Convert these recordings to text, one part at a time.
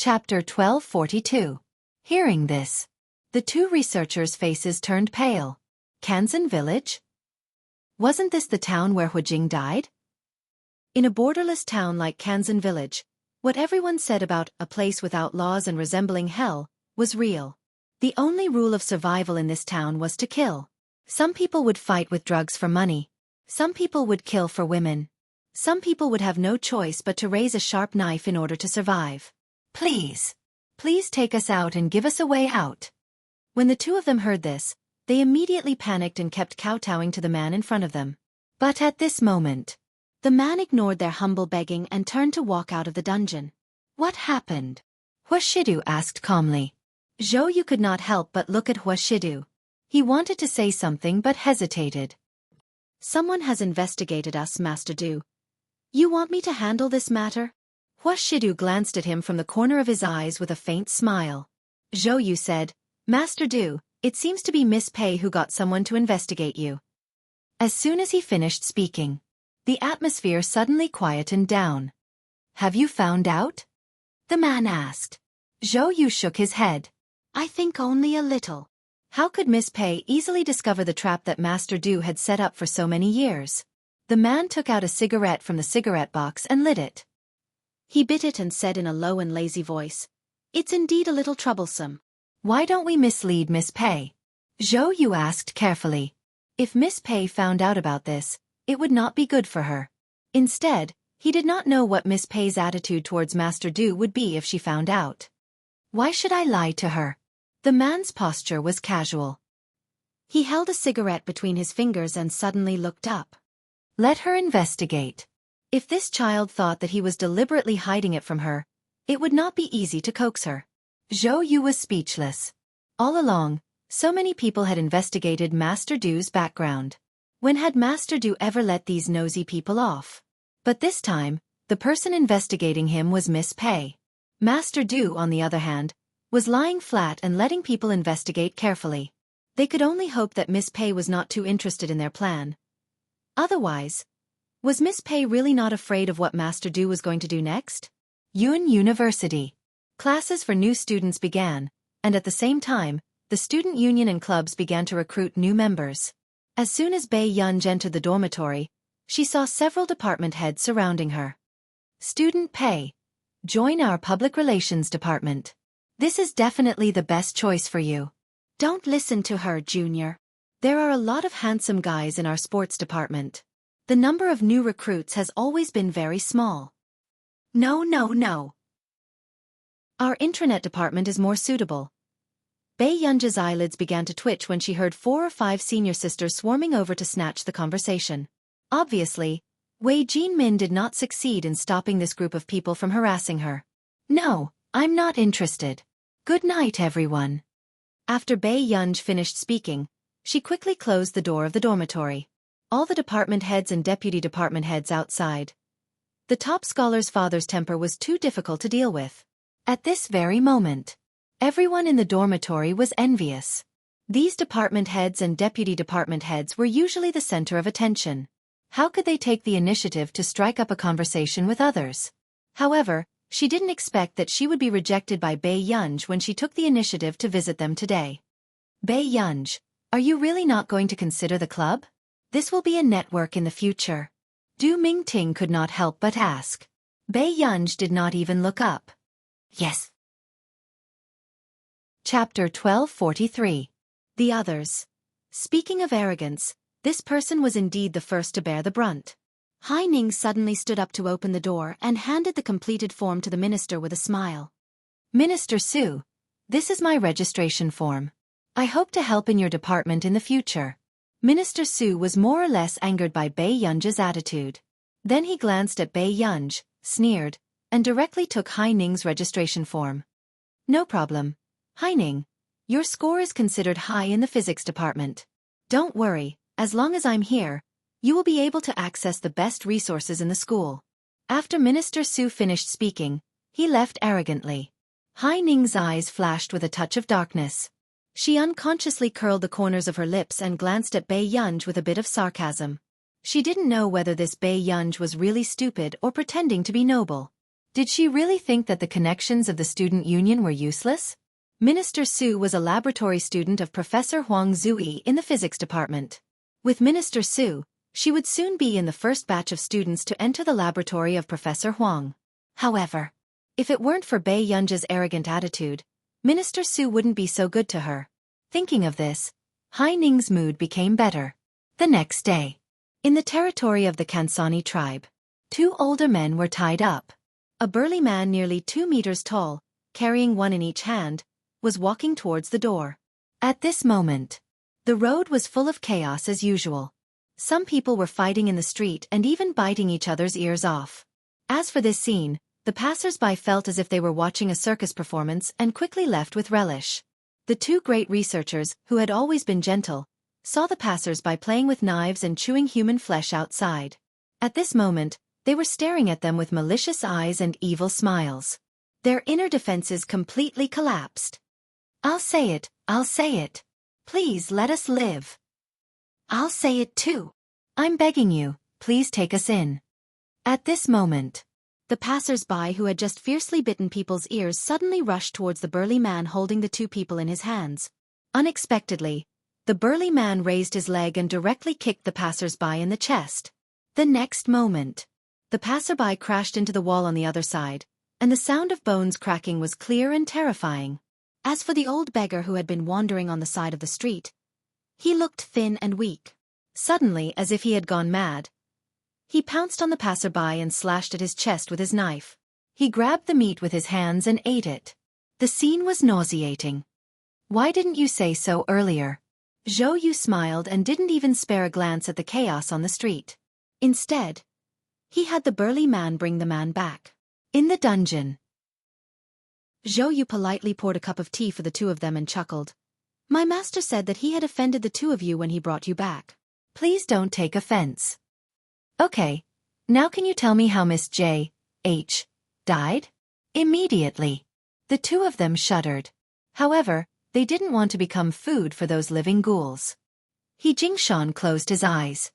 Chapter 1242. Hearing this, the two researchers' faces turned pale. Kansan village? Wasn't this the town where Huijing died? In a borderless town like Kansan village, what everyone said about a place without laws and resembling hell was real. The only rule of survival in this town was to kill. Some people would fight with drugs for money. Some people would kill for women. Some people would have no choice but to raise a sharp knife in order to survive. Please take us out and give us a way out. When the two of them heard this, they immediately panicked and kept kowtowing to the man in front of them. But at this moment, the man ignored their humble begging and turned to walk out of the dungeon. What happened? Huashidu asked calmly. Zhou Yu could not help but look at Huashidu. He wanted to say something but hesitated. Someone has investigated us, Master Du. You want me to handle this matter? Huashidu glanced at him from the corner of his eyes with a faint smile. Zhou Yu said, Master Du, it seems to be Miss Pei who got someone to investigate you. As soon as he finished speaking, the atmosphere suddenly quietened down. Have you found out? The man asked. Zhou Yu shook his head. I think only a little. How could Miss Pei easily discover the trap that Master Du had set up for so many years? The man took out a cigarette from the cigarette box and lit it. He bit it and said in a low and lazy voice, It's indeed a little troublesome. Why don't we mislead Miss Pei? Zhou Yu asked carefully. If Miss Pei found out about this, it would not be good for her. Instead, he did not know what Miss Pei's attitude towards Master Du would be if she found out. Why should I lie to her? The man's posture was casual. He held a cigarette between his fingers and suddenly looked up. Let her investigate. If this child thought that he was deliberately hiding it from her, it would not be easy to coax her. Zhou Yu was speechless. All along, so many people had investigated Master Du's background. When had Master Du ever let these nosy people off? But this time, the person investigating him was Miss Pei. Master Du, on the other hand, was lying flat and letting people investigate carefully. They could only hope that Miss Pei was not too interested in their plan. Otherwise, was Miss Pei really not afraid of what Master Du was going to do next? Yun University. Classes for new students began, and at the same time, the student union and clubs began to recruit new members. As soon as Bei Yunj entered the dormitory, she saw several department heads surrounding her. Student Pei, join our public relations department. This is definitely the best choice for you. Don't listen to her, Junior. There are a lot of handsome guys in our sports department. The number of new recruits has always been very small. No. Our intranet department is more suitable. Bei Yunja's eyelids began to twitch when she heard 4 or 5 senior sisters swarming over to snatch the conversation. Obviously, Wei Jinmin did not succeed in stopping this group of people from harassing her. No, I'm not interested. Good night, everyone. After Bei Yunj finished speaking, she quickly closed the door of the dormitory. All the department heads and deputy department heads outside. The top scholar's father's temper was too difficult to deal with. At this very moment, everyone in the dormitory was envious. These department heads and deputy department heads were usually the center of attention. How could they take the initiative to strike up a conversation with others? However, she didn't expect that she would be rejected by Bei Yunj when she took the initiative to visit them today. Bei Yunj, are you really not going to consider the club? This will be a network in the future. Du Mingting could not help but ask. Bei Yunj did not even look up. Yes. Chapter 1243. The Others. Speaking of arrogance, this person was indeed the first to bear the brunt. Hai Ning suddenly stood up to open the door and handed the completed form to the minister with a smile. Minister Su, this is my registration form. I hope to help in your department in the future. Minister Su was more or less angered by Bei Yunj's attitude. Then he glanced at Bei Yunj, sneered, and directly took Hai Ning's registration form. No problem. Hai Ning, your score is considered high in the physics department. Don't worry, as long as I'm here, you will be able to access the best resources in the school. After Minister Su finished speaking, he left arrogantly. Hai Ning's eyes flashed with a touch of darkness. She unconsciously curled the corners of her lips and glanced at Bei Yunj with a bit of sarcasm. She didn't know whether this Bei Yunj was really stupid or pretending to be noble. Did she really think that the connections of the student union were useless? Minister Su was a laboratory student of Professor Huang Zui in the physics department. With Minister Su, she would soon be in the first batch of students to enter the laboratory of Professor Huang. However, if it weren't for Bai Yunja's arrogant attitude, Minister Su wouldn't be so good to her. Thinking of this, Hai Ning's mood became better. The next day, in the territory of the Kansani tribe, 2 older men were tied up. A burly man nearly 2 meters tall, carrying one in each hand, was walking towards the door. At this moment, the road was full of chaos as usual. Some people were fighting in the street and even biting each other's ears off. As for this scene, the passers-by felt as if they were watching a circus performance and quickly left with relish. The 2 great researchers, who had always been gentle, saw the passers-by playing with knives and chewing human flesh outside. At this moment, they were staring at them with malicious eyes and evil smiles. Their inner defenses completely collapsed. I'll say it, I'll say it. Please let us live. I'll say it too. I'm begging you, please take us in. At this moment, the passers-by who had just fiercely bitten people's ears suddenly rushed towards the burly man holding the 2 people in his hands. Unexpectedly, the burly man raised his leg and directly kicked the passers-by in the chest. The next moment, the passerby crashed into the wall on the other side, and the sound of bones cracking was clear and terrifying. As for the old beggar who had been wandering on the side of the street, he looked thin and weak. Suddenly, as if he had gone mad, he pounced on the passerby and slashed at his chest with his knife. He grabbed the meat with his hands and ate it. The scene was nauseating. Why didn't you say so earlier? Zhou Yu smiled and didn't even spare a glance at the chaos on the street. Instead, he had the burly man bring the man back. In the dungeon, Zhou Yu politely poured a cup of tea for the 2 of them and chuckled. My master said that he had offended the 2 of you when he brought you back. Please don't take offense. Okay, now can you tell me how Miss J.H. died? Immediately. The 2 of them shuddered. However, they didn't want to become food for those living ghouls. He Jingshan closed his eyes.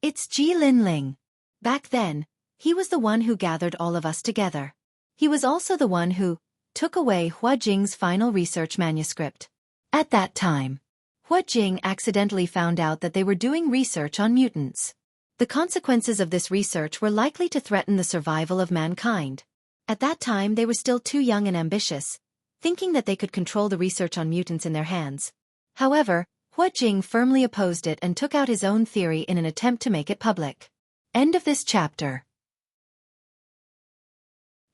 It's Ji Linling. Back then, he was the one who gathered all of us together. He was also the one who took away Hua Jing's final research manuscript. At that time, Hua Jing accidentally found out that they were doing research on mutants. The consequences of this research were likely to threaten the survival of mankind. At that time they were still too young and ambitious, thinking that they could control the research on mutants in their hands. However, Hua Jing firmly opposed it and took out his own theory in an attempt to make it public. End of this chapter.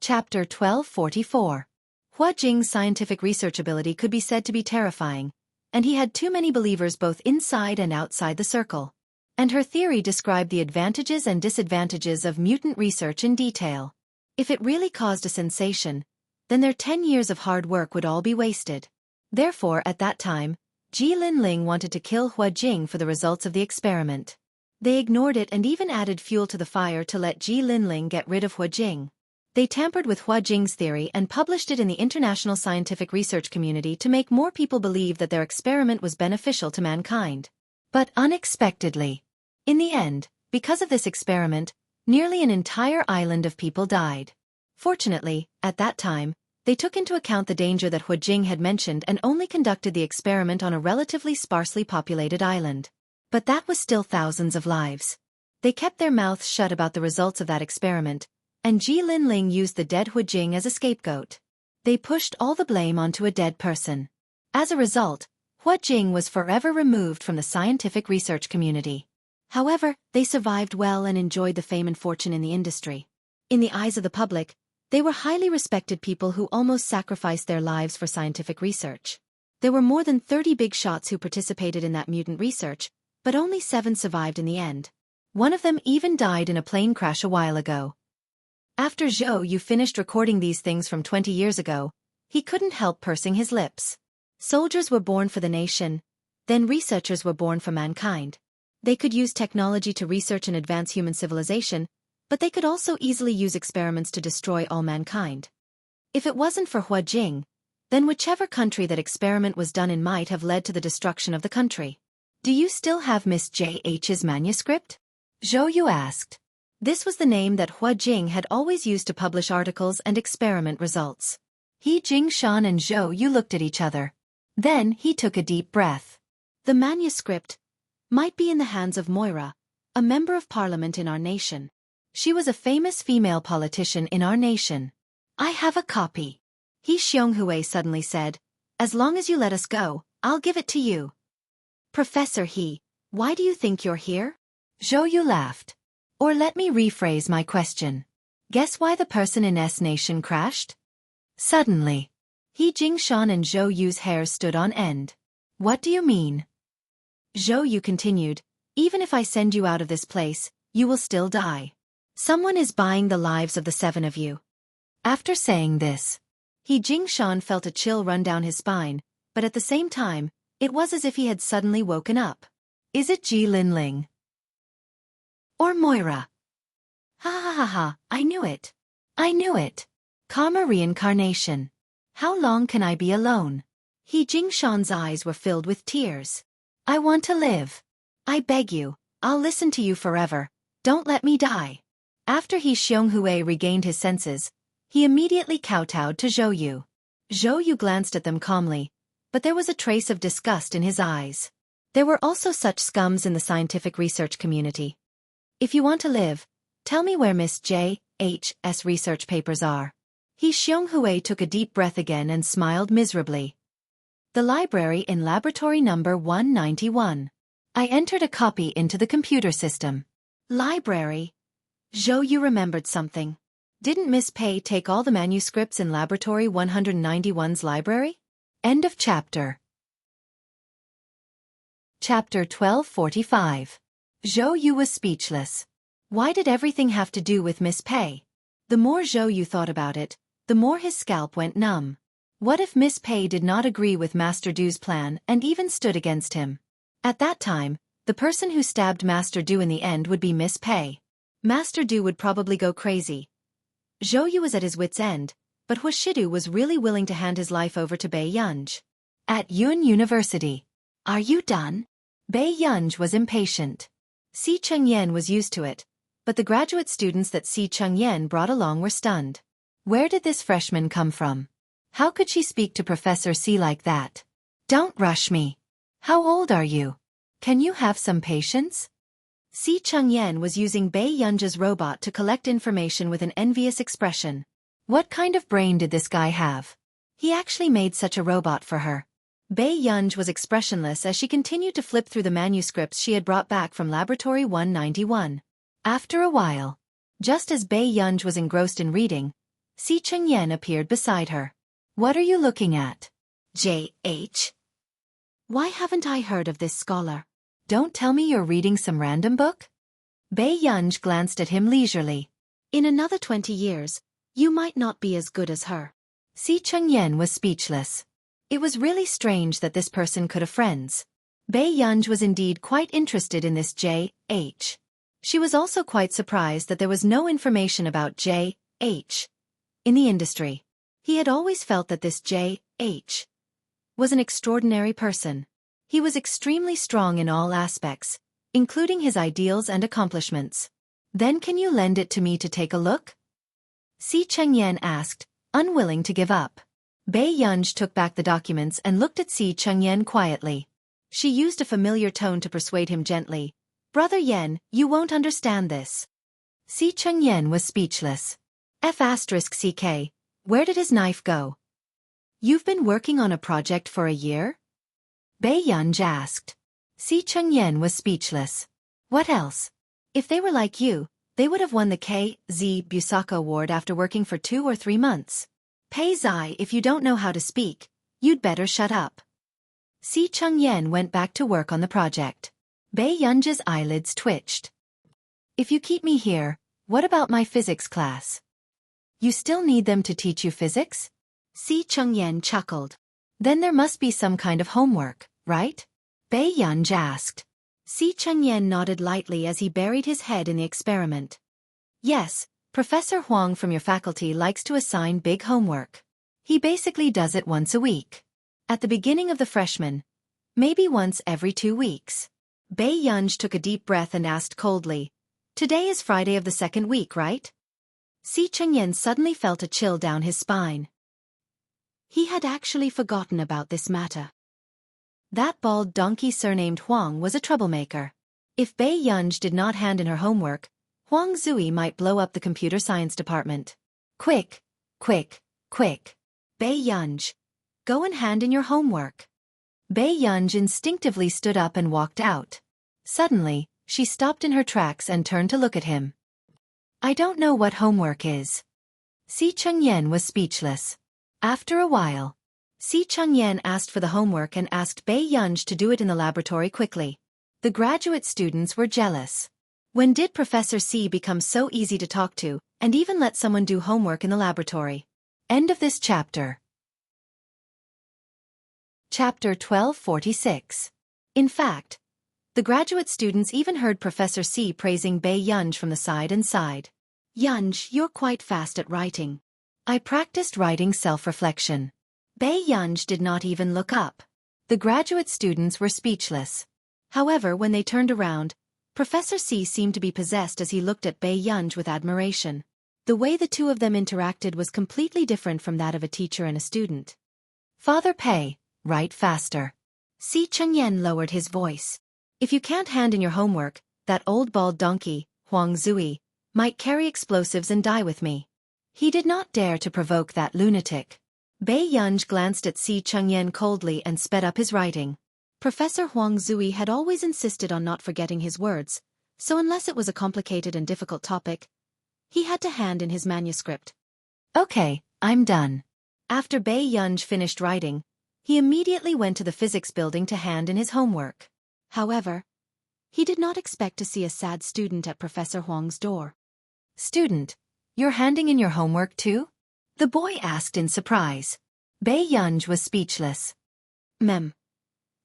Chapter 1244. Hua Jing's scientific research ability could be said to be terrifying, and he had too many believers both inside and outside the circle. And her theory described the advantages and disadvantages of mutant research in detail. If it really caused a sensation, then their 10 years of hard work would all be wasted. Therefore, at that time, Ji Linling wanted to kill Hua Jing for the results of the experiment. They ignored it and even added fuel to the fire to let Ji Linling get rid of Hua Jing. They tampered with Hua Jing's theory and published it in the international scientific research community to make more people believe that their experiment was beneficial to mankind. But unexpectedly, in the end, because of this experiment, nearly an entire island of people died. Fortunately, at that time, they took into account the danger that Hua Jing had mentioned and only conducted the experiment on a relatively sparsely populated island. But that was still thousands of lives. They kept their mouths shut about the results of that experiment, and Ji Linling used the dead Hua Jing as a scapegoat. They pushed all the blame onto a dead person. As a result, Hua Jing was forever removed from the scientific research community. However, they survived well and enjoyed the fame and fortune in the industry. In the eyes of the public, they were highly respected people who almost sacrificed their lives for scientific research. There were more than 30 big shots who participated in that mutant research, but only 7 survived in the end. One of them even died in a plane crash a while ago. After Zhou Yu finished recording these things from 20 years ago, he couldn't help pursing his lips. Soldiers were born for the nation, then researchers were born for mankind. They could use technology to research and advance human civilization, but they could also easily use experiments to destroy all mankind. If it wasn't for Hua Jing, then whichever country that experiment was done in might have led to the destruction of the country. Do you still have Miss J.H.'s manuscript? Zhou Yu asked. This was the name that Hua Jing had always used to publish articles and experiment results. He Jingshan and Zhou Yu looked at each other. Then he took a deep breath. The manuscript might be in the hands of Moira, a member of parliament in our nation. She was a famous female politician in our nation. I have a copy. He Xionghui suddenly said, as long as you let us go, I'll give it to you. Professor He, why do you think you're here? Zhou Yu laughed. Or let me rephrase my question. Guess why the person in S Nation crashed? Suddenly, He Jingshan and Zhou Yu's hairs stood on end. What do you mean? Zhou Yu continued, even if I send you out of this place, you will still die. Someone is buying the lives of the 7 of you. After saying this, He Jingshan felt a chill run down his spine, but at the same time, it was as if he had suddenly woken up. Is it Ji Linling? Or Moira? Ha ha ha ha, I knew it. I knew it. Karma reincarnation. How long can I be alone? He Jingshan's eyes were filled with tears. I want to live. I beg you, I'll listen to you forever. Don't let me die. After He Xionghui regained his senses, he immediately kowtowed to Zhou Yu. Zhou Yu glanced at them calmly, but there was a trace of disgust in his eyes. There were also such scums in the scientific research community. If you want to live, tell me where Miss J.H.'s research papers are. He Xionghui took a deep breath again and smiled miserably. The library in laboratory number 191. I entered a copy into the computer system. Library. Zhou Yu remembered something. Didn't Miss Pei take all the manuscripts in laboratory 191's library? End of chapter. Chapter 1245. Zhou Yu was speechless. Why did everything have to do with Miss Pei? The more Zhou Yu thought about it, the more his scalp went numb. What if Miss Pei did not agree with Master Du's plan and even stood against him? At that time, the person who stabbed Master Du in the end would be Miss Pei. Master Du would probably go crazy. Zhou Yu was at his wit's end, but Hua Shidu was really willing to hand his life over to Bei Yunj. At Yun University. Are you done? Bei Yunj was impatient. Si Chengyan was used to it, but the graduate students that Si Chengyan brought along were stunned. Where did this freshman come from? How could she speak to Professor Si like that? Don't rush me. How old are you? Can you have some patience? Si Chengyan was using Bei Yunj's robot to collect information with an envious expression. What kind of brain did this guy have? He actually made such a robot for her. Bei Yunj was expressionless as she continued to flip through the manuscripts she had brought back from Laboratory 191. After a while, just as Bei Yunj was engrossed in reading, Si Chengyan appeared beside her. What are you looking at? J.H. Why haven't I heard of this scholar? Don't tell me you're reading some random book? Bei Yunj glanced at him leisurely. In another 20 years, you might not be as good as her. Si Chengyan was speechless. It was really strange that this person could have friends. Bei Yunj was indeed quite interested in this J.H. She was also quite surprised that there was no information about J.H. in the industry. He had always felt that this J.H. was an extraordinary person. He was extremely strong in all aspects, including his ideals and accomplishments. Then can you lend it to me to take a look? Si Chengyan asked, unwilling to give up. Bei Yunj took back the documents and looked at Si Chengyan quietly. She used a familiar tone to persuade him gently. Brother Yen, you won't understand this. Si Chengyan was speechless. F*CK, where did his knife go? You've been working on a project for a year? Bei Yunj asked. Si Chengyan was speechless. What else? If they were like you, they would have won the K.Z. Busaka Award after working for 2 or 3 months. Pei Zai, if you don't know how to speak, you'd better shut up. Si Chengyan went back to work on the project. Bei Yunj's eyelids twitched. If you keep me here, what about my physics class? You still need them to teach you physics? Si Chengyan chuckled. Then there must be some kind of homework, right? Bei Yunj asked. Si Chengyan nodded lightly as he buried his head in the experiment. Yes, Professor Huang from your faculty likes to assign big homework. He basically does it once a week. At the beginning of the freshman, maybe once every 2 weeks. Bei Yunj took a deep breath and asked coldly, Today is Friday of the second week, right? Si Chengyan suddenly felt a chill down his spine. He had actually forgotten about this matter. That bald donkey surnamed Huang was a troublemaker. If Bai Yunj did not hand in her homework, Huang Zui might blow up the computer science department. Quick, quick, quick. Bai Yunj, go and hand in your homework. Bai Yunj instinctively stood up and walked out. Suddenly, she stopped in her tracks and turned to look at him. I don't know what homework is. Si Chengyan was speechless. After a while, Si Chengyan asked for the homework and asked Bai Yunj to do it in the laboratory quickly. The graduate students were jealous. When did Professor Si become so easy to talk to, and even let someone do homework in the laboratory? End of this chapter. Chapter 1246. In fact, the graduate students even heard Professor Si praising Bai Yunj from the side and sighed. Yunj, you're quite fast at writing. I practiced writing self-reflection. Bai Yunj did not even look up. The graduate students were speechless. However, when they turned around, Professor Si seemed to be possessed as he looked at Bai Yunj with admiration. The way the two of them interacted was completely different from that of a teacher and a student. Father Pei, write faster. Si Chengyan lowered his voice. If you can't hand in your homework, that old bald donkey, Huang Zui, might carry explosives and die with me. He did not dare to provoke that lunatic. Bai Yunj glanced at Si Chengyan coldly and sped up his writing. Professor Huang Zui had always insisted on not forgetting his words, so unless it was a complicated and difficult topic, he had to hand in his manuscript. Okay, I'm done. After Bai Yunj finished writing, he immediately went to the physics building to hand in his homework. However, he did not expect to see a sad student at Professor Huang's door. Student, you're handing in your homework too? The boy asked in surprise. Bai Yunj was speechless. Mem.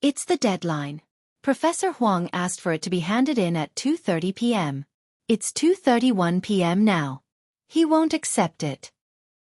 It's the deadline. Professor Huang asked for it to be handed in at 2:30 p.m. It's 2:31 p.m. now. He won't accept it.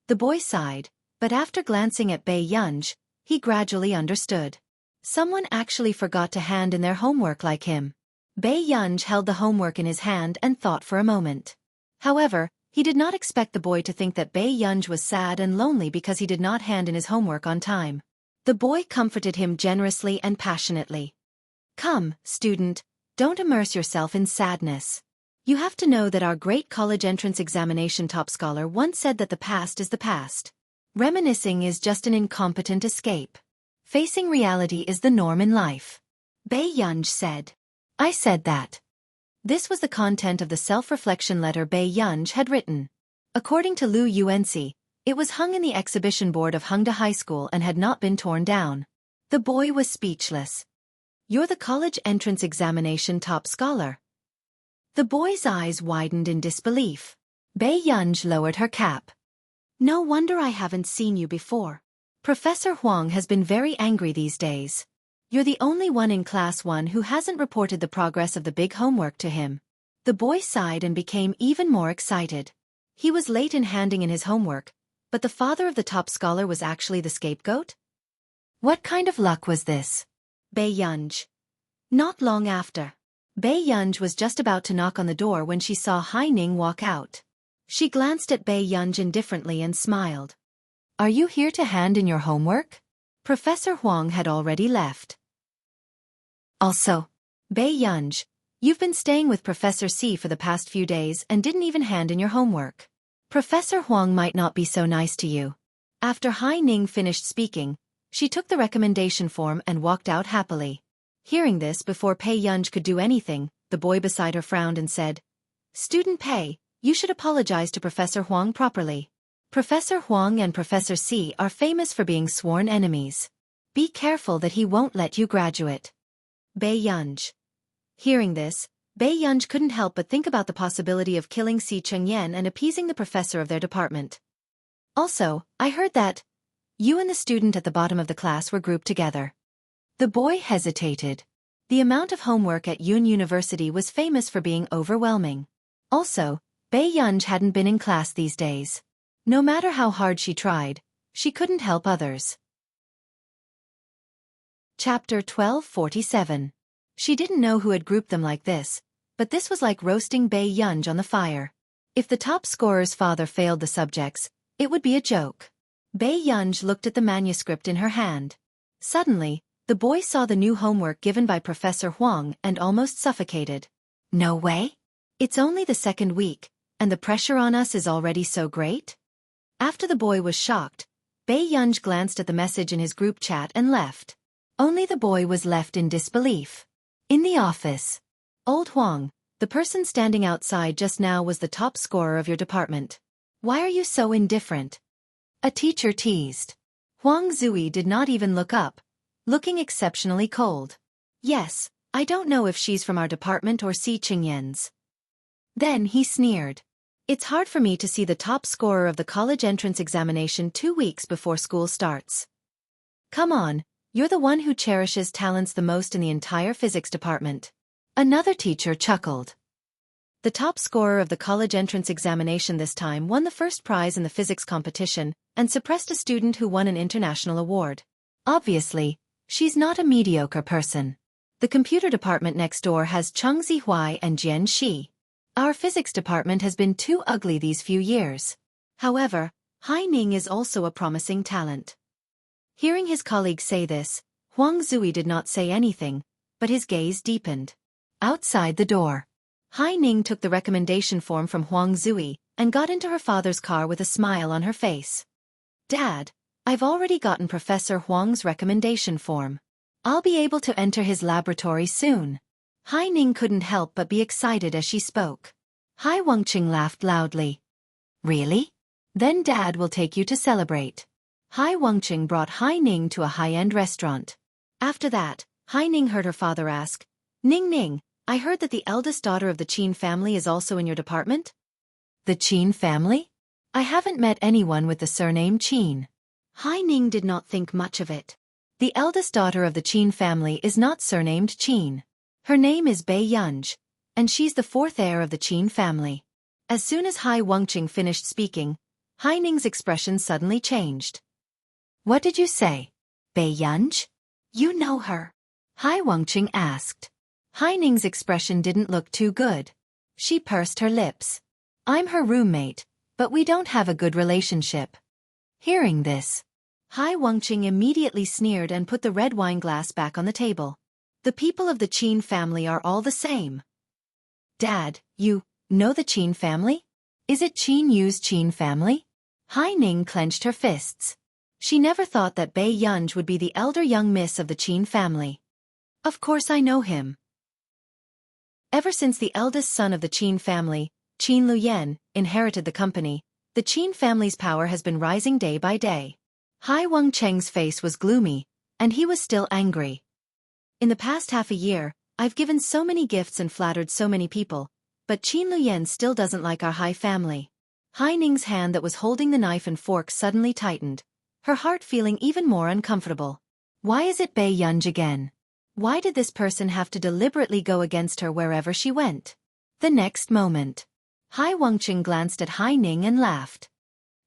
The boy sighed, but after glancing at Bai Yunj, he gradually understood. Someone actually forgot to hand in their homework like him. Bai Yunj held the homework in his hand and thought for a moment. However, he did not expect the boy to think that Bai Yunj was sad and lonely because he did not hand in his homework on time. The boy comforted him generously and passionately. Come, student, don't immerse yourself in sadness. You have to know that our great college entrance examination top scholar once said that the past is the past. Reminiscing is just an incompetent escape. Facing reality is the norm in life. Bai Yunj said. I said that. This was the content of the self-reflection letter Bai Yunj had written. According to Lu Yuanxi, it was hung in the exhibition board of Hengda High School and had not been torn down. The boy was speechless. You're the college entrance examination top scholar. The boy's eyes widened in disbelief. Bai Yunj lowered her cap. No wonder I haven't seen you before. Professor Huang has been very angry these days. You're the only one in Class 1 who hasn't reported the progress of the big homework to him. The boy sighed and became even more excited. He was late in handing in his homework, but the father of the top scholar was actually the scapegoat? What kind of luck was this? Bai Yunj. Not long after. Bai Yunj was just about to knock on the door when she saw Hai Ning walk out. She glanced at Bai Yunj indifferently and smiled. Are you here to hand in your homework? Professor Huang had already left. Also, Bai Yunj, you've been staying with Professor Si for the past few days and didn't even hand in your homework. Professor Huang might not be so nice to you. After Hai Ning finished speaking, she took the recommendation form and walked out happily. Hearing this before Bai Yunj could do anything, the boy beside her frowned and said, Student Pei, you should apologize to Professor Huang properly. Professor Huang and Professor Si are famous for being sworn enemies. Be careful that he won't let you graduate. Bai Yunj. Hearing this, Bai Yunj couldn't help but think about the possibility of killing Si Chengyan and appeasing the professor of their department. Also, I heard that you and the student at the bottom of the class were grouped together. The boy hesitated. The amount of homework at Yun University was famous for being overwhelming. Also, Bai Yunj hadn't been in class these days. No matter how hard she tried, she couldn't help others. Chapter 1247. She didn't know who had grouped them like this, but this was like roasting Bei Yunj on the fire. If the top scorer's father failed the subjects, it would be a joke. Bei Yunj looked at the manuscript in her hand. Suddenly, the boy saw the new homework given by Professor Huang and almost suffocated. No way? It's only the second week, and the pressure on us is already so great? After the boy was shocked, Bei Yunj glanced at the message in his group chat and left. Only the boy was left in disbelief. In the office. Old Huang, the person standing outside just now was the top scorer of your department. Why are you so indifferent? A teacher teased. Huang Zui did not even look up, looking exceptionally cold. Yes, I don't know if she's from our department or Si Qingyan's. Then he sneered. It's hard for me to see the top scorer of the college entrance examination 2 weeks before school starts. Come on, you're the one who cherishes talents the most in the entire physics department. Another teacher chuckled. The top scorer of the college entrance examination this time won the first prize in the physics competition and suppressed a student who won an international award. Obviously, she's not a mediocre person. The computer department next door has Cheng Zihuai and Jian Shi. Our physics department has been too ugly these few years. However, Hai Ning is also a promising talent. Hearing his colleague say this, Huang Zui did not say anything, but his gaze deepened. Outside the door, Hai Ning took the recommendation form from Huang Zui and got into her father's car with a smile on her face. Dad, I've already gotten Professor Huang's recommendation form. I'll be able to enter his laboratory soon. Hai Ning couldn't help but be excited as she spoke. Hai Wengqing laughed loudly. Really? Then Dad will take you to celebrate. Hai Wengqing brought Hai Ning to a high-end restaurant. After that, Hai Ning heard her father ask, Ning Ning, I heard that the eldest daughter of the Qin family is also in your department? The Qin family? I haven't met anyone with the surname Qin. Hai Ning did not think much of it. The eldest daughter of the Qin family is not surnamed Qin. Her name is Bei Yunj, and she's the fourth heir of the Qin family. As soon as Hai Wengqing finished speaking, Hai Ning's expression suddenly changed. What did you say? Bei Yunj? You know her? Hai Wengqing asked. Hai Ning's expression didn't look too good. She pursed her lips. I'm her roommate, but we don't have a good relationship. Hearing this, Hai Wengqing immediately sneered and put the red wine glass back on the table. The people of the Qin family are all the same. Dad, you know the Qin family? Is it Qin Yu's Qin family? Hai Ning clenched her fists. She never thought that Bei Yunj would be the elder young miss of the Qin family. Of course I know him. Ever since the eldest son of the Qin family, Qin Luyan, inherited the company, the Qin family's power has been rising day by day. Hai Wengqing's face was gloomy, and he was still angry. In the past half a year, I've given so many gifts and flattered so many people, but Qin Luyan still doesn't like our Hai family. Hai Ning's hand that was holding the knife and fork suddenly tightened, her heart feeling even more uncomfortable. Why is it Bei Yunj again? Why did this person have to deliberately go against her wherever she went? The next moment, Hai Wengqing glanced at Hai Ning and laughed.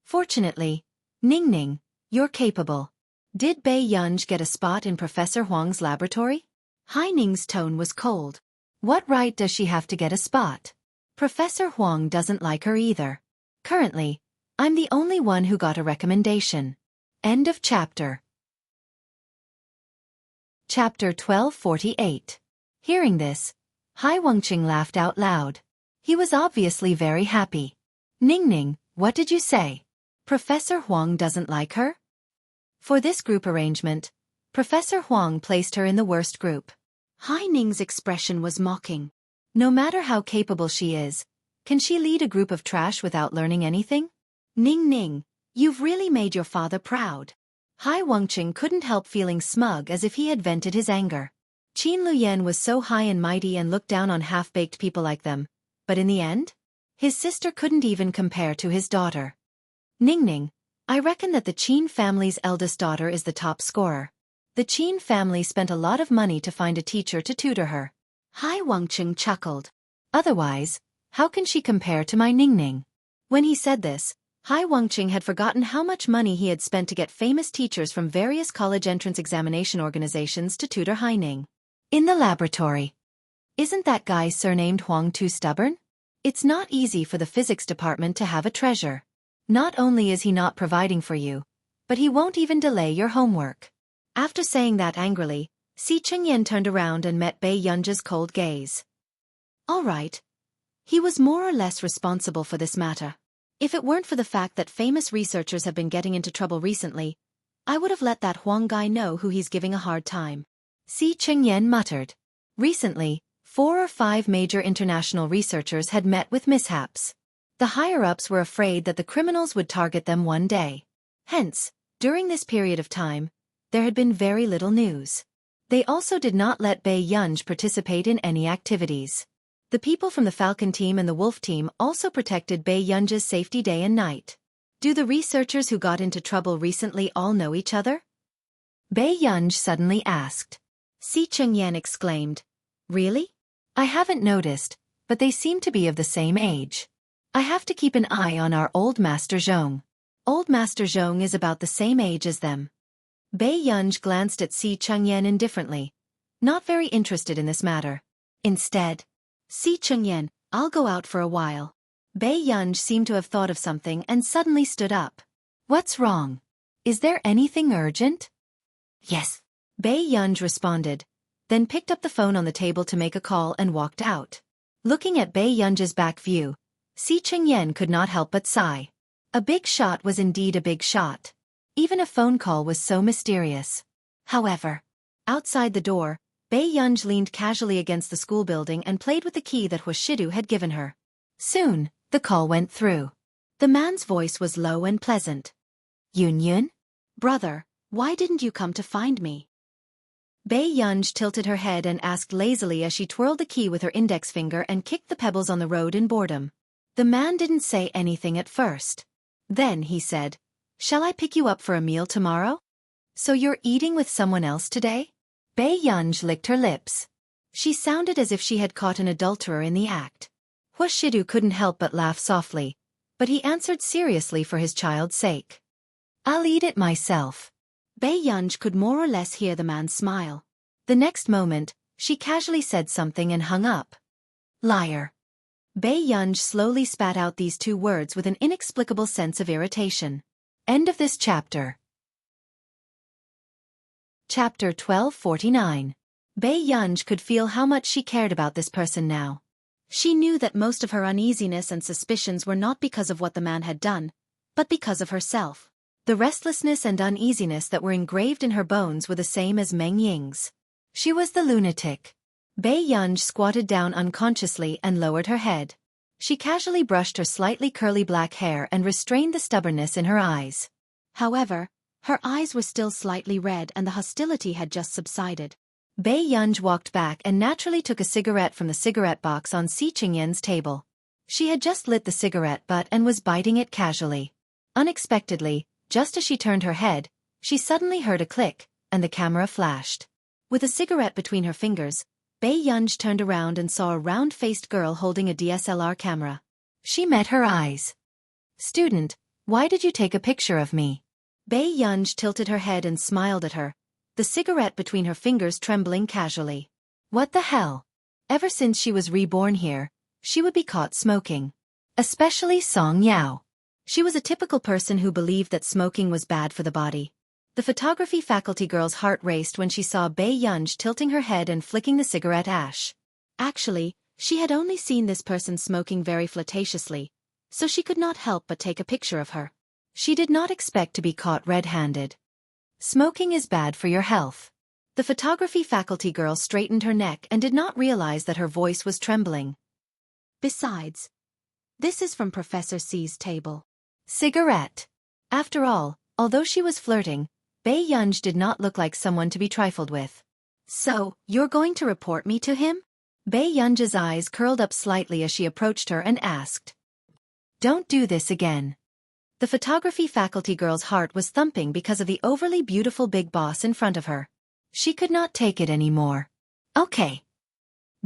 Fortunately, Ning Ning, you're capable. Did Bei Yunj get a spot in Professor Huang's laboratory? Hai Ning's tone was cold. What right does she have to get a spot? Professor Huang doesn't like her either. Currently, I'm the only one who got a recommendation. End of chapter. Chapter 1248. Hearing this, Hai Wengqing laughed out loud. He was obviously very happy. Ning Ning, what did you say? Professor Huang doesn't like her? For this group arrangement, Professor Huang placed her in the worst group. Hai Ning's expression was mocking. No matter how capable she is, can she lead a group of trash without learning anything? Ning Ning, you've really made your father proud. Hai Wengqing couldn't help feeling smug as if he had vented his anger. Qin Luyan was so high and mighty and looked down on half-baked people like them, but in the end, his sister couldn't even compare to his daughter. Ning Ning, I reckon that the Qin family's eldest daughter is the top scorer. The Qin family spent a lot of money to find a teacher to tutor her. Hai Wengqing chuckled. Otherwise, how can she compare to my Ning Ning? When he said this, Hai Wengqing had forgotten how much money he had spent to get famous teachers from various college entrance examination organizations to tutor Hai Ning. In the laboratory, Isn't that guy surnamed Huang too stubborn? It's not easy for the physics department to have a treasure. Not only is he not providing for you, but he won't even delay your homework. After saying that angrily, Si Chengyan turned around and met Bei Yunji's cold gaze. All right. He was more or less responsible for this matter. If it weren't for the fact that famous researchers have been getting into trouble recently, I would have let that Huang guy know who he's giving a hard time. Si Chengyan muttered. Recently, 4 or 5 major international researchers had met with mishaps. The higher-ups were afraid that the criminals would target them one day. Hence, during this period of time, there had been very little news. They also did not let Bei Yunji participate in any activities. The people from the Falcon team and the Wolf team also protected Bei Yunji's safety day and night. Do the researchers who got into trouble recently all know each other? Bei Yunji suddenly asked. Si Chengyan exclaimed. Really? I haven't noticed, but they seem to be of the same age. I have to keep an eye on our old Master Zhong. Old Master Zhong is about the same age as them. Bei Yunji glanced at Si Chengyan indifferently, not very interested in this matter. Instead, Si Chengyan, I'll go out for a while. Bei Yunji seemed to have thought of something and suddenly stood up. What's wrong? Is there anything urgent? Yes. Bei Yunji responded, then picked up the phone on the table to make a call and walked out. Looking at Bei Yunji's back view, Si Chengyan could not help but sigh. A big shot was indeed a big shot. Even a phone call was so mysterious. However, outside the door, Bei Yunji leaned casually against the school building and played with the key that Wuxia had given her. Soon, the call went through. The man's voice was low and pleasant. Yun? Brother, why didn't you come to find me? Bei Yunji tilted her head and asked lazily as she twirled the key with her index finger and kicked the pebbles on the road in boredom. The man didn't say anything at first. Then he said, Shall I pick you up for a meal tomorrow? So you're eating with someone else today? Bei Yunji licked her lips. She sounded as if she had caught an adulterer in the act. Wuxia couldn't help but laugh softly, but he answered seriously for his child's sake. I'll eat it myself. Bei Yunji could more or less hear the man smile. The next moment, she casually said something and hung up. Liar. Bei Yunji slowly spat out these 2 words with an inexplicable sense of irritation. End of this chapter. Chapter 1249. Bei Yunji could feel how much she cared about this person now. She knew that most of her uneasiness and suspicions were not because of what the man had done, but because of herself. The restlessness and uneasiness that were engraved in her bones were the same as Meng Ying's. She was the lunatic. Bei Yunji squatted down unconsciously and lowered her head. She casually brushed her slightly curly black hair and restrained the stubbornness in her eyes. However, her eyes were still slightly red and the hostility had just subsided. Bei Yunji walked back and naturally took a cigarette from the cigarette box on Si Chengyan's table. She had just lit the cigarette butt and was biting it casually. Unexpectedly, just as she turned her head, she suddenly heard a click, and the camera flashed. With a cigarette between her fingers, Bei Yunji turned around and saw a round-faced girl holding a DSLR camera. She met her eyes. Student, why did you take a picture of me? Bei Yunji tilted her head and smiled at her, the cigarette between her fingers trembling casually. What the hell? Ever since she was reborn here, she would be caught smoking. Especially Song Yao. She was a typical person who believed that smoking was bad for the body. The photography faculty girl's heart raced when she saw Bei Yunji tilting her head and flicking the cigarette ash. Actually, she had only seen this person smoking very flirtatiously, so she could not help but take a picture of her. She did not expect to be caught red-handed. Smoking is bad for your health. The photography faculty girl straightened her neck and did not realize that her voice was trembling. Besides, this is from Professor C's table. Cigarette. After all, although she was flirting, Bei Yunji did not look like someone to be trifled with. So, you're going to report me to him? Bei Yunji's eyes curled up slightly as she approached her and asked. Don't do this again. The photography faculty girl's heart was thumping because of the overly beautiful big boss in front of her. She could not take it anymore. Okay.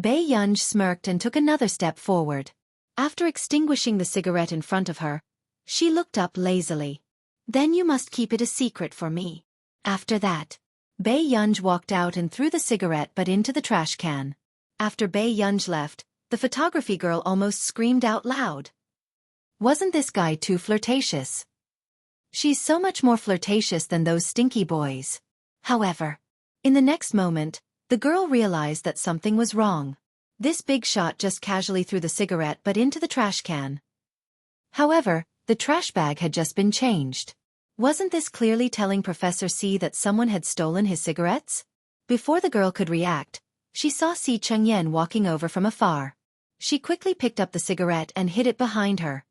Bei Yunji smirked and took another step forward. After extinguishing the cigarette in front of her, she looked up lazily. Then you must keep it a secret for me. After that, Bei Yunji walked out and threw the cigarette butt into the trash can. After Bei Yunj left, the photography girl almost screamed out loud. Wasn't this guy too flirtatious? She's so much more flirtatious than those stinky boys. However, in the next moment, the girl realized that something was wrong. This big shot just casually threw the cigarette butt into the trash can. However, the trash bag had just been changed. Wasn't this clearly telling Professor C that someone had stolen his cigarettes? Before the girl could react, she saw Si Chengyan walking over from afar. She quickly picked up the cigarette and hid it behind her.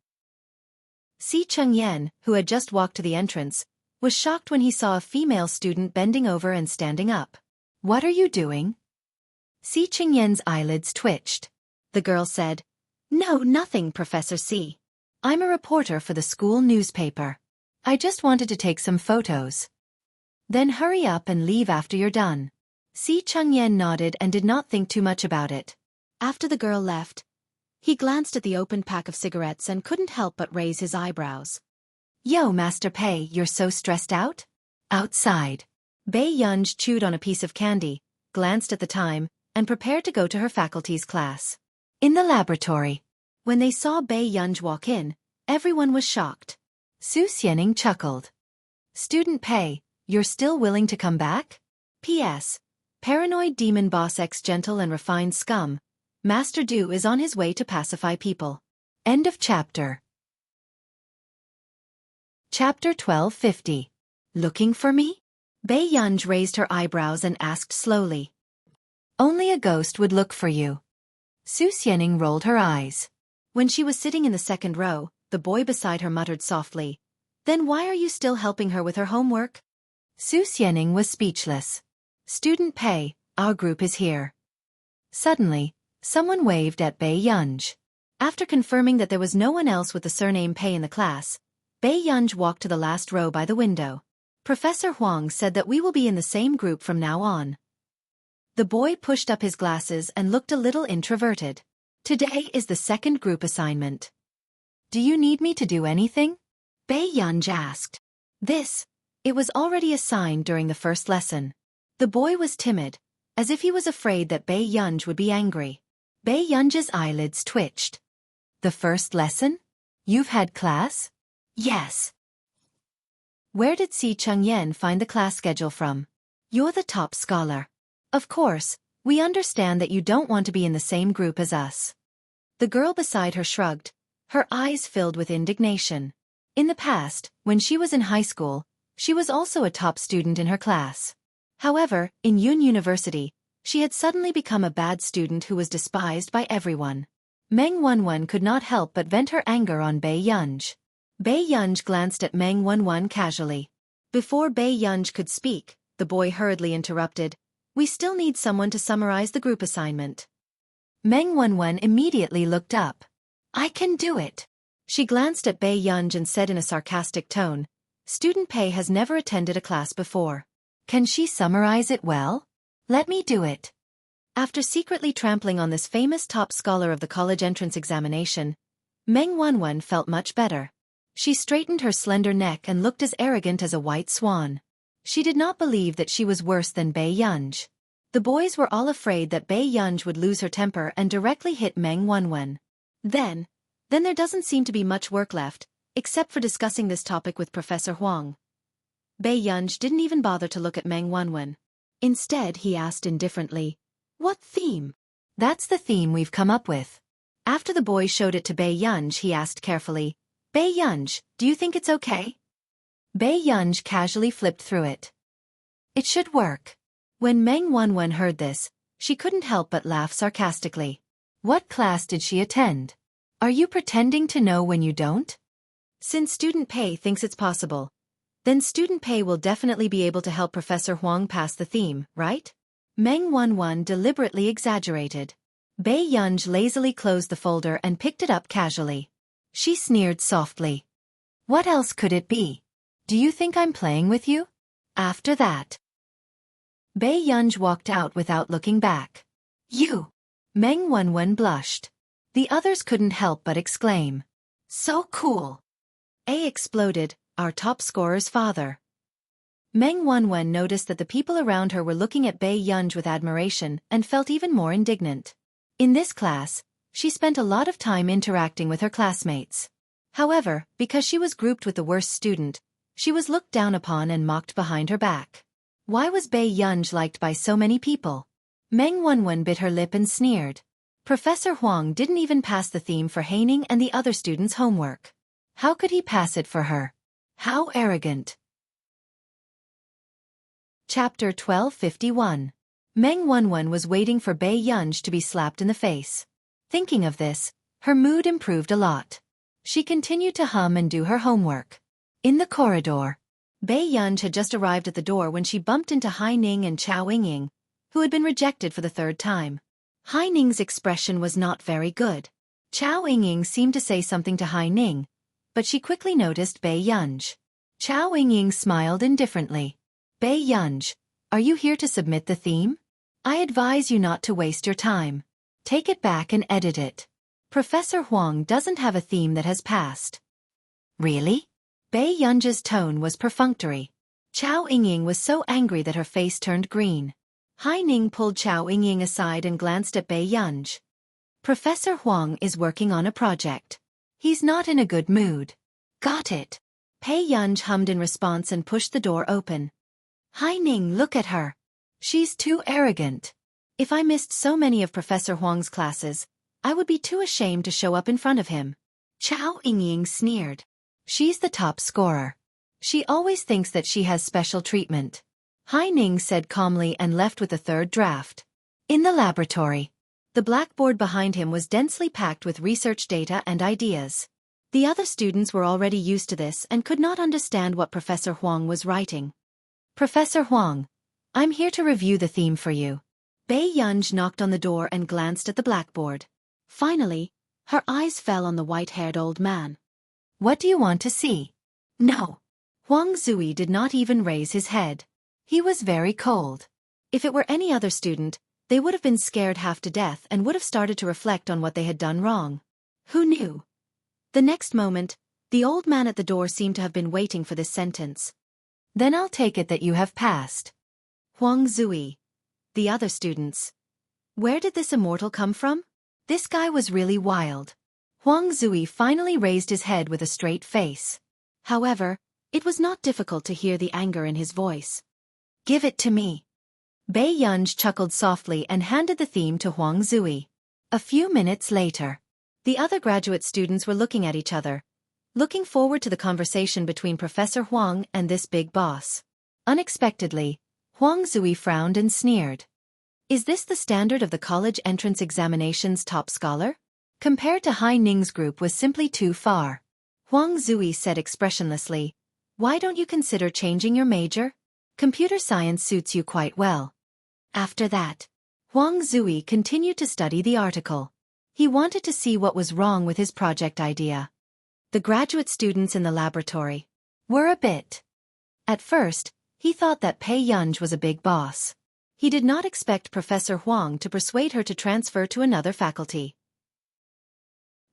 Si Chengyan, who had just walked to the entrance, was shocked when he saw a female student bending over and standing up. What are you doing? Si Chengyan's eyelids twitched. The girl said, No, nothing, Professor C. I'm a reporter for the school newspaper. I just wanted to take some photos. Then hurry up and leave after you're done. Si Chengyan nodded and did not think too much about it. After the girl left, he glanced at the open pack of cigarettes and couldn't help but raise his eyebrows. Yo, Master Pei, you're so stressed out? Outside. Bei Yunj chewed on a piece of candy, glanced at the time, and prepared to go to her faculty's class. In the laboratory, when they saw Bei Yunj walk in, everyone was shocked. Su Xianing chuckled. Student Pei, you're still willing to come back? P.S. Paranoid demon boss X gentle and refined scum. Master Du is on his way to pacify people. End of chapter. Chapter 1250. Looking for me? Bei Yunj raised her eyebrows and asked slowly. Only a ghost would look for you. Su Xianing rolled her eyes. When she was sitting in the second row, the boy beside her muttered softly, Then why are you still helping her with her homework? Su Xianing was speechless. Student Pei, our group is here. Suddenly, someone waved at Bei Yunj. After confirming that there was no one else with the surname Pei in the class, Bei Yunj walked to the last row by the window. Professor Huang said that we will be in the same group from now on. The boy pushed up his glasses and looked a little introverted. Today is the second group assignment. Do you need me to do anything? Bei Yunj asked. It was already assigned during the first lesson. The boy was timid, as if he was afraid that Bei Yunj would be angry. Bei Yunj's eyelids twitched. The first lesson? You've had class? Yes. Where did Si Chengyan find the class schedule from? You're the top scholar. Of course, we understand that you don't want to be in the same group as us. The girl beside her shrugged, her eyes filled with indignation. In the past, when she was in high school, she was also a top student in her class. However, in Yun University, she had suddenly become a bad student who was despised by everyone. Meng Wanwan could not help but vent her anger on Bei Yunj. Bei Yunj glanced at Meng Wanwan casually. Before Bei Yunj could speak, the boy hurriedly interrupted, We still need someone to summarize the group assignment. Meng Wanwan immediately looked up. I can do it. She glanced at Bei Yunj and said in a sarcastic tone, Student Pei has never attended a class before. Can she summarize it well? Let me do it. After secretly trampling on this famous top scholar of the college entrance examination, Meng Wanwan felt much better. She straightened her slender neck and looked as arrogant as a white swan. She did not believe that she was worse than Bei Yunj. The boys were all afraid that Bei Yunj would lose her temper and directly hit Meng Wanwan. Then there doesn't seem to be much work left, except for discussing this topic with Professor Huang. Bei Yunj didn't even bother to look at Meng Wanwan. Instead, he asked indifferently, What theme? That's the theme we've come up with. After the boy showed it to Bei Yunj, he asked carefully, Bei Yunj, do you think it's okay? Bei Yunj casually flipped through it. It should work. When Meng Wanwan heard this, she couldn't help but laugh sarcastically. What class did she attend? Are you pretending to know when you don't? Since Student Pei thinks it's possible, then Student Pei will definitely be able to help Professor Huang pass the theme, right? Meng Wanwan deliberately exaggerated. Bei Yunj lazily closed the folder and picked it up casually. She sneered softly. What else could it be? Do you think I'm playing with you? After that, Bei Yunj walked out without looking back. You! Meng Wanwan blushed. The others couldn't help but exclaim. So cool! A exploded, our top scorer's father. Meng Wanwan noticed that the people around her were looking at Bei Yunj with admiration and felt even more indignant. In this class, she spent a lot of time interacting with her classmates. However, because she was grouped with the worst student, she was looked down upon and mocked behind her back. Why was Bei Yunj liked by so many people? Meng Wanwen bit her lip and sneered. Professor Huang didn't even pass the theme for Haining and the other students' homework. How could he pass it for her? How arrogant. Chapter 1251. Meng Wanwen was waiting for Bei Yunj to be slapped in the face. Thinking of this, her mood improved a lot. She continued to hum and do her homework. In the corridor, Bei Yunj had just arrived at the door when she bumped into Hai Ning and Chao Yingying, who had been rejected for the third time. Hai Ning's expression was not very good. Chao Yingying seemed to say something to Hai Ning, but she quickly noticed Bei Yunj. Chao Yingying smiled indifferently. Bei Yunj, are you here to submit the theme? I advise you not to waste your time. Take it back and edit it. Professor Huang doesn't have a theme that has passed. Really? Bei Yunj's tone was perfunctory. Chao Yingying was so angry that her face turned green. Hai Ning pulled Chao Yingying aside and glanced at Bei Yunj. Professor Huang is working on a project. He's not in a good mood. Got it. Bei Yunj hummed in response and pushed the door open. Hai Ning, look at her. She's too arrogant. If I missed so many of Professor Huang's classes, I would be too ashamed to show up in front of him. Chao Yingying sneered. She's the top scorer. She always thinks that she has special treatment. Hai Ning said calmly and left with the third draft. In the laboratory, the blackboard behind him was densely packed with research data and ideas. The other students were already used to this and could not understand what Professor Huang was writing. Professor Huang, I'm here to review the theme for you. Bei Yunj knocked on the door and glanced at the blackboard. Finally, her eyes fell on the white-haired old man. What do you want to see? No. Huang Zui did not even raise his head. He was very cold. If it were any other student, they would have been scared half to death and would have started to reflect on what they had done wrong. Who knew? The next moment, the old man at the door seemed to have been waiting for this sentence. Then I'll take it that you have passed. Huang Zui. The other students. Where did this immortal come from? This guy was really wild. Huang Zui finally raised his head with a straight face. However, it was not difficult to hear the anger in his voice. Give it to me. Bei Yunj chuckled softly and handed the theme to Huang Zui. A few minutes later, the other graduate students were looking at each other, looking forward to the conversation between Professor Huang and this big boss. Unexpectedly, Huang Zui frowned and sneered. Is this the standard of the college entrance examination's top scholar? Compared to Hai Ning's group was simply too far. Huang Zui said expressionlessly, why don't you consider changing your major? Computer science suits you quite well. After that, Huang Zui continued to study the article. He wanted to see what was wrong with his project idea. The graduate students in the laboratory were a bit. At first, he thought that Bei Yunj was a big boss. He did not expect Professor Huang to persuade her to transfer to another faculty.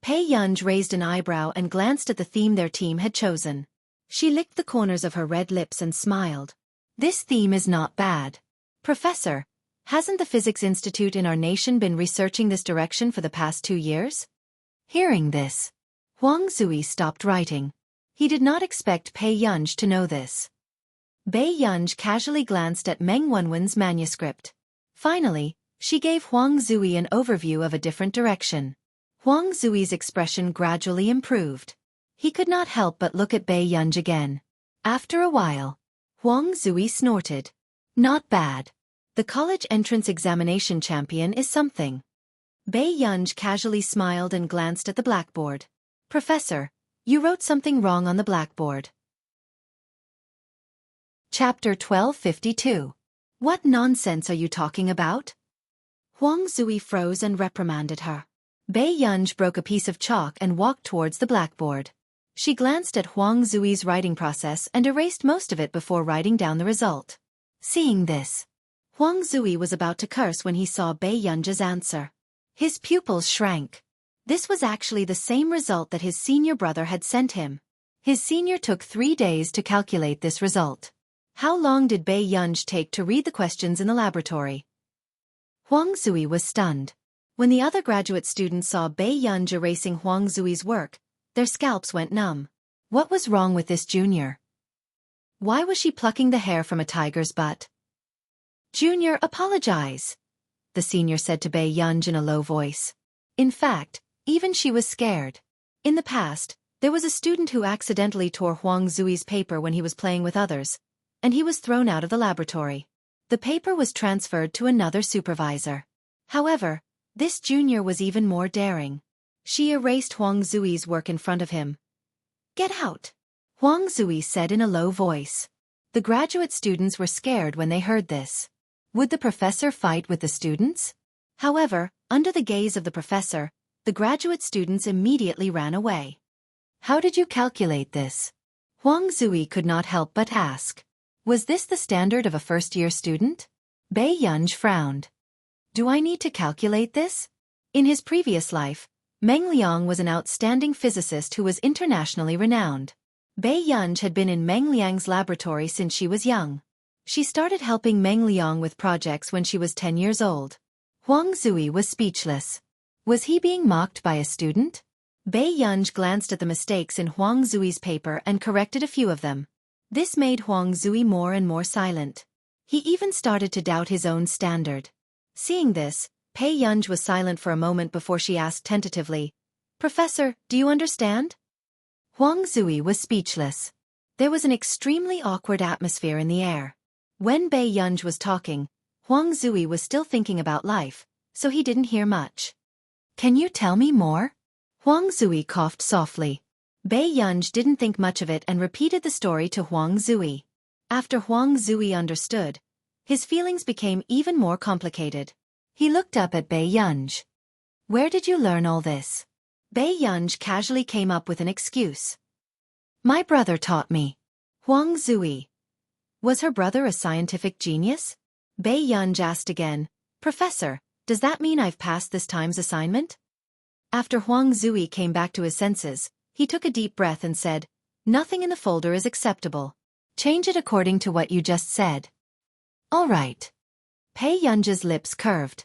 Bei Yunj raised an eyebrow and glanced at the theme their team had chosen. She licked the corners of her red lips and smiled. This theme is not bad. Professor, hasn't the Physics Institute in our nation been researching this direction for the past 2 years? Hearing this, Huang Zui stopped writing. He did not expect Bei Yunj to know this. Bei Yunj casually glanced at Meng Wanwen's manuscript. Finally, she gave Huang Zui an overview of a different direction. Huang Zui's expression gradually improved. He could not help but look at Bei Yunj again. After a while, Huang Zui snorted. Not bad. The college entrance examination champion is something. Bei Yunj casually smiled and glanced at the blackboard. Professor, you wrote something wrong on the blackboard. Chapter 1252. What nonsense are you talking about? Huang Zui froze and reprimanded her. Bei Yunj broke a piece of chalk and walked towards the blackboard. She glanced at Huang Zui's writing process and erased most of it before writing down the result. Seeing this, Huang Zui was about to curse when he saw Bei Yunj's answer. His pupils shrank. This was actually the same result that his senior brother had sent him. His senior took 3 days to calculate this result. How long did Bei Yunj take to read the questions in the laboratory? Huang Zui was stunned. When the other graduate students saw Bei Yunj erasing Huang Zui's work, their scalps went numb. What was wrong with this junior? Why was she plucking the hair from a tiger's butt? Junior, apologize, the senior said to Bei Yunj in a low voice. In fact, even she was scared. In the past, there was a student who accidentally tore Huang Zui's paper when he was playing with others, and he was thrown out of the laboratory. The paper was transferred to another supervisor. However, this junior was even more daring. She erased Huang Zui's work in front of him. Get out, Huang Zui said in a low voice. The graduate students were scared when they heard this. Would the professor fight with the students? However, under the gaze of the professor, the graduate students immediately ran away. How did you calculate this? Huang Zui could not help but ask. Was this the standard of a first-year student? Bei Yunj frowned. Do I need to calculate this? In his previous life, Meng Liang was an outstanding physicist who was internationally renowned. Bei Yunj had been in Meng Liang's laboratory since she was young. She started helping Meng Liang with projects when she was 10 years old. Huang Zui was speechless. Was he being mocked by a student? Bei Yunj glanced at the mistakes in Huang Zui's paper and corrected a few of them. This made Huang Zui more and more silent. He even started to doubt his own standard. Seeing this, Bei Yunj was silent for a moment before she asked tentatively, Professor, do you understand? Huang Zui was speechless. There was an extremely awkward atmosphere in the air. When Bei Yunj was talking, Huang Zui was still thinking about life, so he didn't hear much. Can you tell me more? Huang Zui coughed softly. Bei Yunj didn't think much of it and repeated the story to Huang Zui. After Huang Zui understood, his feelings became even more complicated. He looked up at Bei Yunj. Where did you learn all this? Bei Yunj casually came up with an excuse. My brother taught me. Huang Zui. Was her brother a scientific genius? Bei Yunj asked again, Professor, does that mean I've passed this time's assignment? After Huang Zui came back to his senses, he took a deep breath and said, Nothing in the folder is acceptable. Change it according to what you just said. All right. Bei Yunj's lips curved.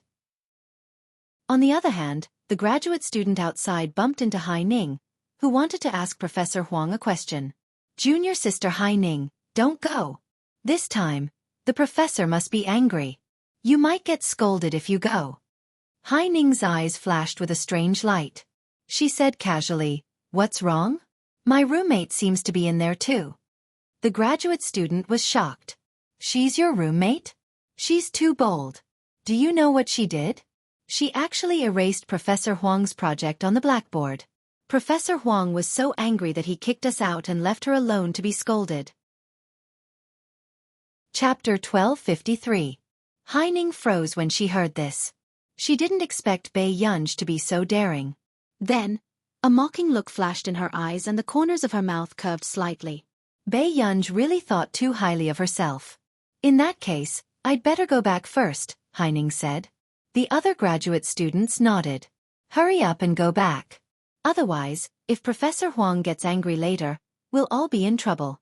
On the other hand, the graduate student outside bumped into Hai Ning, who wanted to ask Professor Huang a question. Junior sister Hai Ning, don't go. This time, the professor must be angry. You might get scolded if you go. Hai Ning's eyes flashed with a strange light. She said casually, What's wrong? My roommate seems to be in there too. The graduate student was shocked. She's your roommate? She's too bold. Do you know what she did? She actually erased Professor Huang's project on the blackboard. Professor Huang was so angry that he kicked us out and left her alone to be scolded. Chapter 1253. Hai Ning froze when she heard this. She didn't expect Bei Yunj to be so daring. Then, a mocking look flashed in her eyes and the corners of her mouth curved slightly. Bei Yunj really thought too highly of herself. In that case, I'd better go back first, Hai Ning said. The other graduate students nodded. Hurry up and go back. Otherwise, if Professor Huang gets angry later, we'll all be in trouble.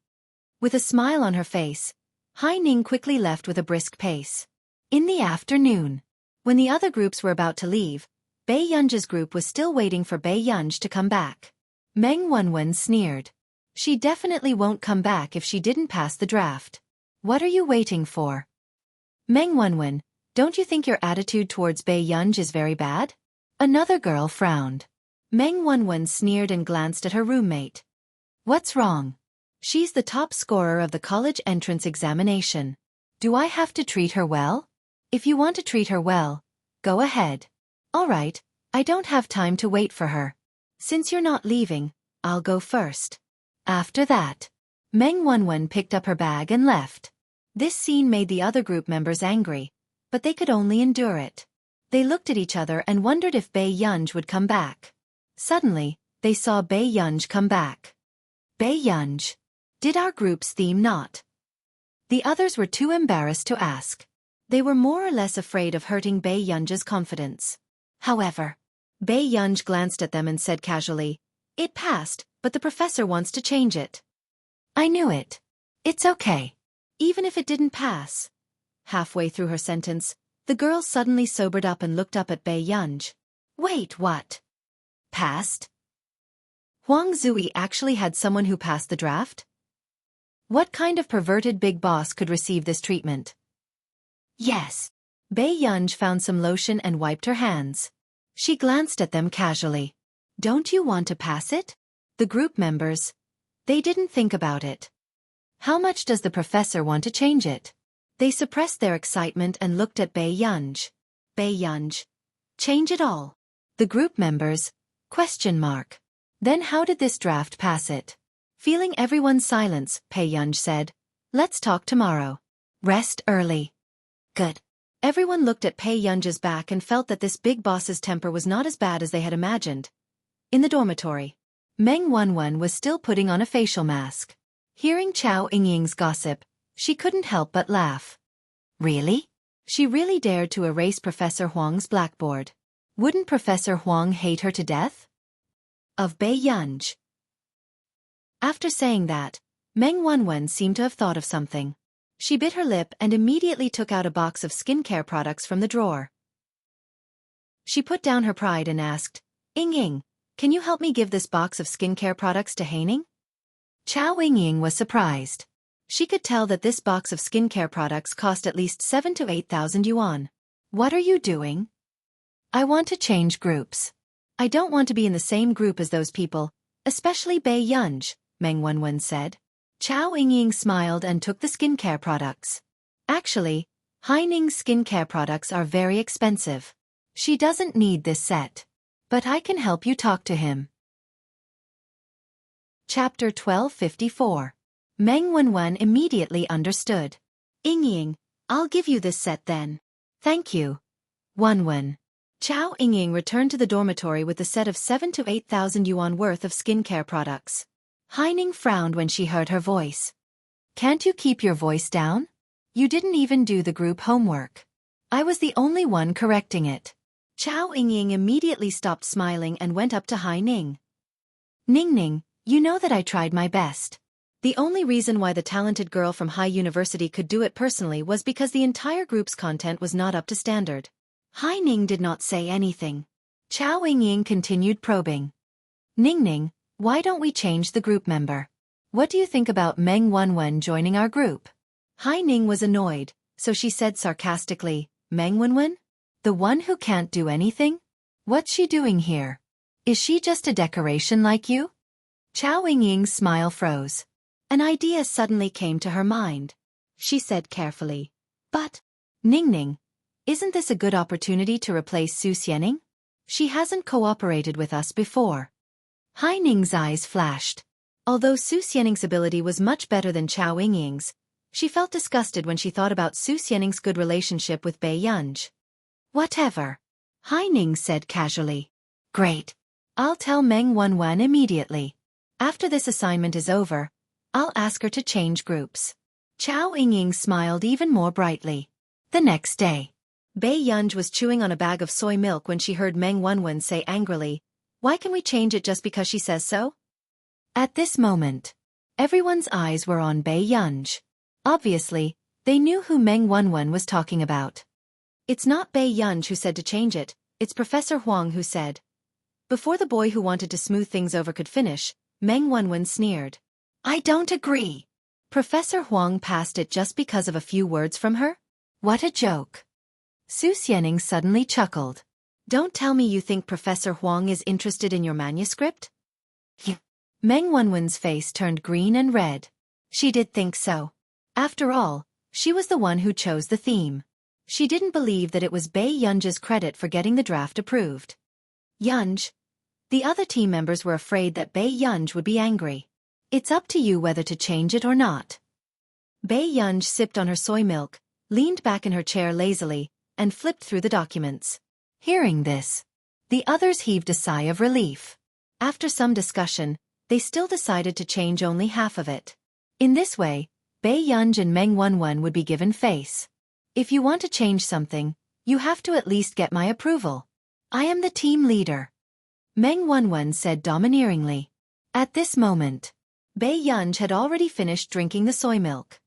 With a smile on her face, Hai Ning quickly left with a brisk pace. In the afternoon, when the other groups were about to leave, Bei Yunj's group was still waiting for Bei Yunj to come back. Meng Wenwen sneered. She definitely won't come back if she didn't pass the draft. What are you waiting for? Meng Wenwen, don't you think your attitude towards Bei Yunj is very bad? Another girl frowned. Meng Wenwen sneered and glanced at her roommate. What's wrong? She's the top scorer of the college entrance examination. Do I have to treat her well? If you want to treat her well, go ahead. All right, I don't have time to wait for her. Since you're not leaving, I'll go first. After that, Meng Wenwen picked up her bag and left. This scene made the other group members angry, but they could only endure it. They looked at each other and wondered if Bei Yunj would come back. Suddenly, they saw Bei Yunj come back. Bei Yunj, did our group's theme not? The others were too embarrassed to ask. They were more or less afraid of hurting Bei Yunj's confidence. However, Bei Yunj glanced at them and said casually, It passed, but the professor wants to change it. I knew it. It's okay. Even if it didn't pass. Halfway through her sentence, the girl suddenly sobered up and looked up at Bei Yunj. Wait, what? Passed? Huang Zui actually had someone who passed the draft? What kind of perverted big boss could receive this treatment? Yes. Bei Yunj found some lotion and wiped her hands. She glanced at them casually. Don't you want to pass it? The group members. They didn't think about it. How much does the professor want to change it? They suppressed their excitement and looked at Bei Yunj. Bei Yunj. Change it all. The group members. ? Then how did this draft pass it? Feeling everyone's silence, Bei Yunj said, let's talk tomorrow. Rest early. Good. Everyone looked at Bei Yunj's back and felt that this big boss's temper was not as bad as they had imagined. In the dormitory, Meng Wanwen was still putting on a facial mask. Hearing Chao Yingying's gossip, she couldn't help but laugh. Really? She really dared to erase Professor Huang's blackboard. Wouldn't Professor Huang hate her to death? Of Bei Yunj. After saying that, Meng Wanwen seemed to have thought of something. She bit her lip and immediately took out a box of skincare products from the drawer. She put down her pride and asked, Yingying, can you help me give this box of skincare products to Haining? Chao Yingying was surprised. She could tell that this box of skincare products cost at least 7,000 to 8,000 yuan. What are you doing? I want to change groups. I don't want to be in the same group as those people, especially Bei Yunj, Meng Wanwen said. Chao Yingying smiled and took the skincare products. Actually, Haining's skincare products are very expensive. She doesn't need this set. But I can help you talk to him. Chapter 1254. Meng Wanwen immediately understood. Yingying, I'll give you this set then. Thank you. Wanwen. Chao Yingying returned to the dormitory with a set of 7,000 to 8,000 yuan worth of skincare products. Haining frowned when she heard her voice. Can't you keep your voice down? You didn't even do the group homework. I was the only one correcting it. Chao Yingying immediately stopped smiling and went up to Haining. Ningning, you know that I tried my best. The only reason why the talented girl from Hai University could do it personally was because the entire group's content was not up to standard. Haining did not say anything. Chao Yingying continued probing. Ningning, why don't we change the group member? What do you think about Meng Wanwen joining our group? Haining was annoyed, so she said sarcastically, Meng Wanwen? The one who can't do anything? What's she doing here? Is she just a decoration like you? Chao Yingying's smile froze. An idea suddenly came to her mind. She said carefully, but, Ningning, isn't this a good opportunity to replace Su Xianing? She hasn't cooperated with us before. Haining's eyes flashed. Although Su Xianing's ability was much better than Chao Yingying's, she felt disgusted when she thought about Su Xianing's good relationship with Bei Yunj. Whatever. Haining said casually. Great. I'll tell Meng Wanwen immediately. After this assignment is over, I'll ask her to change groups. Chao Yingying smiled even more brightly. The next day, Bei Yunj was chewing on a bag of soy milk when she heard Meng Wanwen say angrily, why can we change it just because she says so? At this moment, everyone's eyes were on Bei Yunj. Obviously, they knew who Meng Wanwen was talking about. It's not Bei Yunj who said to change it, it's Professor Huang who said. Before the boy who wanted to smooth things over could finish, Meng Wanwen sneered. I don't agree. Professor Huang passed it just because of a few words from her? What a joke. Su Xianing suddenly chuckled. Don't tell me you think Professor Huang is interested in your manuscript? Meng Wanwen's face turned green and red. She did think so. After all, she was the one who chose the theme. She didn't believe that it was Bei Yunj's credit for getting the draft approved. Yunj. The other team members were afraid that Bei Yunj would be angry. It's up to you whether to change it or not. Bei Yunj sipped on her soy milk, leaned back in her chair lazily, and flipped through the documents. Hearing this, the others heaved a sigh of relief. After some discussion, they still decided to change only half of it. In this way, Bei Yunj and Meng Wanwen would be given face. If you want to change something, you have to at least get my approval. I am the team leader. Meng Wanwen said domineeringly. At this moment, Bei Yunj had already finished drinking the soy milk.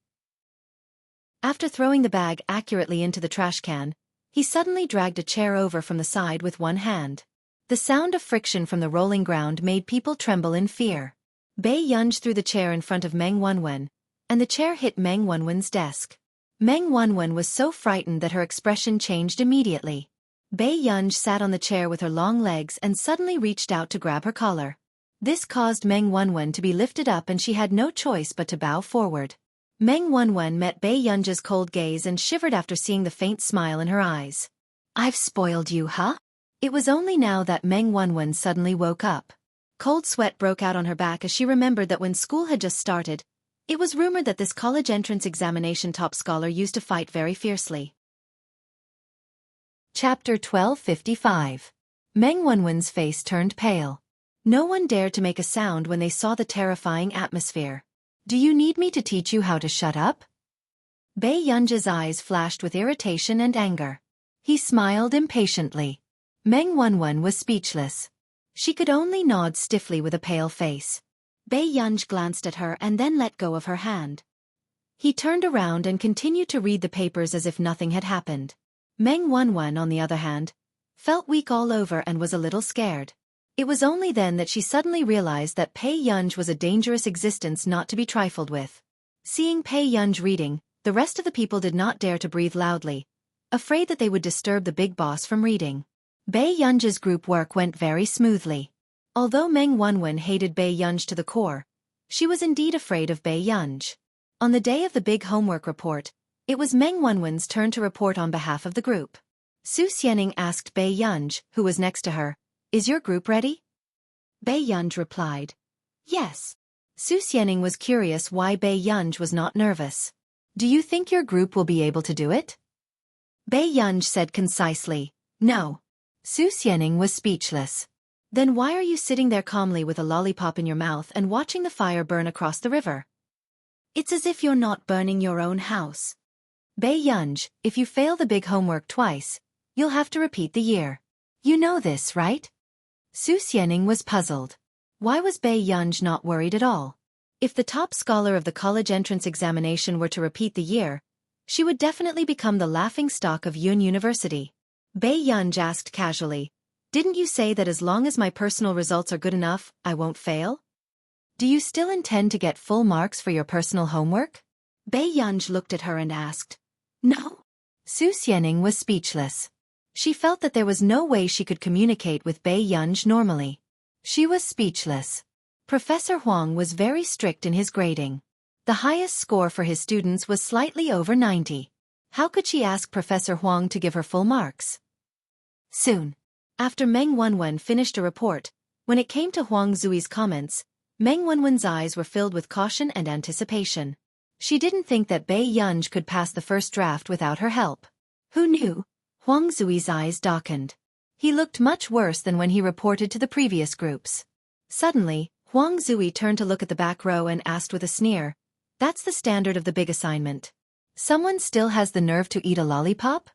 After throwing the bag accurately into the trash can, he suddenly dragged a chair over from the side with one hand. The sound of friction from the rolling ground made people tremble in fear. Bei Yunj threw the chair in front of Meng Wanwen, and the chair hit Meng Wanwen's desk. Meng Wanwen was so frightened that her expression changed immediately. Bei Yunj sat on the chair with her long legs and suddenly reached out to grab her collar. This caused Meng Wanwen to be lifted up and she had no choice but to bow forward. Meng Wanwen met Bei Yunj's cold gaze and shivered after seeing the faint smile in her eyes. "I've spoiled you, huh?" It was only now that Meng Wanwen suddenly woke up. Cold sweat broke out on her back as she remembered that when school had just started, it was rumored that this college entrance examination top scholar used to fight very fiercely. Chapter 1255. Meng Wanwen's face turned pale. No one dared to make a sound when they saw the terrifying atmosphere. "Do you need me to teach you how to shut up?" Bei Yunj's eyes flashed with irritation and anger. He smiled impatiently. Meng Wanwen was speechless. She could only nod stiffly with a pale face. Bei Yunj glanced at her and then let go of her hand. He turned around and continued to read the papers as if nothing had happened. Meng Wanwen, on the other hand, felt weak all over and was a little scared. It was only then that she suddenly realized that Bei Yunj was a dangerous existence not to be trifled with. Seeing Bei Yunj reading, the rest of the people did not dare to breathe loudly, afraid that they would disturb the big boss from reading. Bei Yunj's group work went very smoothly. Although Meng Wanwen hated Bei Yunj to the core, she was indeed afraid of Bei Yunj. On the day of the big homework report, it was Meng Wanwen's turn to report on behalf of the group. Su Xianing asked Bei Yunj, who was next to her, "Is your group ready?" Bei Yunj replied, "Yes." Su Xianing was curious why Bei Yunj was not nervous. "Do you think your group will be able to do it?" Bei Yunj said concisely, "No." Su Xianing was speechless. "Then why are you sitting there calmly with a lollipop in your mouth and watching the fire burn across the river? It's as if you're not burning your own house." "Bei Yunj, if you fail the big homework twice, you'll have to repeat the year. You know this, right?" Su Xianing was puzzled. Why was Bei Yunj not worried at all? If the top scholar of the college entrance examination were to repeat the year, she would definitely become the laughingstock of Yun University. Bei Yunj asked casually, "Didn't you say that as long as my personal results are good enough, I won't fail? Do you still intend to get full marks for your personal homework?" Bei Yunj looked at her and asked, "No." Su Xianing was speechless. She felt that there was no way she could communicate with Bei Yunj normally. She was speechless. Professor Huang was very strict in his grading. The highest score for his students was slightly over 90. How could she ask Professor Huang to give her full marks? Soon after Meng Wanwen finished a report, when it came to Huang Zui's comments, Meng Wanwen's eyes were filled with caution and anticipation. She didn't think that Bei Yunj could pass the first draft without her help. Who knew? Huang Zui's eyes darkened. He looked much worse than when he reported to the previous groups. Suddenly, Huang Zui turned to look at the back row and asked with a sneer, "That's the standard of the big assignment. Someone still has the nerve to eat a lollipop?"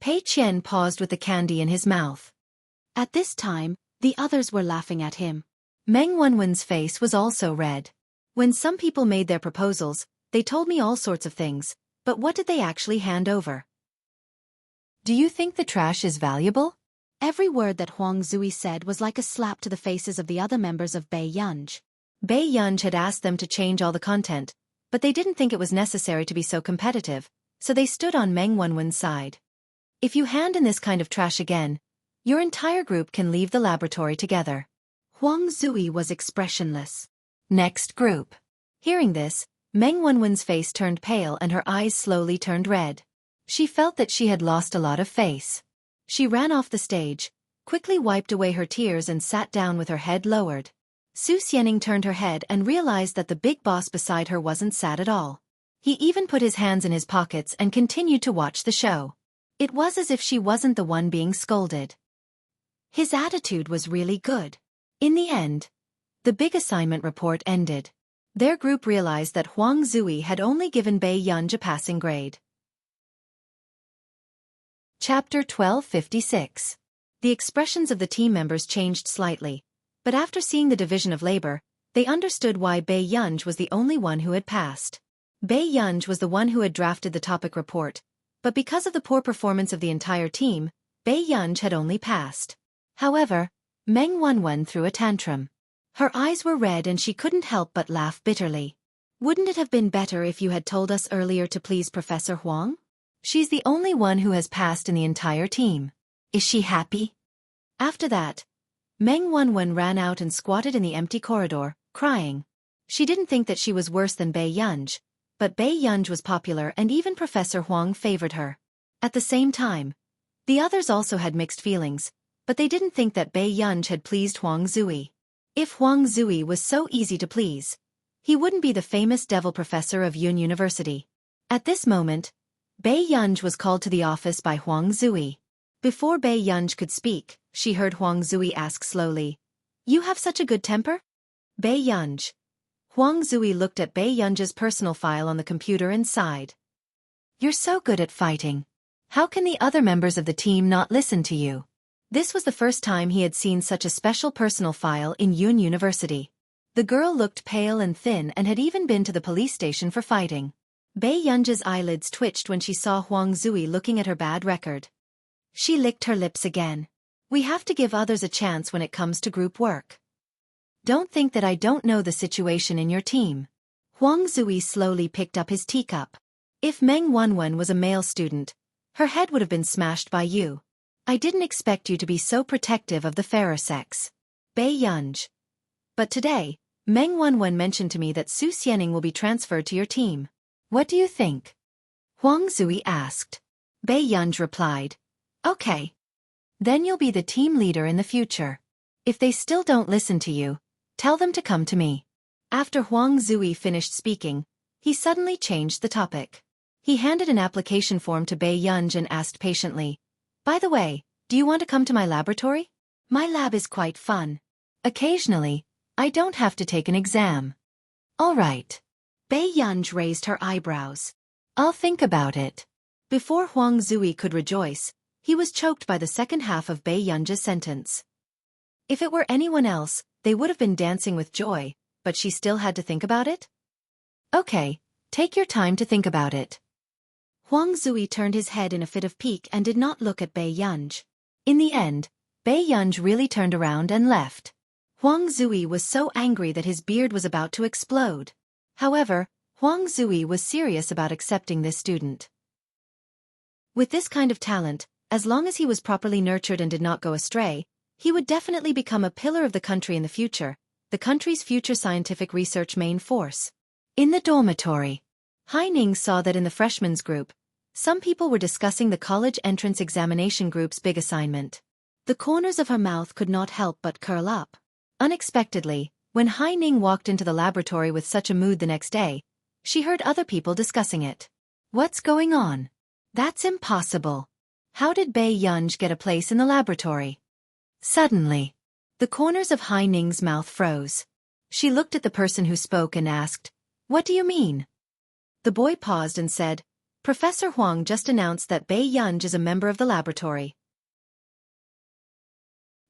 Pei Qian paused with the candy in his mouth. At this time, the others were laughing at him. Meng Wanwen's face was also red. "When some people made their proposals, they told me all sorts of things, but what did they actually hand over? Do you think the trash is valuable?" Every word that Huang Zui said was like a slap to the faces of the other members of Bei Yunj. Bei Yunj had asked them to change all the content, but they didn't think it was necessary to be so competitive, so they stood on Meng Wanwen's side. "If you hand in this kind of trash again, your entire group can leave the laboratory together." Huang Zui was expressionless. Next group. Hearing this, Meng Wanwen's face turned pale and her eyes slowly turned red. She felt that she had lost a lot of face. She ran off the stage, quickly wiped away her tears and sat down with her head lowered. Su Xianing turned her head and realized that the big boss beside her wasn't sad at all. He even put his hands in his pockets and continued to watch the show. It was as if she wasn't the one being scolded. His attitude was really good. In the end, the big assignment report ended. Their group realized that Huang Zui had only given Bei Yunj a passing grade. Chapter 1256. The expressions of the team members changed slightly, but after seeing the division of labor, they understood why Bei Yunj was the only one who had passed. Bei Yunj was the one who had drafted the topic report, but because of the poor performance of the entire team, Bei Yunj had only passed. However, Meng Wanwen threw a tantrum. Her eyes were red and she couldn't help but laugh bitterly. Wouldn't it have been better if you had told us earlier to please Professor Huang? She's the only one who has passed in the entire team. Is she happy? After that, Meng Wanwen ran out and squatted in the empty corridor, crying. She didn't think that she was worse than Bai Yunj, but Bai Yunj was popular and even Professor Huang favored her. At the same time, the others also had mixed feelings, but they didn't think that Bai Yunj had pleased Huang Zui. If Huang Zui was so easy to please, he wouldn't be the famous devil professor of Yun University. At this moment, Bai Yunj was called to the office by Huang Zui. Before Bai Yunj could speak, she heard Huang Zui ask slowly, "You have such a good temper?" Bai Yunj. Huang Zui looked at Bai Yunj's personal file on the computer and sighed. "You're so good at fighting. How can the other members of the team not listen to you?" This was the first time he had seen such a special personal file in Yun University. The girl looked pale and thin and had even been to the police station for fighting. Bai Yunj's eyelids twitched when she saw Huang Zui looking at her bad record. She licked her lips again. "We have to give others a chance when it comes to group work. Don't think that I don't know the situation in your team." Huang Zui slowly picked up his teacup. If Meng Wanwen was a male student, her head would have been smashed by you. "I didn't expect you to be so protective of the fairer sex, Bai Yunj. But today, Meng Wanwen mentioned to me that Su Xianing will be transferred to your team. What do you think?" Huang Zui asked. Bai Yunj replied, "Okay. Then you'll be the team leader in the future. If they still don't listen to you, tell them to come to me." After Huang Zui finished speaking, he suddenly changed the topic. He handed an application form to Bai Yunj and asked patiently, "By the way, do you want to come to my laboratory? My lab is quite fun. Occasionally, I don't have to take an exam." "All right." Bai Yunj raised her eyebrows. "I'll think about it." Before Huang Zui could rejoice, he was choked by the second half of Bai Yunj's sentence. If it were anyone else, they would have been dancing with joy, but she still had to think about it? "Okay, take your time to think about it." Huang Zui turned his head in a fit of pique and did not look at Bai Yunj. In the end, Bai Yunj really turned around and left. Huang Zui was so angry that his beard was about to explode. However, Huang Zui was serious about accepting this student. With this kind of talent, as long as he was properly nurtured and did not go astray, he would definitely become a pillar of the country in the future, the country's future scientific research main force. In the dormitory, Hai Ning saw that in the freshmen's group, some people were discussing the college entrance examination group's big assignment. The corners of her mouth could not help but curl up. Unexpectedly, when Hai Ning walked into the laboratory with such a mood the next day, she heard other people discussing it. "What's going on? That's impossible. How did Bai Yunj get a place in the laboratory?" Suddenly, the corners of Hai Ning's mouth froze. She looked at the person who spoke and asked, "What do you mean?" The boy paused and said, "Professor Huang just announced that Bai Yunj is a member of the laboratory."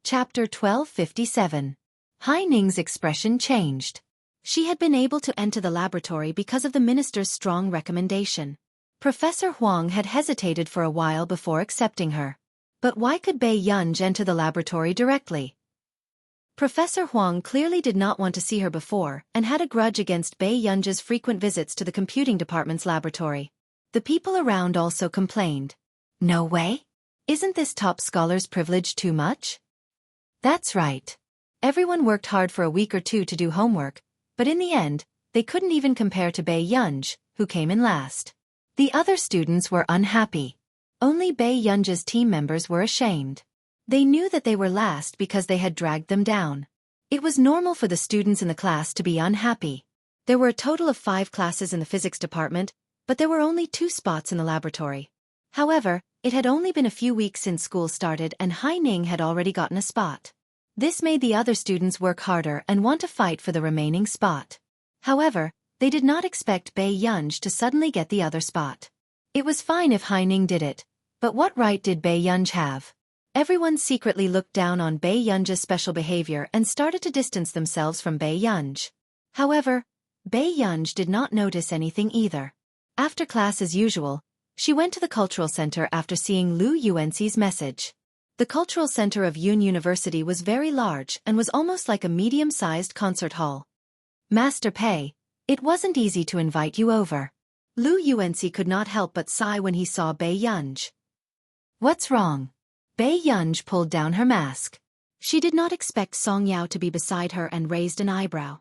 Chapter 1257. Hai Ning's expression changed. She had been able to enter the laboratory because of the minister's strong recommendation. Professor Huang had hesitated for a while before accepting her. But why could Bai Yunj enter the laboratory directly? Professor Huang clearly did not want to see her before and had a grudge against Bai Yunj's frequent visits to the computing department's laboratory. The people around also complained. "No way? Isn't this top scholar's privilege too much?" That's right. Everyone worked hard for a week or two to do homework, but in the end, they couldn't even compare to Bai Yunj, who came in last. The other students were unhappy. Only Bai Yunj's team members were ashamed. They knew that they were last because they had dragged them down. It was normal for the students in the class to be unhappy. There were a total of 5 classes in the physics department, but there were only 2 spots in the laboratory. However, it had only been a few weeks since school started and Hai Ning had already gotten a spot. This made the other students work harder and want to fight for the remaining spot. However, they did not expect Bai Yunj to suddenly get the other spot. It was fine if Hai Ning did it, but what right did Bai Yunj have? Everyone secretly looked down on Bai Yunj's special behavior and started to distance themselves from Bai Yunj. However, Bai Yunj did not notice anything either. After class as usual, she went to the cultural center after seeing Lu Yuanxi's message. The cultural center of Yun University was very large and was almost like a medium-sized concert hall. Master Pei, it wasn't easy to invite you over. Lu Yuanxi could not help but sigh when he saw Bei Yunj. What's wrong? Bei Yunj pulled down her mask. She did not expect Song Yao to be beside her and raised an eyebrow.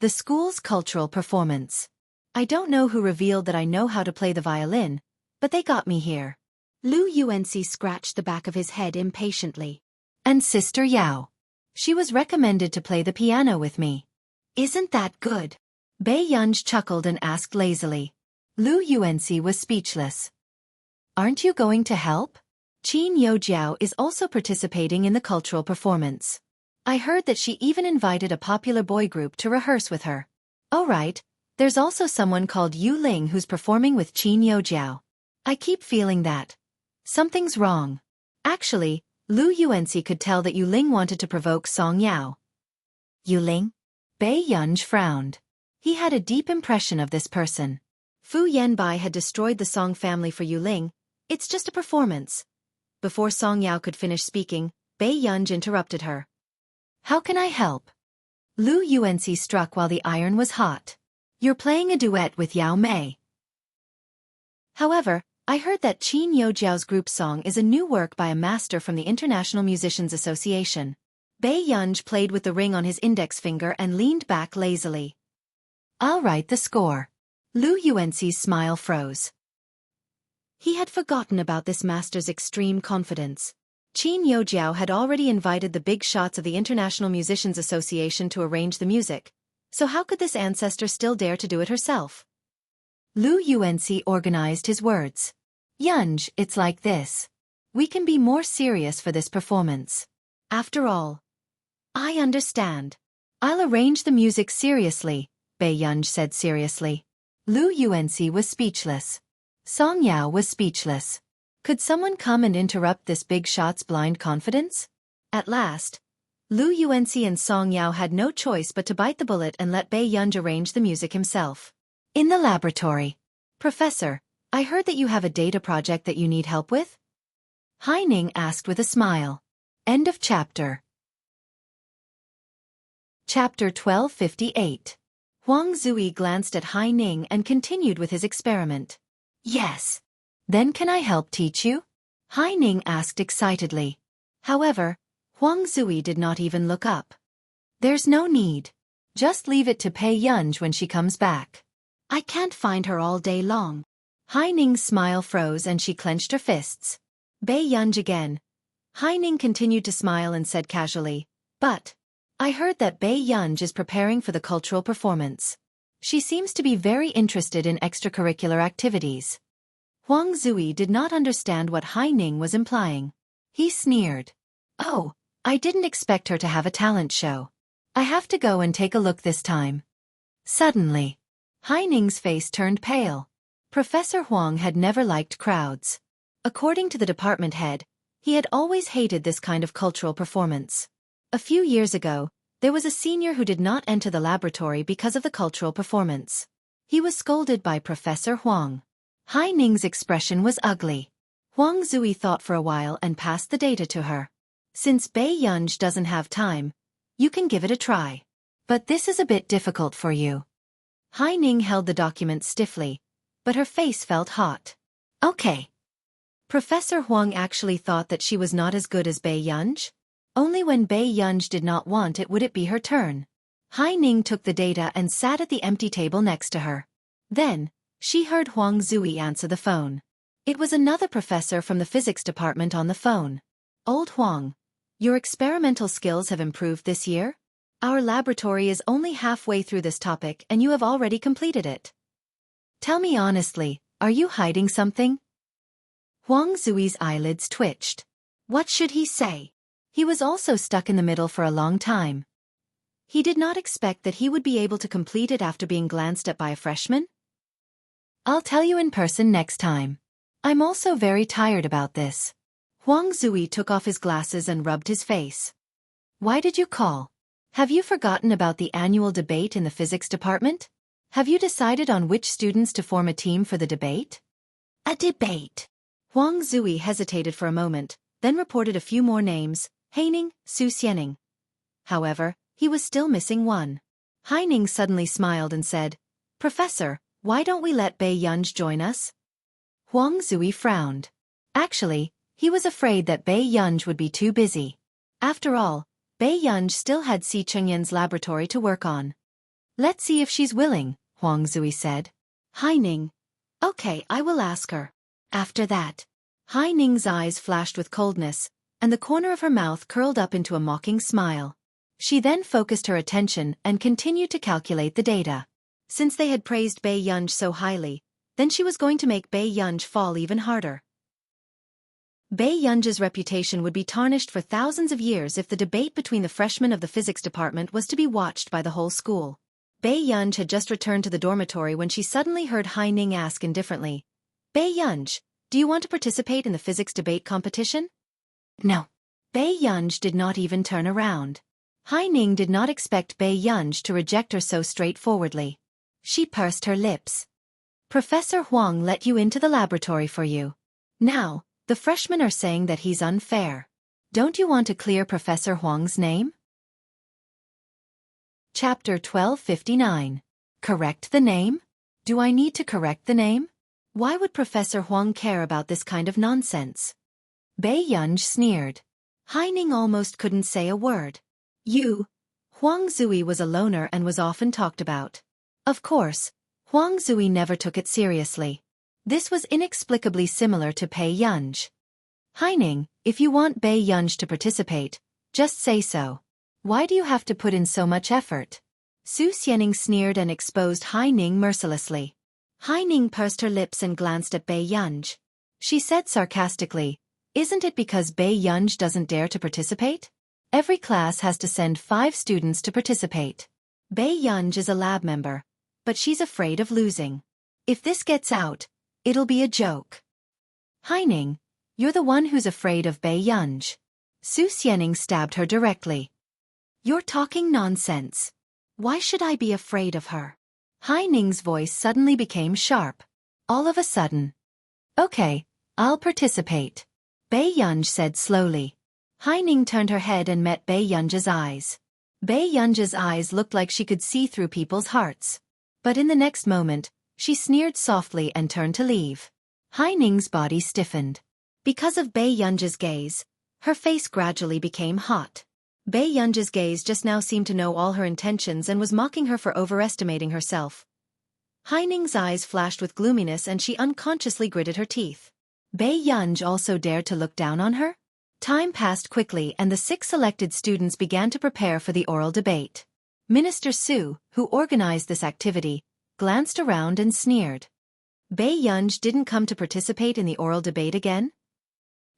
The school's cultural performance. I don't know who revealed that I know how to play the violin, but they got me here. Lu Yuanxi scratched the back of his head impatiently. And Sister Yao. She was recommended to play the piano with me. Isn't that good? Bei Yunj chuckled and asked lazily. Lu Yuanxi was speechless. Aren't you going to help? Qin Youjiao is also participating in the cultural performance. I heard that she even invited a popular boy group to rehearse with her. Oh right, there's also someone called Yu Ling who's performing with Qin Youjiao. I keep feeling that something's wrong. Actually, Lu Yuanxi could tell that Yu Ling wanted to provoke Song Yao. Yu Ling? Bei Yunj frowned. He had a deep impression of this person. Fu Yanbai had destroyed the Song family for Yu Ling. It's just a performance. Before Song Yao could finish speaking, Bei Yunj interrupted her. How can I help? Lu Yuanxi struck while the iron was hot. You're playing a duet with Yao Mei. However, I heard that Qin Youjiao's group song is a new work by a master from the International Musicians Association. Bei Yunj played with the ring on his index finger and leaned back lazily. I'll write the score. Lu Yuanxi's smile froze. He had forgotten about this master's extreme confidence. Qin Youjiao had already invited the big shots of the International Musicians Association to arrange the music, so how could this ancestor still dare to do it herself? Lu Yuanxi organized his words. Yunj, it's like this. We can be more serious for this performance. After all. I understand. I'll arrange the music seriously, Bei Yunj said seriously. Lu Yuanxi was speechless. Song Yao was speechless. Could someone come and interrupt this big shot's blind confidence? At last, Lu Yuanxi and Song Yao had no choice but to bite the bullet and let Bei Yunj arrange the music himself. In the laboratory. Professor, I heard that you have a data project that you need help with? Hai Ning asked with a smile. End of chapter. Chapter 1258. Huang Zui glanced at Hai Ning and continued with his experiment. Yes. Then can I help teach you? Hai Ning asked excitedly. However, Huang Zui did not even look up. There's no need. Just leave it to Bei Yunj when she comes back. I can't find her all day long. Hai Ning's smile froze and she clenched her fists. Bei Yunj again. Hai Ning continued to smile and said casually, but I heard that Bei Yunj is preparing for the cultural performance. She seems to be very interested in extracurricular activities. Huang Zui did not understand what Hai Ning was implying. He sneered. Oh, I didn't expect her to have a talent show. I have to go and take a look this time. Suddenly, Hai Ning's face turned pale. Professor Huang had never liked crowds. According to the department head, he had always hated this kind of cultural performance. A few years ago, there was a senior who did not enter the laboratory because of the cultural performance. He was scolded by Professor Huang. Hai Ning's expression was ugly. Huang Zui thought for a while and passed the data to her. Since Bei Yunj doesn't have time, you can give it a try. But this is a bit difficult for you. Hai Ning held the document stiffly, but her face felt hot. Okay. Professor Huang actually thought that she was not as good as Bei Yunj. Only when Bei Yunj did not want it would it be her turn. Hai Ning took the data and sat at the empty table next to her. Then, she heard Huang Zui answer the phone. It was another professor from the physics department on the phone. Old Huang, your experimental skills have improved this year? Our laboratory is only halfway through this topic and you have already completed it. Tell me honestly, are you hiding something? Huang Zui's eyelids twitched. What should he say? He was also stuck in the middle for a long time. He did not expect that he would be able to complete it after being glanced at by a freshman. I'll tell you in person next time. I'm also very tired about this. Huang Zui took off his glasses and rubbed his face. Why did you call? Have you forgotten about the annual debate in the physics department? Have you decided on which students to form a team for the debate? A debate. Huang Zui hesitated for a moment, then reported a few more names, Haining, Su Xianing. However, he was still missing one. Haining suddenly smiled and said, "Professor, why don't we let Bei Yunj join us?" Huang Zui frowned. Actually, he was afraid that Bei Yunj would be too busy. After all, Bei Yunj still had Si Chengyan's laboratory to work on. "Let's see if she's willing," Huang Zui said. Haining. "Okay, I will ask her." After that, Haining's eyes flashed with coldness, and the corner of her mouth curled up into a mocking smile. She then focused her attention and continued to calculate the data. Since they had praised Bei Yunj so highly, then she was going to make Bei Yunj fall even harder. Bei Yunj's reputation would be tarnished for thousands of years if the debate between the freshmen of the physics department was to be watched by the whole school. Bei Yunj had just returned to the dormitory when she suddenly heard Haining ask indifferently, "Bei Yunj, do you want to participate in the physics debate competition?" "No." Bei Yunj did not even turn around. Haining did not expect Bei Yunj to reject her so straightforwardly. She pursed her lips. "Professor Huang let you into the laboratory for you. Now, the freshmen are saying that he's unfair. Don't you want to clear Professor Huang's name?" Chapter 1259. Correct the name? Do I need to correct the name? Why would Professor Huang care about this kind of nonsense? Bei Yunj sneered. Haining almost couldn't say a word. Huang Zui was a loner and was often talked about. Of course, Huang Zui never took it seriously. This was inexplicably similar to Bei Yunj. Haining, if you want Bei Yunj to participate, just say so. Why do you have to put in so much effort? Su Xianing sneered and exposed Haining mercilessly. Haining pursed her lips and glanced at Bei Yunj. She said sarcastically, "Isn't it because Bei Yunj doesn't dare to participate? Every class has to send 5 students to participate. Bei Yunj is a lab member, but she's afraid of losing. If this gets out, it'll be a joke." Haining, you're the one who's afraid of Bei Yunj. Su Xianing stabbed her directly. "You're talking nonsense. Why should I be afraid of her?" Haining's voice suddenly became sharp. All of a sudden. "Okay, I'll participate," Bei Yunj said slowly. Haining turned her head and met Bei Yunj's eyes. Bei Yunj's eyes looked like she could see through people's hearts. But in the next moment, she sneered softly and turned to leave. Haining's body stiffened. Because of Bei Yunj's gaze, her face gradually became hot. Bei Yunj's gaze just now seemed to know all her intentions and was mocking her for overestimating herself. Haining's eyes flashed with gloominess and she unconsciously gritted her teeth. Bei Yunj also dared to look down on her? Time passed quickly and the 6 selected students began to prepare for the oral debate. Minister Su, who organized this activity, glanced around and sneered. Bei Yunj didn't come to participate in the oral debate again?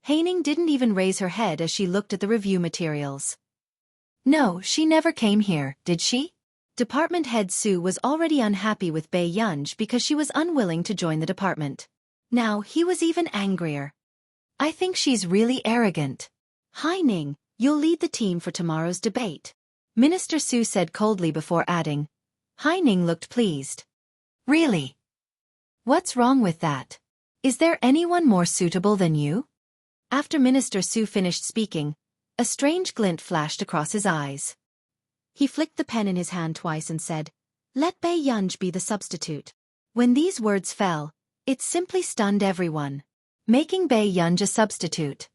Haining didn't even raise her head as she looked at the review materials. No, she never came here, did she? Department head Su was already unhappy with Bei Yunj because she was unwilling to join the department. Now he was even angrier. I think she's really arrogant. Haining, you'll lead the team for tomorrow's debate, Minister Su said coldly before adding. Haining looked pleased. Really? What's wrong with that? Is there anyone more suitable than you? After Minister Su finished speaking, a strange glint flashed across his eyes. He flicked the pen in his hand twice and said, "Let Bei Yunj be the substitute." When these words fell, it simply stunned everyone. Making Bei Yunj a substitute.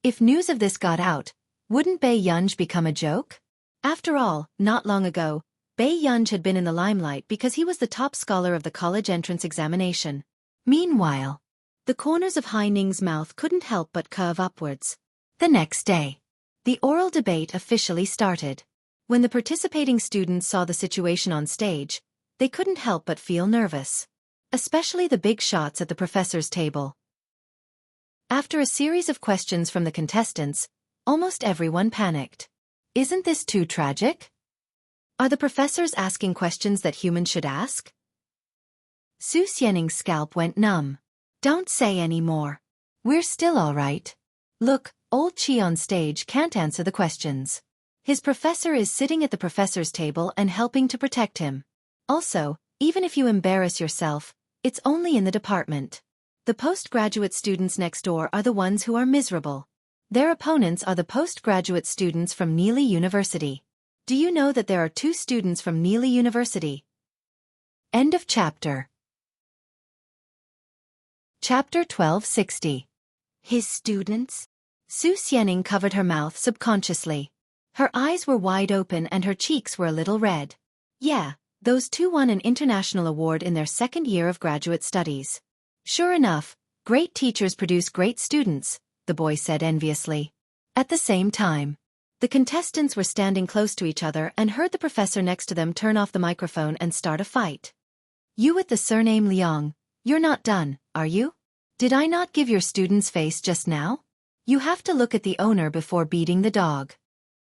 If news of this got out, wouldn't Bei Yunj become a joke? After all, not long ago, Bei Yunj had been in the limelight because he was the top scholar of the college entrance examination. Meanwhile, the corners of Haining's mouth couldn't help but curve upwards. The next day, the oral debate officially started. When the participating students saw the situation on stage, they couldn't help but feel nervous. Especially the big shots at the professor's table. After a series of questions from the contestants, almost everyone panicked. Isn't this too tragic? Are the professors asking questions that humans should ask? Su Xianing's scalp went numb. Don't say any more. We're still all right. Look, old Qi on stage can't answer the questions. His professor is sitting at the professor's table and helping to protect him. Also, even if you embarrass yourself, it's only in the department. The postgraduate students next door are the ones who are miserable. Their opponents are the postgraduate students from Neely University. Do you know that there are 2 students from Neely University? End of chapter. Chapter 1260. His students? Su Xianing covered her mouth subconsciously. Her eyes were wide open and her cheeks were a little red. Yeah, those 2 won an international award in their 2nd year of graduate studies. Sure enough, great teachers produce great students, the boy said enviously. At the same time, the contestants were standing close to each other and heard the professor next to them turn off the microphone and start a fight. You with the surname Liang, you're not done, are you? Did I not give your student's face just now? You have to look at the owner before beating the dog.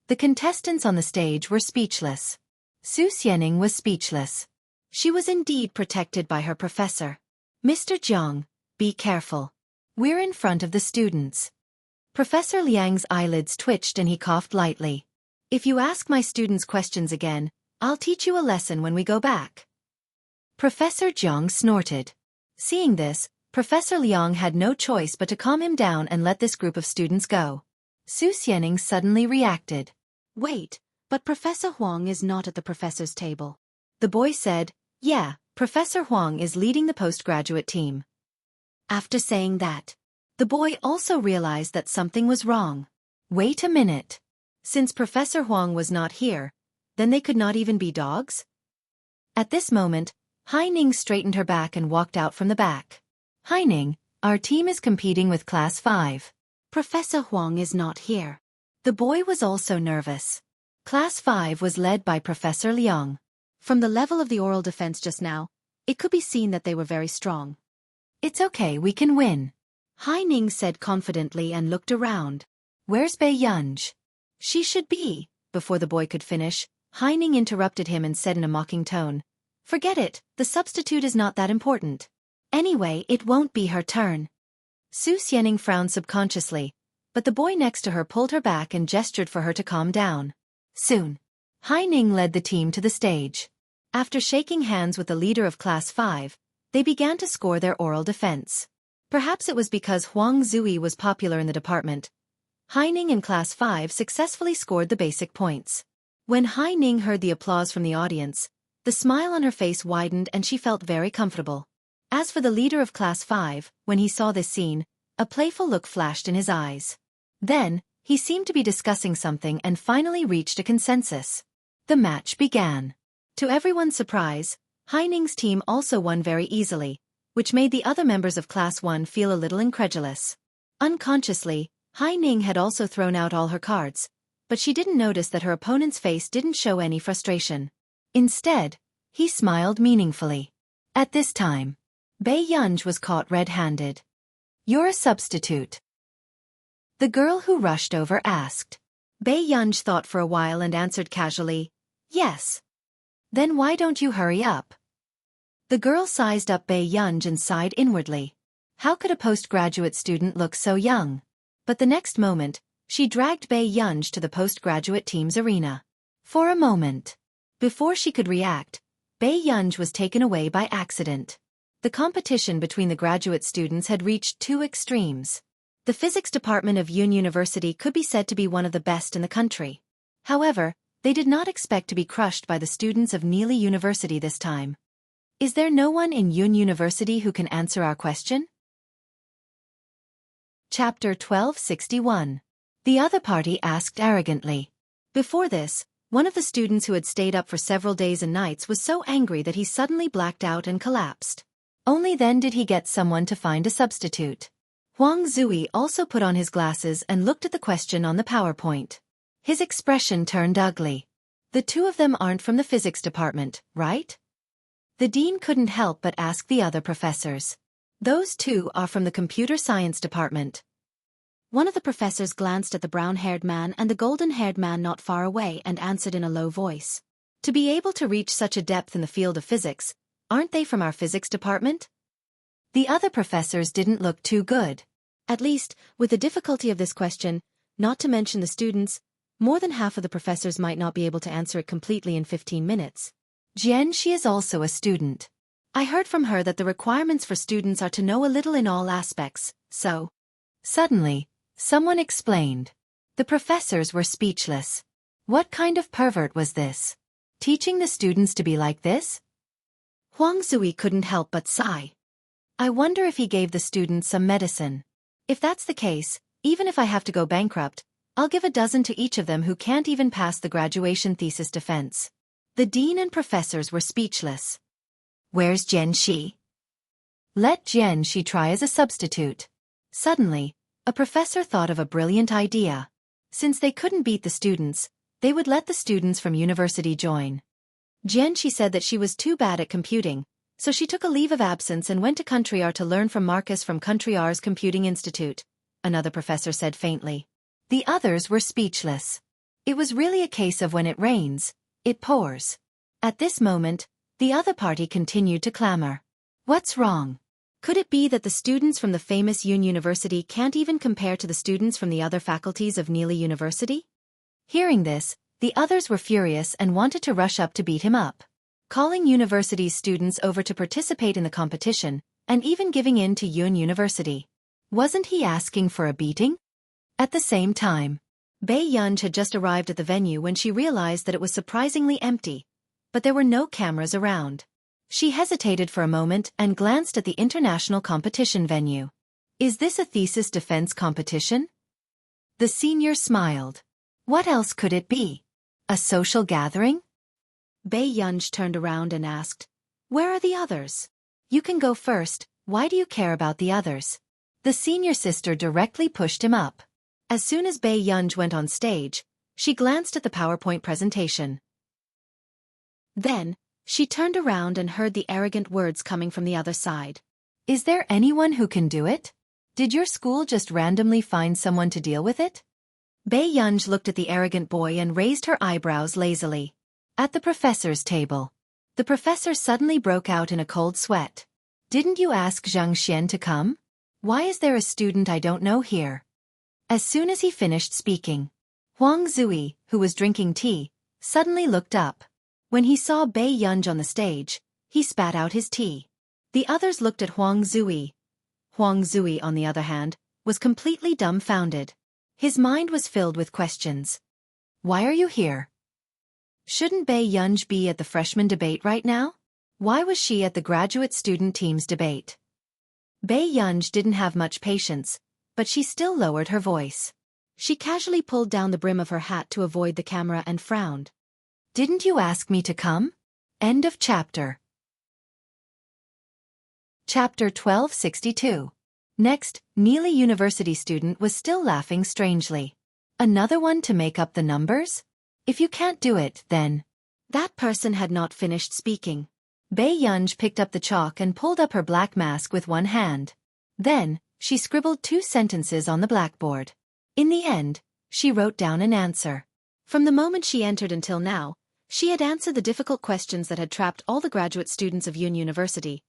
The contestants on the stage were speechless. Su Xianing was speechless. She was indeed protected by her professor. Mr. Jiang, be careful. We're in front of the students. Professor Liang's eyelids twitched and he coughed lightly. If you ask my students questions again, I'll teach you a lesson when we go back. Professor Jiang snorted. Seeing this, Professor Liang had no choice but to calm him down and let this group of students go. Su Xianing suddenly reacted. Wait, but Professor Huang is not at the professor's table. The boy said, yeah, Professor Huang is leading the postgraduate team. After saying that, the boy also realized that something was wrong. Wait a minute. Since Professor Huang was not here, then they could not even be dogs? At this moment, Hai Ning straightened her back and walked out from the back. Hai Ning, our team is competing with Class 5. Professor Huang is not here. The boy was also nervous. Class 5 was led by Professor Liang. From the level of the oral defense just now, it could be seen that they were very strong. It's okay, we can win. Hai Ning said confidently and looked around. Where's Bei Yunj? She should be. Before the boy could finish, Hai Ning interrupted him and said in a mocking tone, forget it, the substitute is not that important. Anyway, it won't be her turn. Su Xianing frowned subconsciously, but the boy next to her pulled her back and gestured for her to calm down. Soon, Hai Ning led the team to the stage. After shaking hands with the leader of Class 5, they began to score their oral defense. Perhaps it was because Huang Zui was popular in the department. Hai Ning in Class 5 successfully scored the basic points. When Hai Ning heard the applause from the audience, the smile on her face widened and she felt very comfortable. As for the leader of Class 5, when he saw this scene, a playful look flashed in his eyes. Then, he seemed to be discussing something and finally reached a consensus. The match began. To everyone's surprise, Hai Ning's team also won very easily, which made the other members of Class 1 feel a little incredulous. Unconsciously, Hai Ning had also thrown out all her cards, but she didn't notice that her opponent's face didn't show any frustration. Instead, he smiled meaningfully. At this time, Bei Yunj was caught red-handed. You're a substitute. The girl who rushed over asked. Bei Yunj thought for a while and answered casually, yes. Then why don't you hurry up? The girl sized up Bei Yunj and sighed inwardly. How could a postgraduate student look so young? But the next moment, she dragged Bei Yunj to the postgraduate team's arena. For a moment, before she could react, Bei Yunj was taken away by accident. The competition between the graduate students had reached 2 extremes. The physics department of Yun University could be said to be one of the best in the country. However, they did not expect to be crushed by the students of Neely University this time. Is there no one in Yun University who can answer our question? Chapter 1261. The other party asked arrogantly. Before this, one of the students who had stayed up for several days and nights was so angry that he suddenly blacked out and collapsed. Only then did he get someone to find a substitute. Huang Zui also put on his glasses and looked at the question on the PowerPoint. His expression turned ugly. The 2 of them aren't from the physics department, right? The dean couldn't help but ask the other professors. Those 2 are from the computer science department. One of the professors glanced at the brown-haired man and the golden-haired man not far away and answered in a low voice. To be able to reach such a depth in the field of physics, aren't they from our physics department? The other professors didn't look too good. At least, with the difficulty of this question, not to mention the students, more than half of the professors might not be able to answer it completely in 15 minutes. Jian, she is also a student. I heard from her that the requirements for students are to know a little in all aspects, so. Suddenly, Someone explained. The professors were speechless. What kind of pervert was this? Teaching the students to be like this? Huang Zui couldn't help but sigh. I wonder if he gave the students some medicine. If that's the case, even if I have to go bankrupt, I'll give a dozen to each of them who can't even pass the graduation thesis defense. The dean and professors were speechless. Where's Jian Shi? Let Jian Shi try as a substitute. Suddenly, a professor thought of a brilliant idea. Since they couldn't beat the students, they would let the students from university join. Jian Shi said that she was too bad at computing, so she took a leave of absence and went to Country R to learn from Marcus from Country R's Computing Institute, another professor said faintly. The others were speechless. It was really a case of when it rains, it pours. At this moment, the other party continued to clamor. What's wrong? Could it be that the students from the famous Yun University can't even compare to the students from the other faculties of Neely University? Hearing this, the others were furious and wanted to rush up to beat him up. Calling university's students over to participate in the competition, and even giving in to Yun University. Wasn't he asking for a beating? At the same time, Bei Yunj had just arrived at the venue when she realized that it was surprisingly empty, but there were no cameras around. She hesitated for a moment and glanced at the international competition venue. Is this a thesis defense competition? The senior smiled. What else could it be? A social gathering? Bei Yunj turned around and asked, where are the others? You can go first, why do you care about the others? The senior sister directly pushed him up. As soon as Bei Yunj went on stage, she glanced at the PowerPoint presentation. Then, she turned around and heard the arrogant words coming from the other side. Is there anyone who can do it? Did your school just randomly find someone to deal with it? Bei Yunj looked at the arrogant boy and raised her eyebrows lazily. At the professor's table, the professor suddenly broke out in a cold sweat. Didn't you ask Zhang Xian to come? Why is there a student I don't know here? As soon as he finished speaking, Huang Zui, who was drinking tea, suddenly looked up. When he saw Bei Yunj on the stage, he spat out his tea. The others looked at Huang Zui. Huang Zui, on the other hand, was completely dumbfounded. His mind was filled with questions. Why are you here? Shouldn't Bei Yunj be at the freshman debate right now? Why was she at the graduate student team's debate? Bei Yunj didn't have much patience, but she still lowered her voice. She casually pulled down the brim of her hat to avoid the camera and frowned. Didn't you ask me to come? End of chapter. Chapter 1262. Next, Neely University student was still laughing strangely. Another one to make up the numbers? If you can't do it, then. That person had not finished speaking. Bei Yunj picked up the chalk and pulled up her black mask with one hand. Then, she scribbled 2 sentences on the blackboard. In the end, she wrote down an answer. From the moment she entered until now, she had answered the difficult questions that had trapped all the graduate students of Yun University.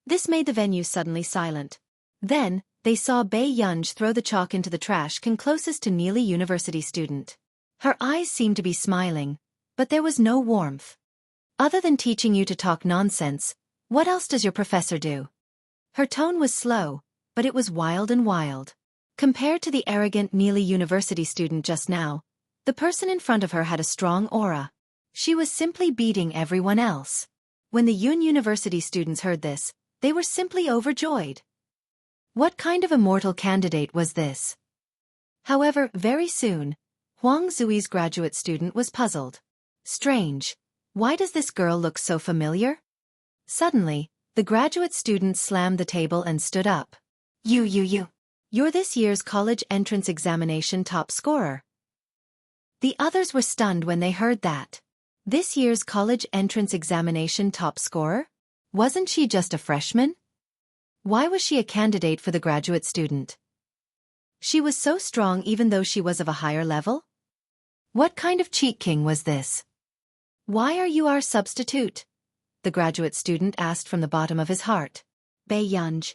This made the venue suddenly silent. Then, they saw Bei Yunj throw the chalk into the trash can closest to Neely University student. Her eyes seemed to be smiling, but there was no warmth. Other than teaching you to talk nonsense, what else does your professor do? Her tone was slow, but it was wild and wild. Compared to the arrogant Neely University student just now, the person in front of her had a strong aura. She was simply beating everyone else. When the Yun University students heard this, they were simply overjoyed. What kind of immortal candidate was this? However, very soon, Huang Zui's graduate student was puzzled. Strange. Why does this girl look so familiar? Suddenly, the graduate student slammed the table and stood up. You. You're this year's college entrance examination top scorer. The others were stunned when they heard that. This year's college entrance examination top scorer? Wasn't she just a freshman? Why was she a candidate for the graduate student? She was so strong even though she was of a higher level? What kind of cheat king was this? Why are you our substitute? The graduate student asked from the bottom of his heart. Bei Yunj.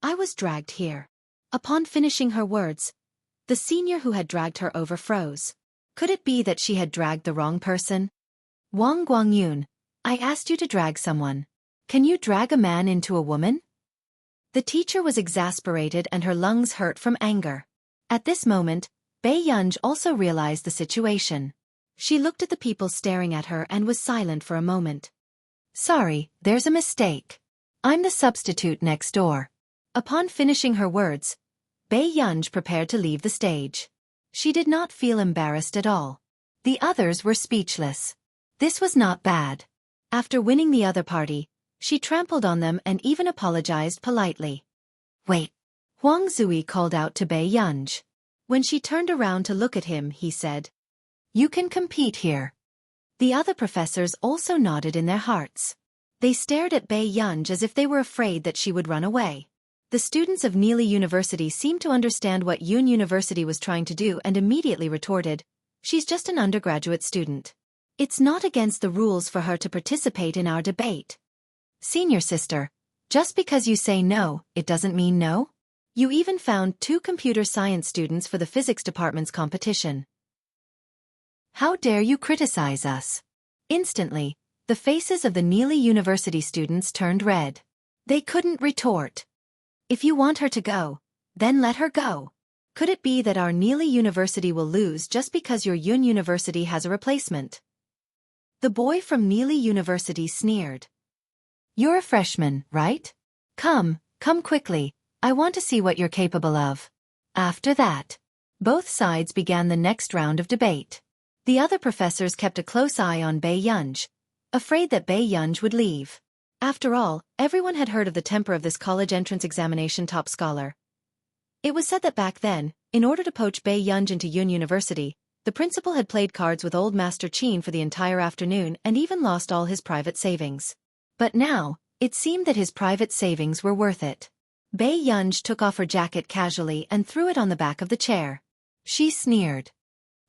I was dragged here. Upon finishing her words, the senior who had dragged her over froze. Could it be that she had dragged the wrong person? Wang Guangyun, I asked you to drag someone. Can you drag a man into a woman? The teacher was exasperated and her lungs hurt from anger. At this moment, Bei Yunj also realized the situation. She looked at the people staring at her and was silent for a moment. Sorry, there's a mistake. I'm the substitute next door. Upon finishing her words, Bei Yunj prepared to leave the stage. She did not feel embarrassed at all. The others were speechless. This was not bad. After winning the other party, she trampled on them and even apologized politely. Wait. Huang Zui called out to Bei Yunj. When she turned around to look at him, he said, You can compete here. The other professors also nodded in their hearts. They stared at Bei Yunj as if they were afraid that she would run away. The students of Neely University seemed to understand what Yun University was trying to do and immediately retorted, She's just an undergraduate student. It's not against the rules for her to participate in our debate. Senior sister, just because you say no, it doesn't mean no? You even found 2 computer science students for the physics department's competition. How dare you criticize us? Instantly, the faces of the Neely University students turned red. They couldn't retort. If you want her to go, then let her go. Could it be that our Neely University will lose just because your Yun University has a replacement? The boy from Neely University sneered. You're a freshman, right? Come quickly. I want to see what you're capable of. After that, both sides began the next round of debate. The other professors kept a close eye on Bei Yunj, afraid that Bei Yunj would leave. After all, everyone had heard of the temper of this college entrance examination top scholar. It was said that back then, in order to poach Bei Yunj into Yun University, the principal had played cards with old Master Qin for the entire afternoon and even lost all his private savings. But now, it seemed that his private savings were worth it. Bei Yunj took off her jacket casually and threw it on the back of the chair. She sneered.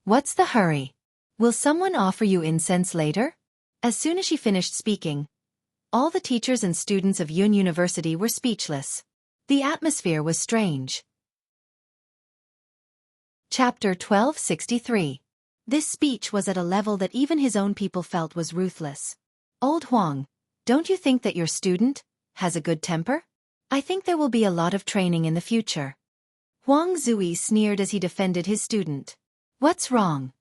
What's the hurry? Will someone offer you incense later? As soon as she finished speaking, all the teachers and students of Yun University were speechless. The atmosphere was strange. Chapter 1263. This speech was at a level that even his own people felt was ruthless. Old Huang, don't you think that your student has a good temper? I think there will be a lot of training in the future. Huang Zui sneered as he defended his student. What's wrong?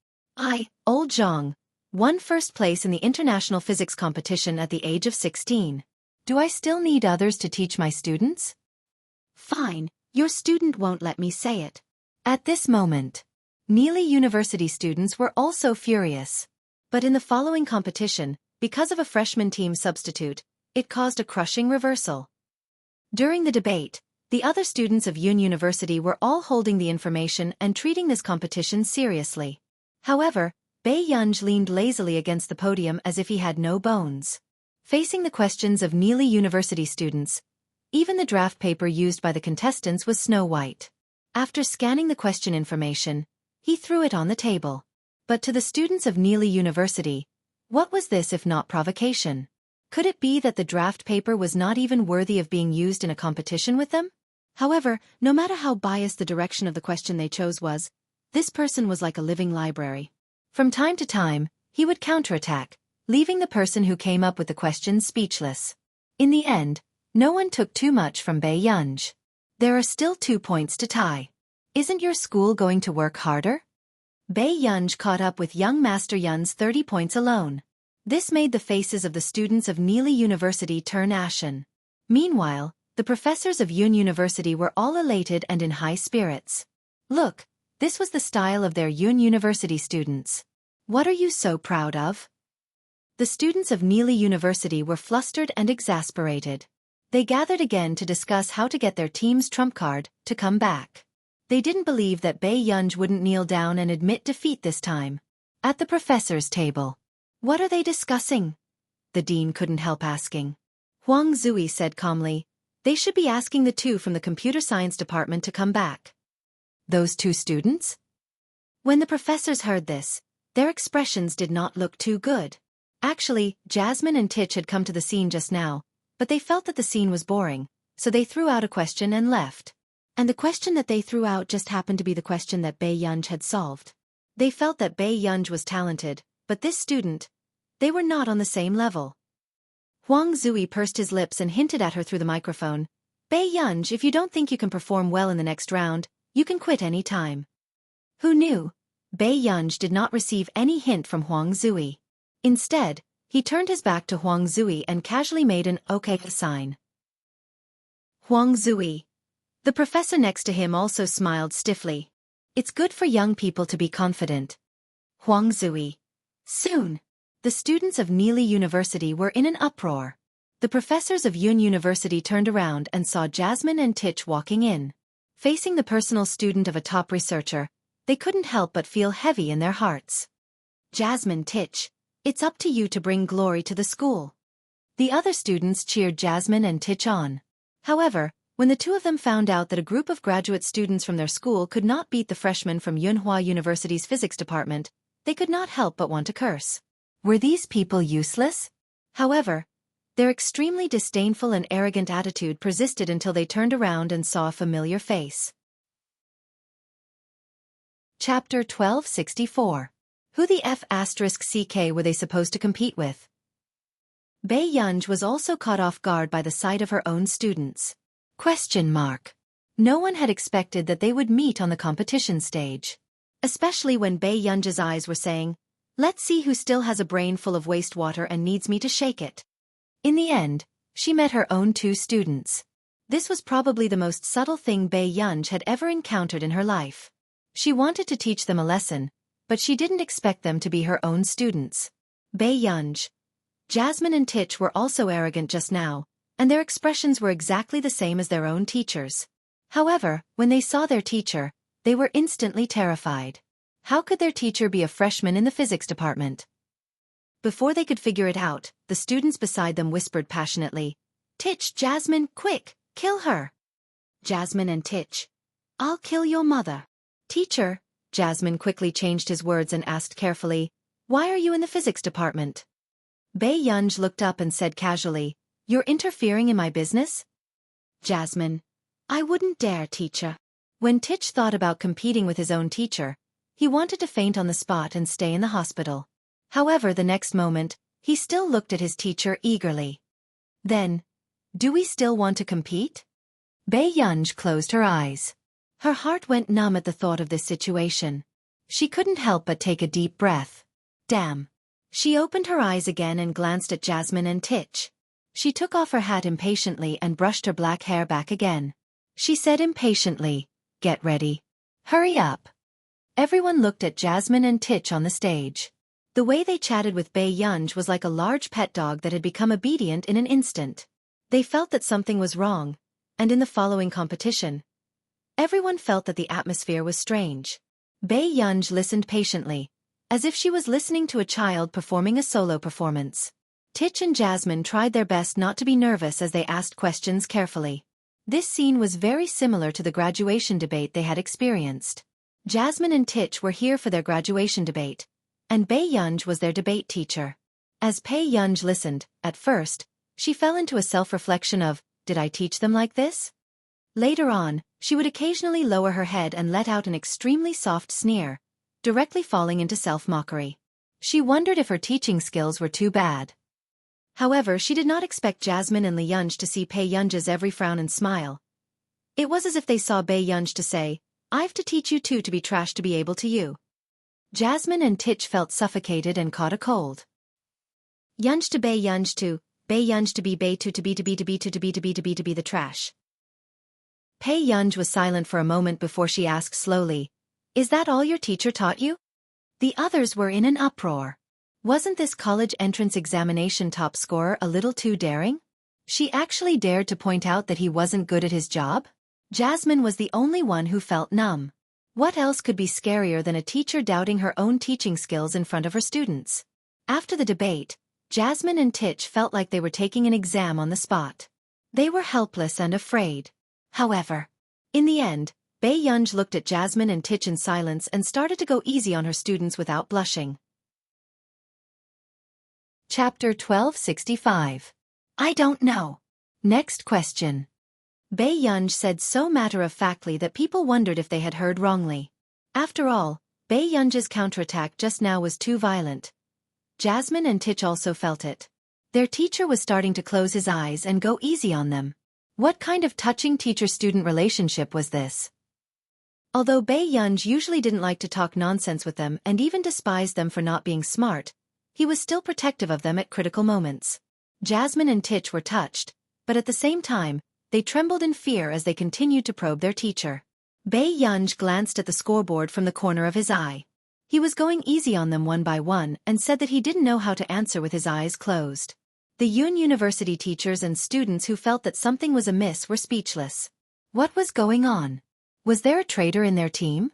Old Zhang, won first place in the international physics competition at the age of 16. Do I still need others to teach my students? Fine, your student won't let me say it. At this moment, Neely University students were also furious. But in the following competition, because of a freshman team substitute, it caused a crushing reversal. During the debate, the other students of Yun University were all holding the information and treating this competition seriously. However, Bei Yunj leaned lazily against the podium as if he had no bones. Facing the questions of Neely University students, even the draft paper used by the contestants was snow white. After scanning the question information, he threw it on the table. But to the students of Neely University, what was this if not provocation? Could it be that the draft paper was not even worthy of being used in a competition with them? However, no matter how biased the direction of the question they chose was, this person was like a living library. From time to time, he would counterattack, leaving the person who came up with the question speechless. In the end, no one took too much from Bei Yunj. There are still 2 points to tie. Isn't your school going to work harder? Bei Yunj caught up with young Master Yun's 30 points alone. This made the faces of the students of Neely University turn ashen. Meanwhile, the professors of Yun University were all elated and in high spirits. Look, this was the style of their Yun University students. What are you so proud of? The students of Neely University were flustered and exasperated. They gathered again to discuss how to get their team's trump card to come back. They didn't believe that Bei Yunj wouldn't kneel down and admit defeat this time. At the professor's table. What are they discussing? The dean couldn't help asking. Huang Zui said calmly, they should be asking the 2 from the computer science department to come back. Those 2 students? When the professors heard this, their expressions did not look too good. Actually, Jasmine and Titch had come to the scene just now, but they felt that the scene was boring, so they threw out a question and left. And the question that they threw out just happened to be the question that Bei Yunj had solved. They felt that Bei Yunj was talented, but this student, they were not on the same level. Huang Zui pursed his lips and hinted at her through the microphone. Bei Yunj, if you don't think you can perform well in the next round, You can quit any time. Who knew? Bei Yunj did not receive any hint from Huang Zui. Instead, he turned his back to Huang Zui and casually made an okay sign. Huang Zui. The professor next to him also smiled stiffly. It's good for young people to be confident. Huang Zui. Soon. The students of Neely University were in an uproar. The professors of Yun University turned around and saw Jasmine and Tich walking in. Facing the personal student of a top researcher, they couldn't help but feel heavy in their hearts. Jasmine, Tich, it's up to you to bring glory to the school. The other students cheered Jasmine and Tich on. However, when the two of them found out that a group of graduate students from their school could not beat the freshmen from Yunhua University's physics department, they could not help but want to curse. Were these people useless? However, their extremely disdainful and arrogant attitude persisted until they turned around and saw a familiar face. Chapter 1264. Who the F***ck were they supposed to compete with? Bei Yunj was also caught off guard by the sight of her own students. No one had expected that they would meet on the competition stage. Especially when Bei Yunj's eyes were saying, "Let's see who still has a brain full of wastewater and needs me to shake it." In the end, she met her own two students. This was probably the most subtle thing Bei Yunj had ever encountered in her life. She wanted to teach them a lesson, but she didn't expect them to be her own students. Bei Yunj, Jasmine and Tich were also arrogant just now, and their expressions were exactly the same as their own teachers. However, when they saw their teacher, they were instantly terrified. How could their teacher be a freshman in the physics department? Before they could figure it out, the students beside them whispered passionately, "Tich, Jasmine, quick, kill her!" Jasmine and Tich, "I'll kill your mother." "Teacher," Jasmine quickly changed his words and asked carefully, "Why are you in the physics department?" Bei Yunj looked up and said casually, "You're interfering in my business?" Jasmine, "I wouldn't dare, teacher." When Tich thought about competing with his own teacher, he wanted to faint on the spot and stay in the hospital. However, the next moment, he still looked at his teacher eagerly. Then, "Do we still want to compete?" Bei Yunj closed her eyes. Her heart went numb at the thought of this situation. She couldn't help but take a deep breath. Damn. She opened her eyes again and glanced at Jasmine and Tich. She took off her hat impatiently and brushed her black hair back again. She said impatiently, "Get ready. Hurry up." Everyone looked at Jasmine and Tich on the stage. The way they chatted with Bei Yunj was like a large pet dog that had become obedient in an instant. They felt that something was wrong, and in the following competition, everyone felt that the atmosphere was strange. Bei Yunj listened patiently, as if she was listening to a child performing a solo performance. Tich and Jasmine tried their best not to be nervous as they asked questions carefully. This scene was very similar to the graduation debate they had experienced. Jasmine and Tich were here for their graduation debate, and Bei Yunj was their debate teacher. As Bei Yunj listened, at first, she fell into a self-reflection of, "Did I teach them like this?" Later on, she would occasionally lower her head and let out an extremely soft sneer, directly falling into self-mockery. She wondered if her teaching skills were too bad. However, she did not expect Jasmine and Li Yunj to see Bei Yunj's every frown and smile. It was as if they saw Bei Yunj to say, "I've to teach you too to be trash to be able to you." Jasmine and Tich felt suffocated and caught a cold. Yunj to Bei Yunj to be Bei to be the trash. Bei Yunj was silent for a moment before she asked slowly, "Is that all your teacher taught you?" The others were in an uproar. Wasn't this college entrance examination top scorer a little too daring? She actually dared to point out that he wasn't good at his job? Jasmine was the only one who felt numb. What else could be scarier than a teacher doubting her own teaching skills in front of her students? After the debate, Jasmine and Tich felt like they were taking an exam on the spot. They were helpless and afraid. However, in the end, Bei Yunj looked at Jasmine and Tich in silence and started to go easy on her students without blushing. Chapter 1265. I don't know. Next question. Bei Yunj said so matter-of-factly that people wondered if they had heard wrongly. After all, Bei Yunj's counterattack just now was too violent. Jasmine and Tich also felt it. Their teacher was starting to close his eyes and go easy on them. What kind of touching teacher-student relationship was this? Although Bei Yunj usually didn't like to talk nonsense with them and even despised them for not being smart, he was still protective of them at critical moments. Jasmine and Titch were touched, but at the same time, they trembled in fear as they continued to probe their teacher. Bei Yunj glanced at the scoreboard from the corner of his eye. He was going easy on them one by one and said that he didn't know how to answer with his eyes closed. The Yun University teachers and students who felt that something was amiss were speechless. What was going on? Was there a traitor in their team?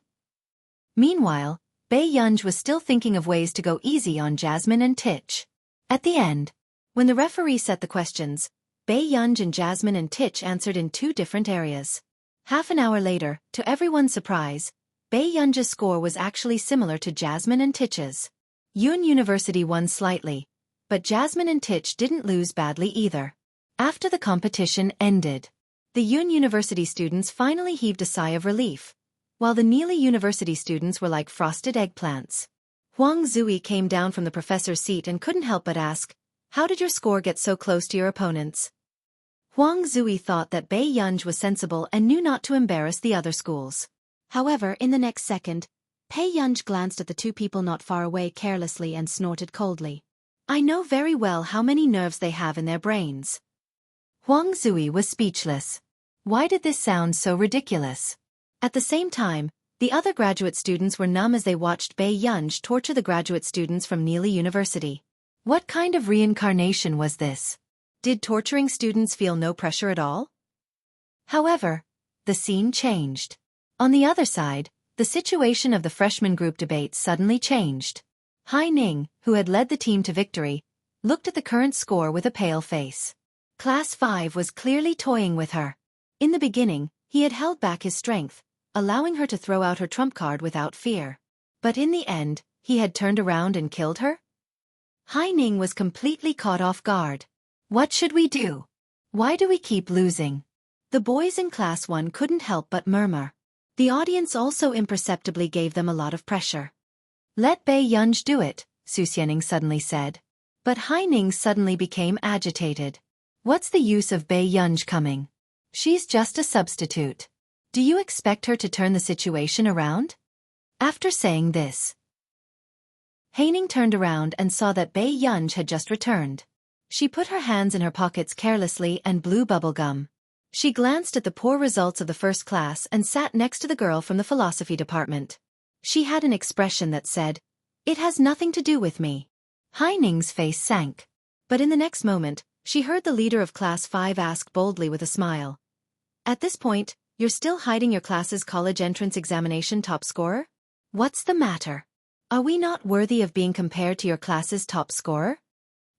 Meanwhile, Bei Yunj was still thinking of ways to go easy on Jasmine and Titch. At the end, when the referee set the questions, Bei Yunj and Jasmine and Titch answered in two different areas. Half an hour later, to everyone's surprise, Bei Yunj's score was actually similar to Jasmine and Titch's. Yun University won slightly, but Jasmine and Titch didn't lose badly either. After the competition ended, the Yun University students finally heaved a sigh of relief, while the Neely University students were like frosted eggplants. Huang Zui came down from the professor's seat and couldn't help but ask, "How did your score get so close to your opponents?" Huang Zui thought that Bei Yunj was sensible and knew not to embarrass the other schools. However, in the next second, Bei Yunj glanced at the two people not far away carelessly and snorted coldly. "I know very well how many nerves they have in their brains." Huang Zui was speechless. Why did this sound so ridiculous? At the same time, the other graduate students were numb as they watched Bei Yunj torture the graduate students from Neely University. What kind of reincarnation was this? Did torturing students feel no pressure at all? However, the scene changed. On the other side, the situation of the freshman group debate suddenly changed. Hai Ning, who had led the team to victory, looked at the current score with a pale face. Class 5 was clearly toying with her. In the beginning, he had held back his strength, allowing her to throw out her trump card without fear. But in the end, he had turned around and killed her? Hai Ning was completely caught off guard. What should we do? Why do we keep losing? The boys in Class 1 couldn't help but murmur. The audience also imperceptibly gave them a lot of pressure. "Let Bei Yunj do it," Su Xianing suddenly said. But Hai Ning suddenly became agitated. "What's the use of Bei Yunj coming? She's just a substitute. Do you expect her to turn the situation around?" After saying this, Hai Ning turned around and saw that Bei Yunj had just returned. She put her hands in her pockets carelessly and blew bubblegum. She glanced at the poor results of the first class and sat next to the girl from the philosophy department. She had an expression that said, "It has nothing to do with me." Hai Ning's face sank. But in the next moment, she heard the leader of Class 5 ask boldly with a smile, "At this point, you're still hiding your class's college entrance examination top scorer? What's the matter? Are we not worthy of being compared to your class's top scorer?"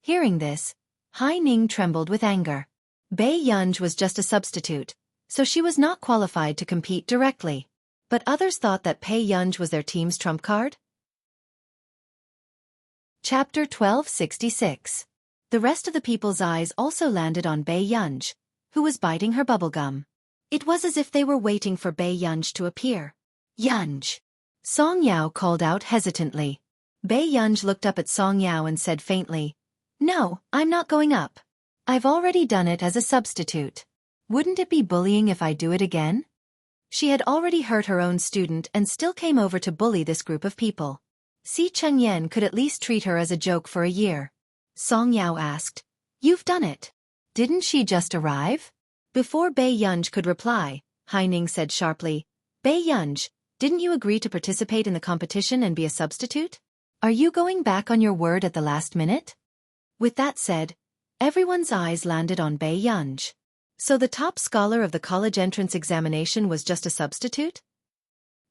Hearing this, Hai Ning trembled with anger. Bei Yunj was just a substitute, so she was not qualified to compete directly. But others thought that Bei Yunj was their team's trump card? Chapter 1266. The rest of the people's eyes also landed on Bei Yunj, who was biting her bubblegum. It was as if they were waiting for Bei Yunj to appear. "Yunj!" Song Yao called out hesitantly. Bei Yunj looked up at Song Yao and said faintly, "No, I'm not going up. I've already done it as a substitute. Wouldn't it be bullying if I do it again?" She had already hurt her own student and still came over to bully this group of people. Si Chengyan could at least treat her as a joke for a year. Song Yao asked, "You've done it. Didn't she just arrive?" Before Bei Yunj could reply, Hai Ning said sharply, "Bei Yunj, didn't you agree to participate in the competition and be a substitute? Are you going back on your word at the last minute?" With that said, everyone's eyes landed on Bei Yunj. So the top scholar of the college entrance examination was just a substitute?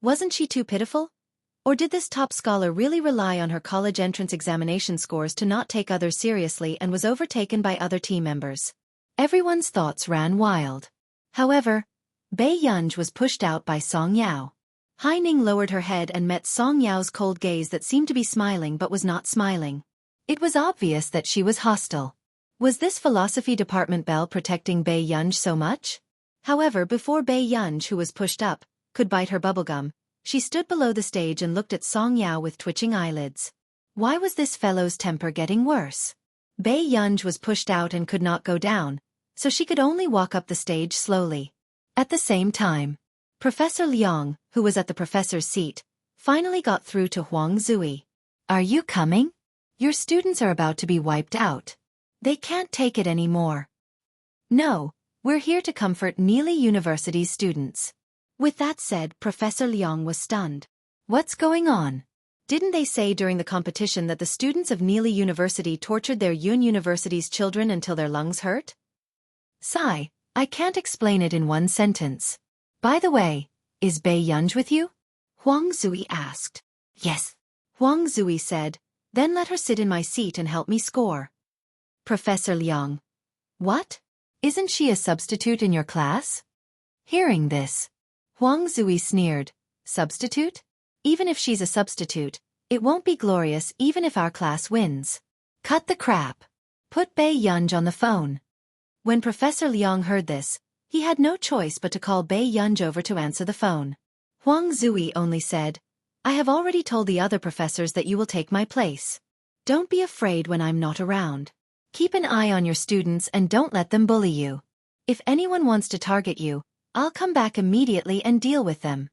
Wasn't she too pitiful? Or did this top scholar really rely on her college entrance examination scores to not take others seriously and was overtaken by other team members? Everyone's thoughts ran wild. However, Bei Yunj was pushed out by Song Yao. Hai Ning lowered her head and met Song Yao's cold gaze that seemed to be smiling but was not smiling. It was obvious that she was hostile. Was this philosophy department belle protecting Bei Yunj so much? However, before Bei Yunj, who was pushed up, could bite her bubblegum, she stood below the stage and looked at Song Yao with twitching eyelids. Why was this fellow's temper getting worse? Bei Yunj was pushed out and could not go down, so she could only walk up the stage slowly. At the same time, Professor Liang, who was at the professor's seat, finally got through to Huang Zui. Are you coming? Your students are about to be wiped out. They can't take it anymore. No, we're here to comfort Neely University's students. With that said, Professor Liang was stunned. What's going on? Didn't they say during the competition that the students of Neely University tortured their Yun University's children until their lungs hurt? Sigh, I can't explain it in one sentence. By the way, is Bei Yunj with you? Huang Zui asked. Yes. Huang Zui said, then let her sit in my seat and help me score. Professor Liang. What? Isn't she a substitute in your class? Hearing this, Huang Zui sneered. Substitute? Even if she's a substitute, it won't be glorious even if our class wins. Cut the crap. Put Bei Yunj on the phone. When Professor Liang heard this, he had no choice but to call Bei Yunj over to answer the phone. Huang Zui only said, I have already told the other professors that you will take my place. Don't be afraid when I'm not around. Keep an eye on your students and don't let them bully you. If anyone wants to target you, I'll come back immediately and deal with them.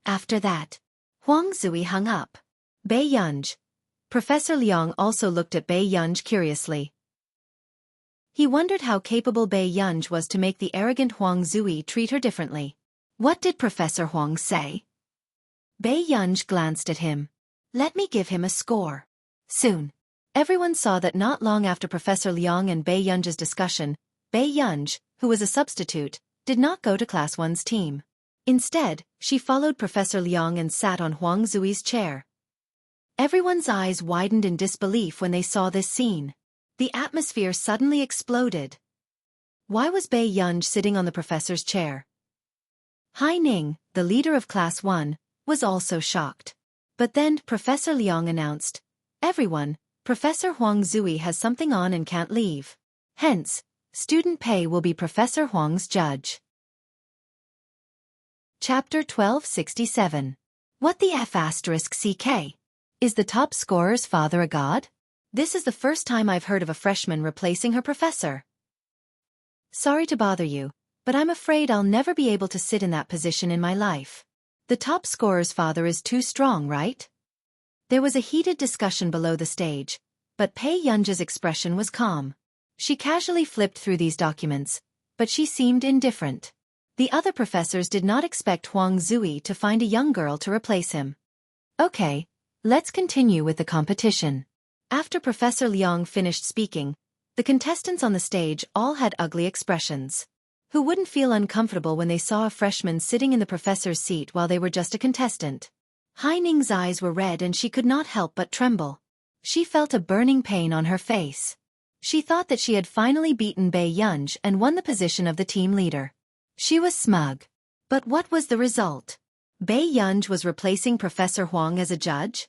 After that, Huang Zui hung up. Bei Yunj. Professor Liang also looked at Bei Yunj curiously. He wondered how capable Bei Yunj was to make the arrogant Huang Zui treat her differently. What did Professor Huang say? Bei Yunj glanced at him. Let me give him a score. Soon. Everyone saw that not long after Professor Liang and Bei Yunj's discussion, Bei Yunj, who was a substitute, did not go to Class 1's team. Instead, she followed Professor Liang and sat on Huang Zui's chair. Everyone's eyes widened in disbelief when they saw this scene. The atmosphere suddenly exploded. Why was Bei Yunj sitting on the professor's chair? Hai Ning, the leader of Class 1, was also shocked. But then Professor Liang announced, everyone, Professor Huang Zui has something on and can't leave. Hence, student pay will be Professor Huang's judge. Chapter 1267. What the F***CK? Is the top scorer's father a god? This is the first time I've heard of a freshman replacing her professor. Sorry to bother you, but I'm afraid I'll never be able to sit in that position in my life. The top scorer's father is too strong, right? There was a heated discussion below the stage, but Bei Yunj's expression was calm. She casually flipped through these documents, but she seemed indifferent. The other professors did not expect Huang Zui to find a young girl to replace him. Okay, let's continue with the competition. After Professor Liang finished speaking, the contestants on the stage all had ugly expressions. Who wouldn't feel uncomfortable when they saw a freshman sitting in the professor's seat while they were just a contestant? Hai Ning's eyes were red and she could not help but tremble. She felt a burning pain on her face. She thought that she had finally beaten Bei Yunj and won the position of the team leader. She was smug. But what was the result? Bei Yunj was replacing Professor Huang as a judge?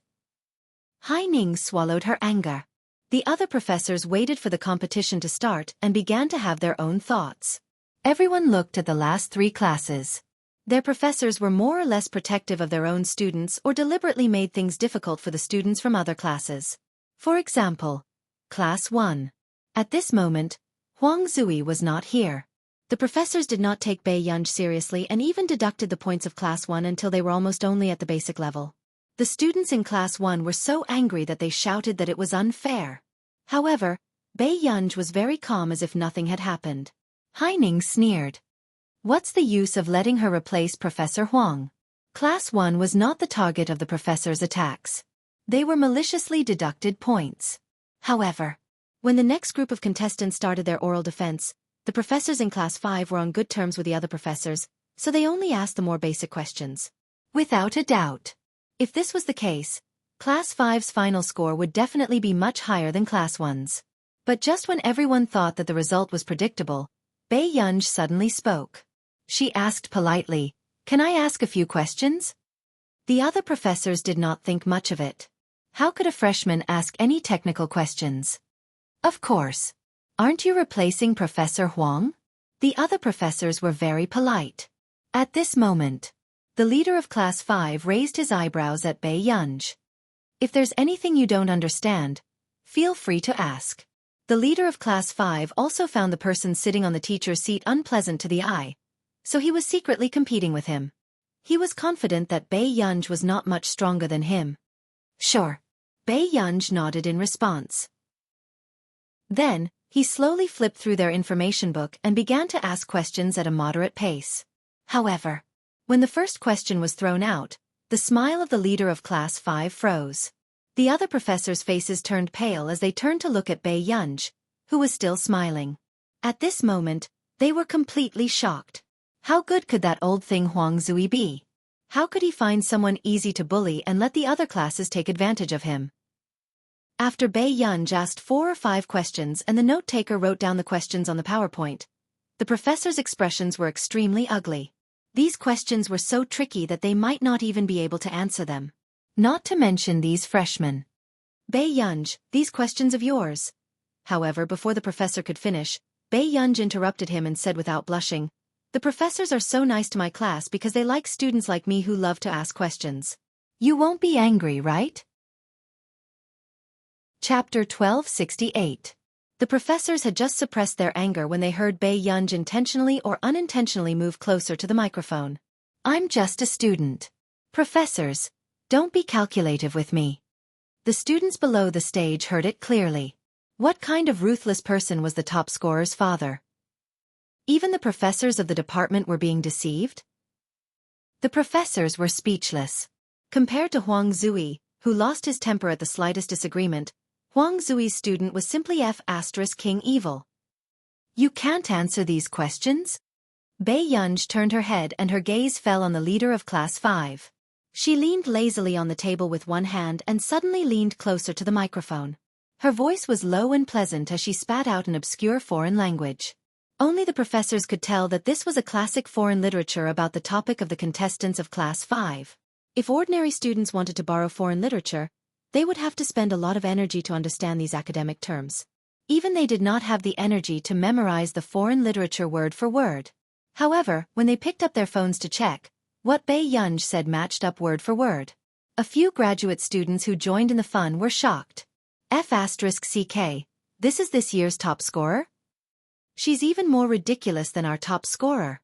Hai Ning swallowed her anger. The other professors waited for the competition to start and began to have their own thoughts. Everyone looked at the last 3 classes. Their professors were more or less protective of their own students or deliberately made things difficult for the students from other classes. For example, Class 1. At this moment, Huang Zui was not here. The professors did not take Bei Yunj seriously and even deducted the points of Class 1 until they were almost only at the basic level. The students in Class 1 were so angry that they shouted that it was unfair. However, Bei Yunj was very calm as if nothing had happened. Hai Ning sneered. What's the use of letting her replace Professor Huang? Class 1 was not the target of the professor's attacks. They were maliciously deducted points. However, when the next group of contestants started their oral defense, the professors in Class 5 were on good terms with the other professors, so they only asked the more basic questions. Without a doubt. If this was the case, Class 5's final score would definitely be much higher than Class 1's. But just when everyone thought that the result was predictable, Bei Yunj suddenly spoke. She asked politely, "Can I ask a few questions?" The other professors did not think much of it. How could a freshman ask any technical questions? Of course. Aren't you replacing Professor Huang? The other professors were very polite. At this moment, the leader of Class 5 raised his eyebrows at Bei Yunj. If there's anything you don't understand, feel free to ask. The leader of Class 5 also found the person sitting on the teacher's seat unpleasant to the eye, so he was secretly competing with him. He was confident that Bai Yunj was not much stronger than him. Sure. Bai Yunj nodded in response. Then, he slowly flipped through their information book and began to ask questions at a moderate pace. However, when the first question was thrown out, the smile of the leader of Class 5 froze. The other professors' faces turned pale as they turned to look at Bai Yunj, who was still smiling. At this moment, they were completely shocked. How good could that old thing Huang Zui be? How could he find someone easy to bully and let the other classes take advantage of him? After Bai Yunj asked 4 or 5 questions and the note-taker wrote down the questions on the PowerPoint, the professors' expressions were extremely ugly. These questions were so tricky that they might not even be able to answer them. Not to mention these freshmen. Bai Yunj, these questions of yours. However, before the professor could finish, Bai Yunj interrupted him and said without blushing, "The professors are so nice to my class because they like students like me who love to ask questions. You won't be angry, right?" Chapter 1268. The professors had just suppressed their anger when they heard Bai Yunj intentionally or unintentionally move closer to the microphone. "I'm just a student. Professors, don't be calculative with me." The students below the stage heard it clearly. What kind of ruthless person was the top scorer's father? Even the professors of the department were being deceived? The professors were speechless. Compared to Huang Zui, who lost his temper at the slightest disagreement, Huang Zui's student was simply King evil. "You can't answer these questions?" Bai Yunj turned her head and her gaze fell on the leader of Class 5. She leaned lazily on the table with one hand and suddenly leaned closer to the microphone. Her voice was low and pleasant as she spat out an obscure foreign language. Only the professors could tell that this was a classic foreign literature about the topic of the contestants of Class 5. If ordinary students wanted to borrow foreign literature, they would have to spend a lot of energy to understand these academic terms. Even they did not have the energy to memorize the foreign literature word for word. However, when they picked up their phones to check, what Bai Yunj said matched up word for word. A few graduate students who joined in the fun were shocked. F***CK, this is this year's top scorer? She's even more ridiculous than our top scorer.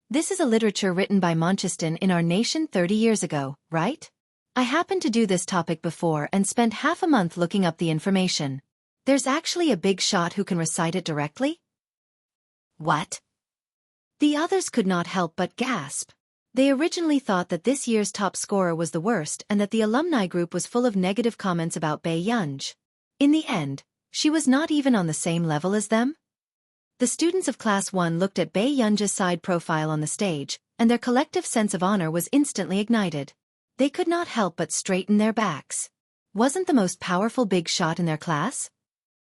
This is a literature written by Mancheston in our nation 30 years ago, right? I happened to do this topic before and spent half a month looking up the information. There's actually a big shot who can recite it directly? What? The others could not help but gasp. They originally thought that this year's top scorer was the worst and that the alumni group was full of negative comments about Bai Yunj. In the end, she was not even on the same level as them. The students of Class 1 looked at Bai Yunj's side profile on the stage, and their collective sense of honor was instantly ignited. They could not help but straighten their backs. Wasn't the most powerful big shot in their class?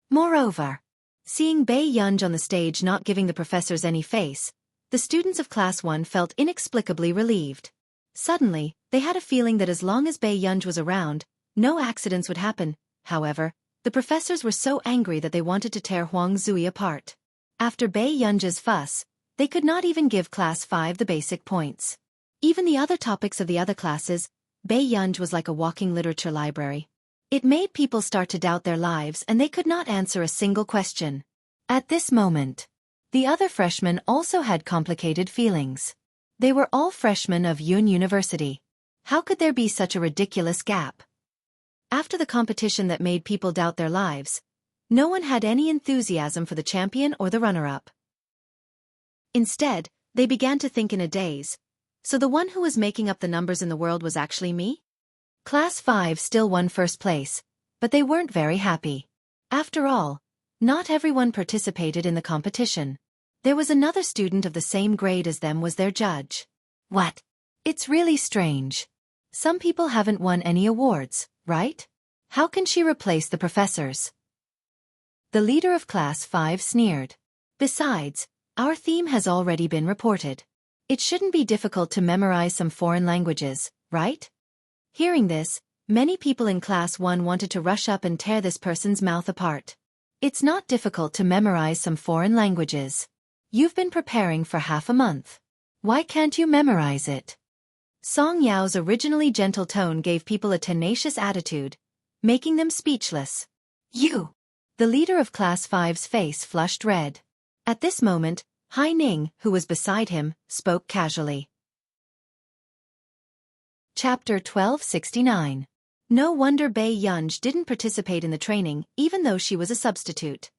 Moreover, seeing Bai Yunj on the stage not giving the professors any face, the students of Class 1 felt inexplicably relieved. Suddenly, they had a feeling that as long as Bai Yunj was around, no accidents would happen. However, the professors were so angry that they wanted to tear Huang Zui apart. After Bai Yunj's fuss, they could not even give Class 5 the basic points. Even the other topics of the other classes, Bai Yunj was like a walking literature library. It made people start to doubt their lives and they could not answer a single question. At this moment, the other freshmen also had complicated feelings. They were all freshmen of Yun University. How could there be such a ridiculous gap? After the competition that made people doubt their lives, no one had any enthusiasm for the champion or the runner-up. Instead, they began to think in a daze. So the one who was making up the numbers in the world was actually me? Class 5 still won first place, but they weren't very happy. After all, not everyone participated in the competition. There was another student of the same grade as them was their judge. What? It's really strange. Some people haven't won any awards, right? How can she replace the professors? The leader of Class 5 sneered. Besides, our theme has already been reported. It shouldn't be difficult to memorize some foreign languages, right? Hearing this, many people in Class 1 wanted to rush up and tear this person's mouth apart. It's not difficult to memorize some foreign languages. You've been preparing for half a month. Why can't you memorize it? Song Yao's originally gentle tone gave people a tenacious attitude, making them speechless. You! The leader of Class 5's face flushed red. At this moment, Hai Ning, who was beside him, spoke casually. Chapter 1269. No wonder Bei Yunj didn't participate in the training, even though she was a substitute.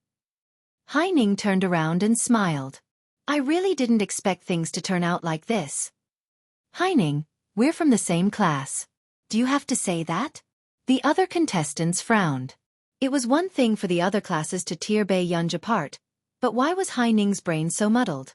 Hai Ning turned around and smiled. I really didn't expect things to turn out like this. Hai Ning, we're from the same class. Do you have to say that? The other contestants frowned. It was one thing for the other classes to tear Bei Yunj apart, but why was Hai Ning's brain so muddled?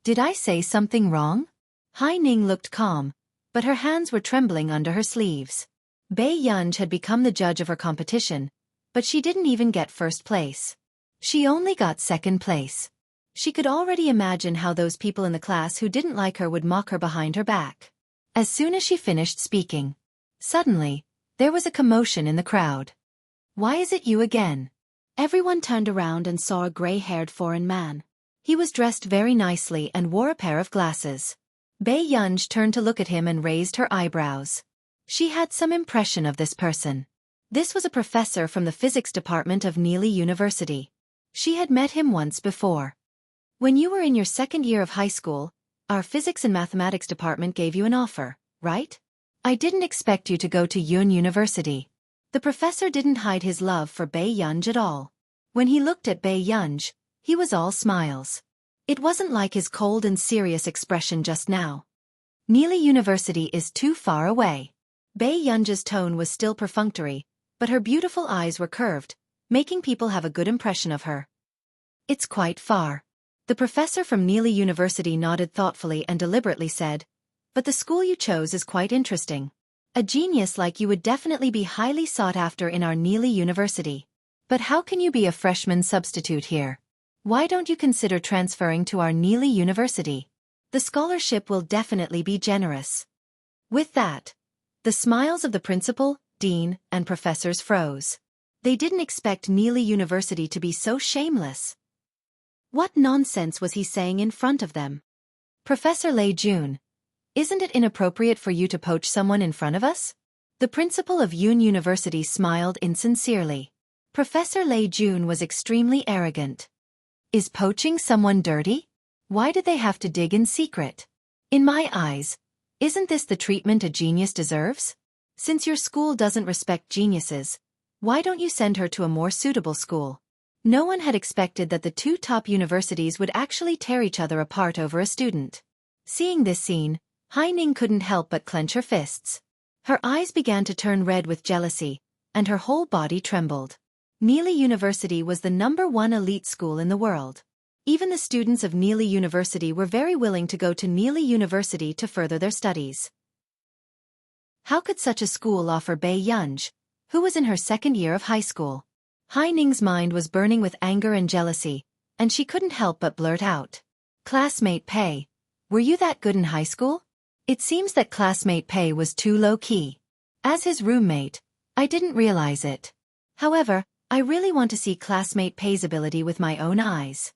Did I say something wrong? Hai Ning looked calm, but her hands were trembling under her sleeves. Bei Yunj had become the judge of her competition, but she didn't even get first place. She only got second place. She could already imagine how those people in the class who didn't like her would mock her behind her back. As soon as she finished speaking, suddenly, there was a commotion in the crowd. Why is it you again? Everyone turned around and saw a gray-haired foreign man. He was dressed very nicely and wore a pair of glasses. Bei Yunj turned to look at him and raised her eyebrows. She had some impression of this person. This was a professor from the physics department of Neely University. She had met him once before. When you were in your second year of high school, our physics and mathematics department gave you an offer, right? I didn't expect you to go to Yun University. The professor didn't hide his love for Bei Yunj at all. When he looked at Bei Yunj, he was all smiles. It wasn't like his cold and serious expression just now. Neely University is too far away. Bei Yunj's tone was still perfunctory, but her beautiful eyes were curved, making people have a good impression of her. It's quite far. The professor from Neely University nodded thoughtfully and deliberately said, but the school you chose is quite interesting. A genius like you would definitely be highly sought after in our Neely University. But how can you be a freshman substitute here? Why don't you consider transferring to our Neely University? The scholarship will definitely be generous. With that, the smiles of the principal, dean, and professors froze. They didn't expect Neely University to be so shameless. What nonsense was he saying in front of them? Professor Lei Jun, isn't it inappropriate for you to poach someone in front of us? The principal of Yun University smiled insincerely. Professor Lei Jun was extremely arrogant. Is poaching someone dirty? Why did they have to dig in secret? In my eyes, isn't this the treatment a genius deserves? Since your school doesn't respect geniuses, why don't you send her to a more suitable school? No one had expected that the two top universities would actually tear each other apart over a student. Seeing this scene, Hai Ning couldn't help but clench her fists. Her eyes began to turn red with jealousy, and her whole body trembled. Neely University was the #1 elite school in the world. Even the students of Neely University were very willing to go to Neely University to further their studies. How could such a school offer Bei Yunj, who was in her second year of high school? Hai Ning's mind was burning with anger and jealousy, and she couldn't help but blurt out. Classmate Pei, were you that good in high school? It seems that classmate Pei was too low-key. As his roommate, I didn't realize it. However, I really want to see classmate Pei's ability with my own eyes.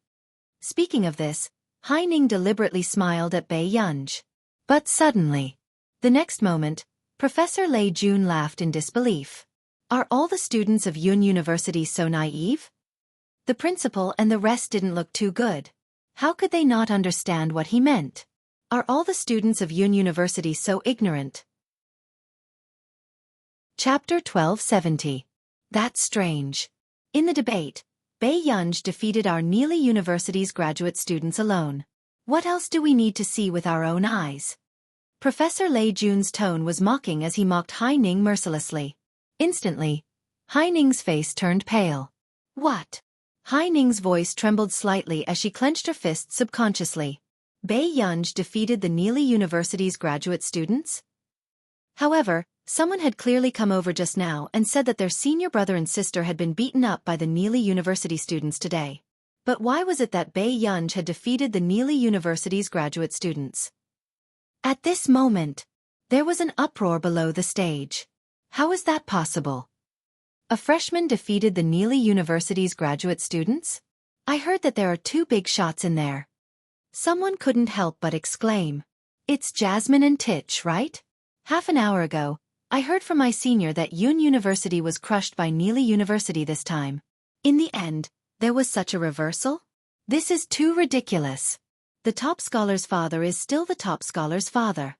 Speaking of this, Hai Ning deliberately smiled at Bei Yunj. But suddenly, the next moment, Professor Lei Jun laughed in disbelief. Are all the students of Yun University so naive? The principal and the rest didn't look too good. How could they not understand what he meant? Are all the students of Yun University so ignorant? Chapter 1270. That's strange. In the debate, Bei Yunj defeated our Neely University's graduate students alone. What else do we need to see with our own eyes? Professor Lei Jun's tone was mocking as he mocked Hai Ning mercilessly. Instantly, Hai Ning's face turned pale. What? Hai Ning's voice trembled slightly as she clenched her fists subconsciously. Bei Yunj defeated the Neely University's graduate students? However, someone had clearly come over just now and said that their senior brother and sister had been beaten up by the Neely University students today. But why was it that Bei Yunj had defeated the Neely University's graduate students? At this moment, there was an uproar below the stage. How is that possible? A freshman defeated the Neely University's graduate students? I heard that there are 2 big shots in there. Someone couldn't help but exclaim. It's Jasmine and Titch, right? Half an hour ago, I heard from my senior that Yun University was crushed by Neely University this time. In the end, there was such a reversal? This is too ridiculous. The top scholar's father is still the top scholar's father.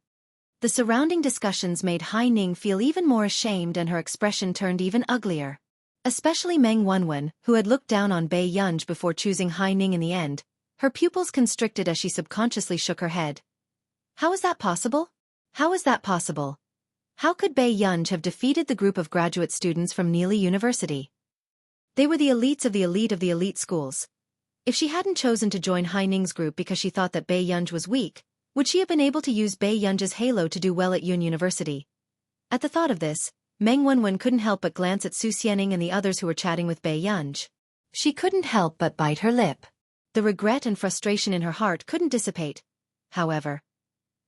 The surrounding discussions made Hai Ning feel even more ashamed and her expression turned even uglier. Especially Meng Wenwen, who had looked down on Bai Yunj before choosing Hai Ning in the end, her pupils constricted as she subconsciously shook her head. How is that possible? How is that possible? How could Bai Yunj have defeated the group of graduate students from Neely University? They were the elites of the elite schools. If she hadn't chosen to join Hai Ning's group because she thought that Bai Yunj was weak, would she have been able to use Bai Yunj's halo to do well at Yun University? At the thought of this, Meng Wenwen couldn't help but glance at Su Xianing and the others who were chatting with Bai Yunj. She couldn't help but bite her lip. The regret and frustration in her heart couldn't dissipate. However,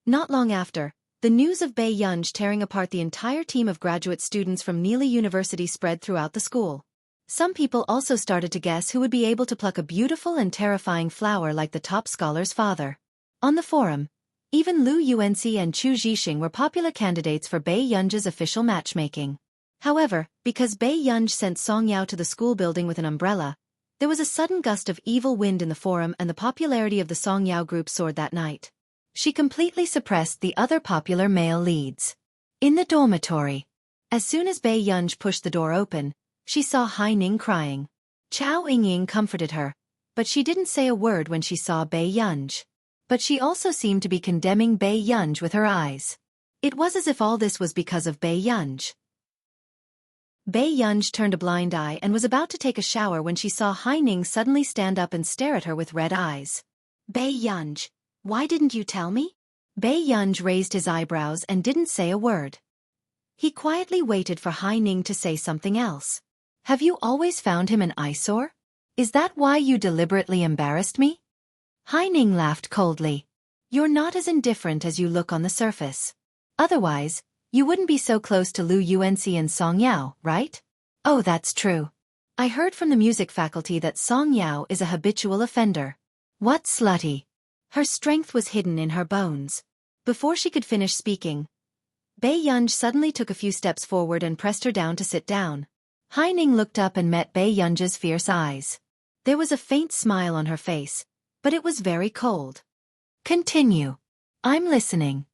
not long after, the news of Bai Yunj tearing apart the entire team of graduate students from Neely University spread throughout the school. Some people also started to guess who would be able to pluck a beautiful and terrifying flower like the top scholar's father. On the forum, even Lu Yuanxi and Chu Zhixing were popular candidates for Bai Yunj's official matchmaking. However, because Bai Yunj sent Song Yao to the school building with an umbrella, there was a sudden gust of evil wind in the forum and the popularity of the Song Yao group soared that night. She completely suppressed the other popular male leads. In the dormitory, as soon as Bai Yunj pushed the door open, she saw Hai Ning crying. Chao Yingying comforted her, but she didn't say a word when she saw Bai Yunj. But she also seemed to be condemning Bai Yunj with her eyes. It was as if all this was because of Bai Yunj. Bai Yunj turned a blind eye and was about to take a shower when she saw Hai Ning suddenly stand up and stare at her with red eyes. Bai Yunj, why didn't you tell me? Bai Yunj raised his eyebrows and didn't say a word. He quietly waited for Hai Ning to say something else. Have you always found him an eyesore? Is that why you deliberately embarrassed me? Hai Ning laughed coldly. You're not as indifferent as you look on the surface. Otherwise, you wouldn't be so close to Lu Yuanxi and Song Yao, right? Oh, that's true. I heard from the music faculty that Song Yao is a habitual offender. What slutty? Her strength was hidden in her bones. Before she could finish speaking, Bai Yunj suddenly took a few steps forward and pressed her down to sit down. Hai Ning looked up and met Bai Yunj's fierce eyes. There was a faint smile on her face, but it was very cold. Continue. I'm listening.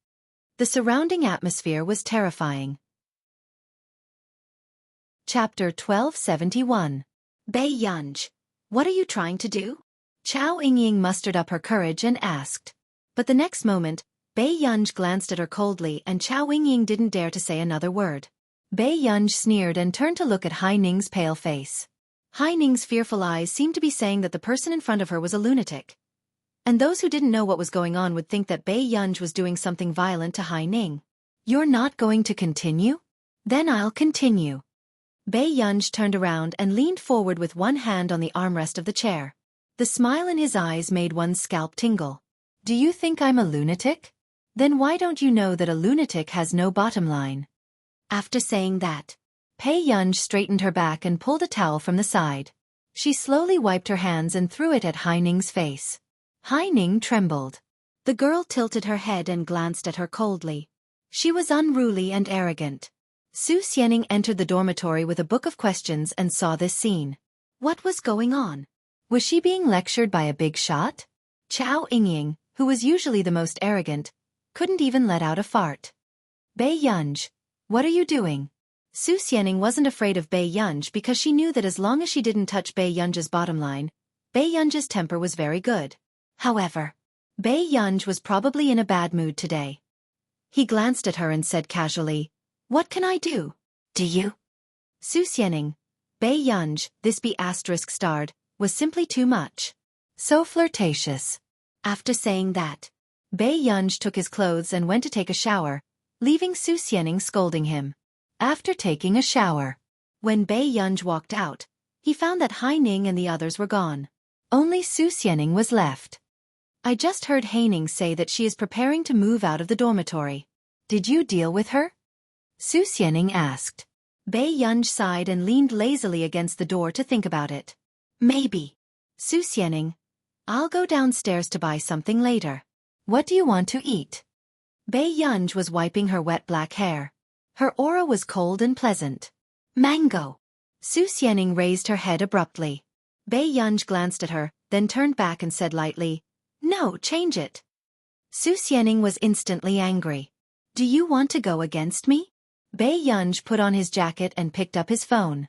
The surrounding atmosphere was terrifying. Chapter 1271. Bai Yunj, what are you trying to do? Chao Yingying mustered up her courage and asked. But the next moment, Bai Yunj glanced at her coldly and Chao Yingying didn't dare to say another word. Bai Yunj sneered and turned to look at Hai Ning's pale face. Hai Ning's fearful eyes seemed to be saying that the person in front of her was a lunatic. And those who didn't know what was going on would think that Bai Yunj was doing something violent to Hai Ning. You're not going to continue? Then I'll continue. Bai Yunj turned around and leaned forward with one hand on the armrest of the chair. The smile in his eyes made one's scalp tingle. Do you think I'm a lunatic? Then why don't you know that a lunatic has no bottom line? After saying that, Bai Yunj straightened her back and pulled a towel from the side. She slowly wiped her hands and threw it at Hai Ning's face. Hai Ning trembled. The girl tilted her head and glanced at her coldly. She was unruly and arrogant. Su Xianing entered the dormitory with a book of questions and saw this scene. What was going on? Was she being lectured by a big shot? Chao Yingying, who was usually the most arrogant, couldn't even let out a fart. Bai Yunj, what are you doing? Su Xianing wasn't afraid of Bai Yunj because she knew that as long as she didn't touch Bai Yunj's bottom line, Bai Yunj's temper was very good. However, Bai Yunj was probably in a bad mood today. He glanced at her and said casually, What can I do? Do you? Su Xianing, Bai Yunj, this be asterisk starred, was simply too much. So flirtatious. After saying that, Bai Yunj took his clothes and went to take a shower, leaving Su Xianing scolding him. After taking a shower, when Bai Yunj walked out, he found that Hai Ning and the others were gone. Only Su Xianing was left. I just heard Hai Ning say that she is preparing to move out of the dormitory. Did you deal with her? Su Xianing asked. Bai Yunj sighed and leaned lazily against the door to think about it. Maybe. Su Xianing, I'll go downstairs to buy something later. What do you want to eat? Bai Yunj was wiping her wet black hair. Her aura was cold and pleasant. Mango. Su Xianing raised her head abruptly. Bai Yunj glanced at her, then turned back and said lightly, No, change it. Su Xianing was instantly angry. Do you want to go against me? Bei Yunj put on his jacket and picked up his phone.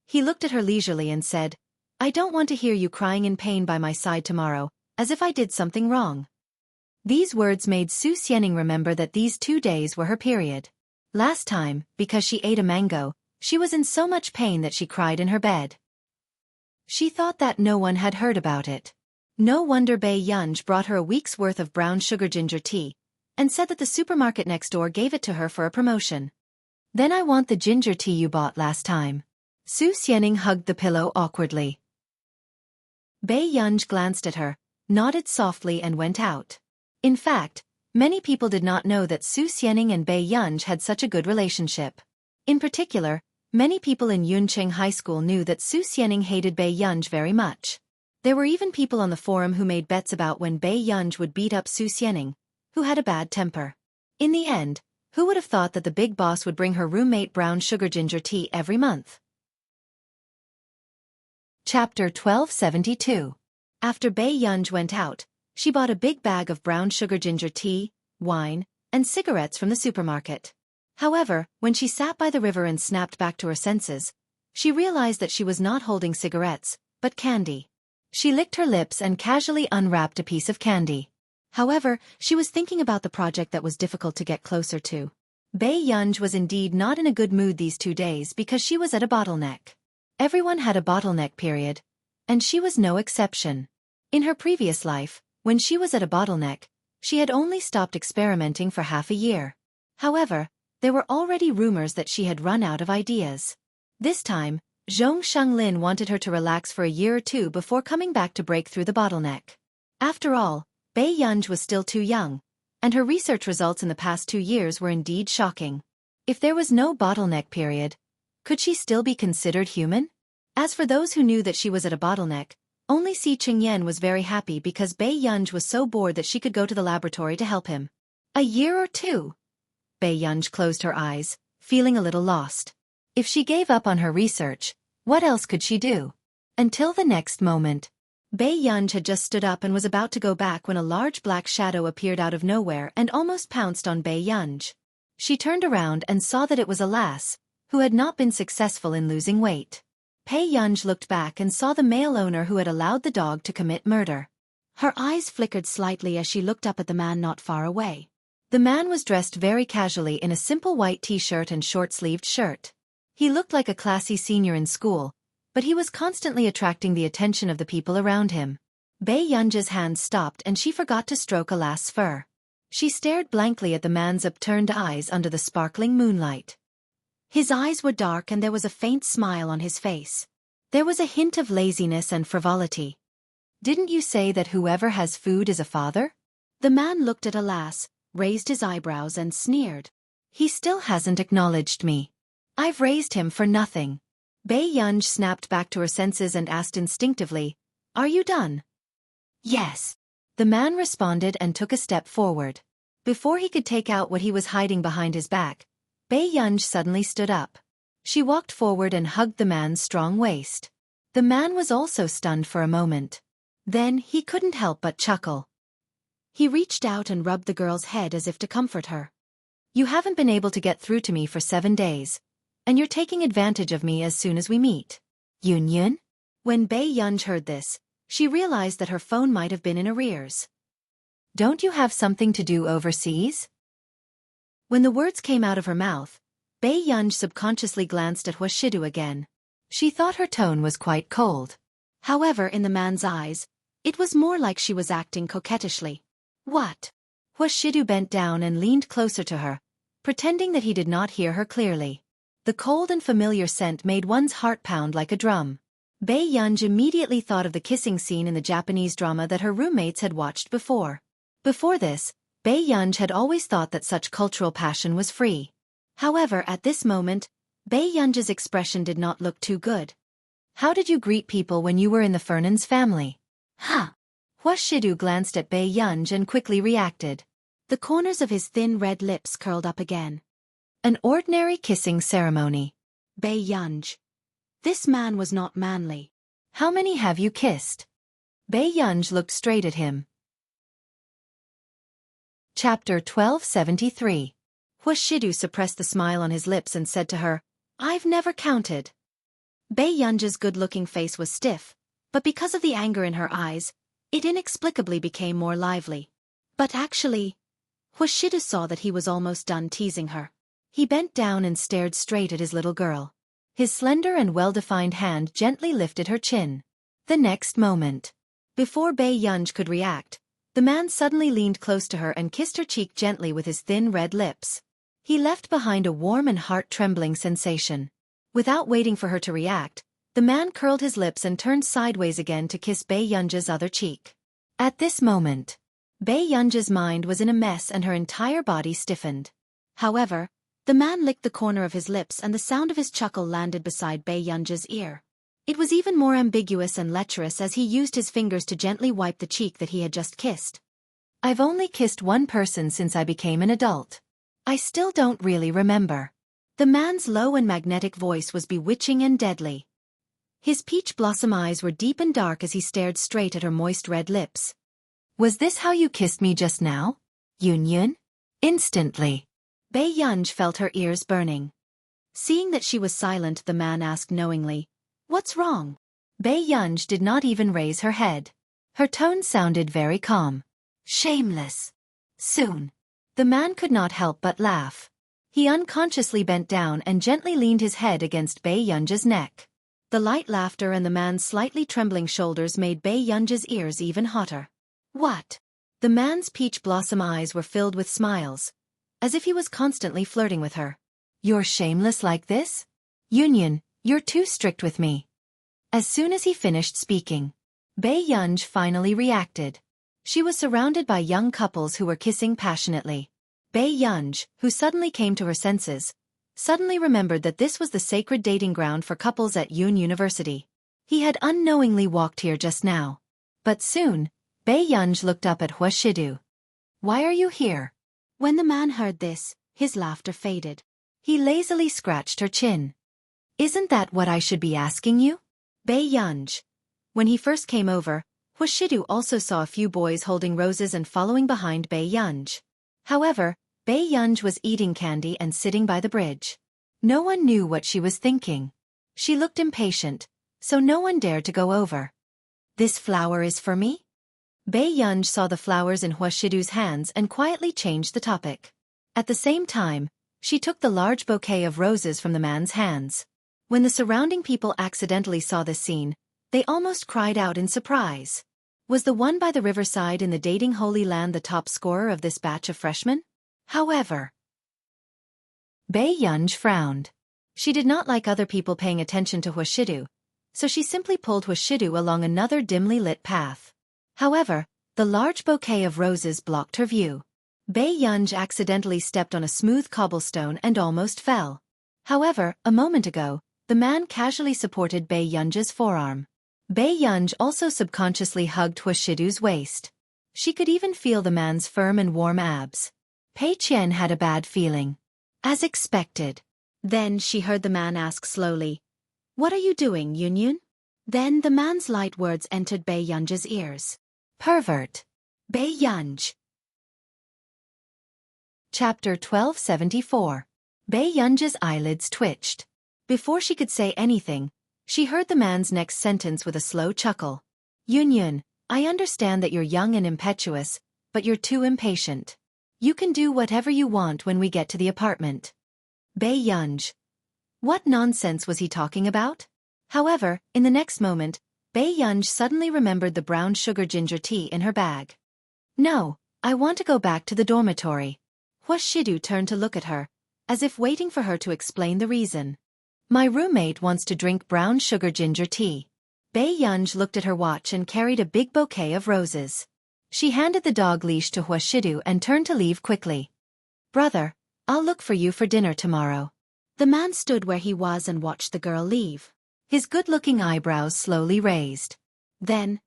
He looked at her leisurely and said, I don't want to hear you crying in pain by my side tomorrow, as if I did something wrong. These words made Su Xianing remember that these 2 days were her period. Last time, because she ate a mango, she was in so much pain that she cried in her bed. She thought that no one had heard about it. No wonder Bei Yunj brought her a week's worth of brown sugar ginger tea, and said that the supermarket next door gave it to her for a promotion. Then I want the ginger tea you bought last time. Su Xianing hugged the pillow awkwardly. Bei Yunj glanced at her, nodded softly and went out. In fact, many people did not know that Su Xianing and Bei Yunj had such a good relationship. In particular, many people in Yuncheng High School knew that Su Xianing hated Bei Yunj very much. There were even people on the forum who made bets about when Bei Yunj would beat up Su Xianing, who had a bad temper. In the end, who would have thought that the big boss would bring her roommate brown sugar ginger tea every month? Chapter 1272. After Bei Yunj went out, she bought a big bag of brown sugar ginger tea, wine, and cigarettes from the supermarket. However, when she sat by the river and snapped back to her senses, she realized that she was not holding cigarettes, but candy. She licked her lips and casually unwrapped a piece of candy. However, she was thinking about the project that was difficult to get closer to. Bei Yunj was indeed not in a good mood these 2 days because she was at a bottleneck. Everyone had a bottleneck period, and she was no exception. In her previous life, when she was at a bottleneck, she had only stopped experimenting for half a year. However, there were already rumors that she had run out of ideas. This time, Zhong Shanglin wanted her to relax for a year or 2 before coming back to break through the bottleneck. After all, Bei Yunj was still too young, and her research results in the past 2 years were indeed shocking. If there was no bottleneck period, could she still be considered human? As for those who knew that she was at a bottleneck, only Si Qingyan was very happy because Bei Yunj was so bored that she could go to the laboratory to help him. A year or 2? Bei Yunj closed her eyes, feeling a little lost. If she gave up on her research, what else could she do? Until the next moment. Bei Yunj had just stood up and was about to go back when a large black shadow appeared out of nowhere and almost pounced on Bei Yunj. She turned around and saw that it was a lass, who had not been successful in losing weight. Bei Yunj looked back and saw the male owner who had allowed the dog to commit murder. Her eyes flickered slightly as she looked up at the man not far away. The man was dressed very casually in a simple white t-shirt and short-sleeved shirt. He looked like a classy senior in school, but he was constantly attracting the attention of the people around him. Bei Yunj's hand stopped and she forgot to stroke a lass' fur. She stared blankly at the man's upturned eyes under the sparkling moonlight. His eyes were dark and there was a faint smile on his face. There was a hint of laziness and frivolity. Didn't you say that whoever has food is a father? The man looked at a lass, raised his eyebrows and sneered. He still hasn't acknowledged me. I've raised him for nothing. Bei Yunj snapped back to her senses and asked instinctively, Are you done? Yes. The man responded and took a step forward. Before he could take out what he was hiding behind his back, Bei Yunj suddenly stood up. She walked forward and hugged the man's strong waist. The man was also stunned for a moment. Then he couldn't help but chuckle. He reached out and rubbed the girl's head as if to comfort her. You haven't been able to get through to me for 7 days, and you're taking advantage of me as soon as we meet. Yun Yun? When Bei Yunj heard this, she realized that her phone might have been in arrears. Don't you have something to do overseas? When the words came out of her mouth, Bei Yunj subconsciously glanced at Huashidu again. She thought her tone was quite cold. However, in the man's eyes, it was more like she was acting coquettishly. What? Huashidu bent down and leaned closer to her, pretending that he did not hear her clearly. The cold and familiar scent made one's heart pound like a drum. Bei Yunj immediately thought of the kissing scene in the Japanese drama that her roommates had watched before. Before this, Bei Yunj had always thought that such cultural passion was free. However, at this moment, Bei Yunj's expression did not look too good. How did you greet people when you were in the Fernan's family? Huh. Huashidu glanced at Bei Yunj and quickly reacted. The corners of his thin red lips curled up again. An ordinary kissing ceremony. Bei Yunj. This man was not manly. How many have you kissed? Bei Yunj looked straight at him. Chapter 1273. Shidu suppressed the smile on his lips and said to her, "I've never counted." Bei Yunja's good-looking face was stiff, but because of the anger in her eyes, it inexplicably became more lively. But actually, Shidu saw that he was almost done teasing her. He bent down and stared straight at his little girl. His slender and well-defined hand gently lifted her chin. The next moment, before Bei Yunj could react, the man suddenly leaned close to her and kissed her cheek gently with his thin red lips. He left behind a warm and heart-trembling sensation. Without waiting for her to react, the man curled his lips and turned sideways again to kiss Bei Yunja's other cheek. At this moment, Bei Yunja's mind was in a mess and her entire body stiffened. However, the man licked the corner of his lips and the sound of his chuckle landed beside Bei Yunja's ear. It was even more ambiguous and lecherous as he used his fingers to gently wipe the cheek that he had just kissed. "I've only kissed one person since I became an adult. I still don't really remember." The man's low and magnetic voice was bewitching and deadly. His peach blossom eyes were deep and dark as he stared straight at her moist red lips. "Was this how you kissed me just now, Yun?" Instantly, Bei Yunj felt her ears burning. Seeing that she was silent, the man asked knowingly, "What's wrong?" Bei Yunj did not even raise her head. Her tone sounded very calm. "Shameless. Soon." The man could not help but laugh. He unconsciously bent down and gently leaned his head against Bei Yunja's neck. The light laughter and the man's slightly trembling shoulders made Bei Yunja's ears even hotter. "What?" The man's peach blossom eyes were filled with smiles, as if he was constantly flirting with her. "You're shameless like this? Yun, you're too strict with me." As soon as he finished speaking, Bei Yunj finally reacted. She was surrounded by young couples who were kissing passionately. Bei Yunj, who suddenly came to her senses, suddenly remembered that this was the sacred dating ground for couples at Yun University. He had unknowingly walked here just now. But soon, Bei Yunj looked up at Shidu. "Why are you here?" When the man heard this, his laughter faded. He lazily scratched her chin. "Isn't that what I should be asking you?" Bei Yunj. When he first came over, Shidu also saw a few boys holding roses and following behind Bei Yunj. However, Bei Yunj was eating candy and sitting by the bridge. No one knew what she was thinking. She looked impatient, so no one dared to go over. "This flower is for me?" Bei Yunj saw the flowers in Shidu's hands and quietly changed the topic. At the same time, she took the large bouquet of roses from the man's hands. When the surrounding people accidentally saw this scene, they almost cried out in surprise. Was the one by the riverside in the dating Holy Land the top scorer of this batch of freshmen? However, Bei Yunj frowned. She did not like other people paying attention to Shidu, so she simply pulled Shidu along another dimly lit path. However, the large bouquet of roses blocked her view. Bei Yunj accidentally stepped on a smooth cobblestone and almost fell. However, a moment ago, the man casually supported Bei Yunj's forearm. Bei Yunj also subconsciously hugged Shidu's waist. She could even feel the man's firm and warm abs. Pei Qian had a bad feeling. As expected. Then she heard the man ask slowly, "What are you doing, Yun?" Then the man's light words entered Bei Yunj's ears. "Pervert." Bei Yunj. Chapter 1274. Bei Yunj's eyelids twitched. Before she could say anything, she heard the man's next sentence with a slow chuckle. "Yun, I understand that you're young and impetuous, but you're too impatient. You can do whatever you want when we get to the apartment." Bei Yunj. What nonsense was he talking about? However, in the next moment, Bei Yunj suddenly remembered the brown sugar ginger tea in her bag. "No, I want to go back to the dormitory." Shidu turned to look at her, as if waiting for her to explain the reason. "My roommate wants to drink brown sugar ginger tea." Bei Yunj looked at her watch and carried a big bouquet of roses. She handed the dog leash to Shidu and turned to leave quickly. "Brother, I'll look for you for dinner tomorrow." The man stood where he was and watched the girl leave. His good-looking eyebrows slowly raised. Then,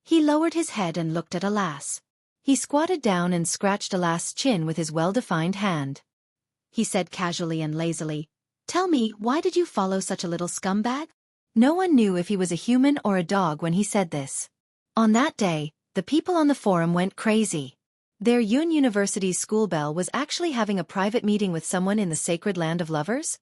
he lowered his head and looked at Alas. He squatted down and scratched Alas's chin with his well-defined hand. He said casually and lazily, "Tell me, why did you follow such a little scumbag?" No one knew if he was a human or a dog when he said this. On that day, the people on the forum went crazy. Their Yun University's school bell was actually having a private meeting with someone in the sacred land of lovers?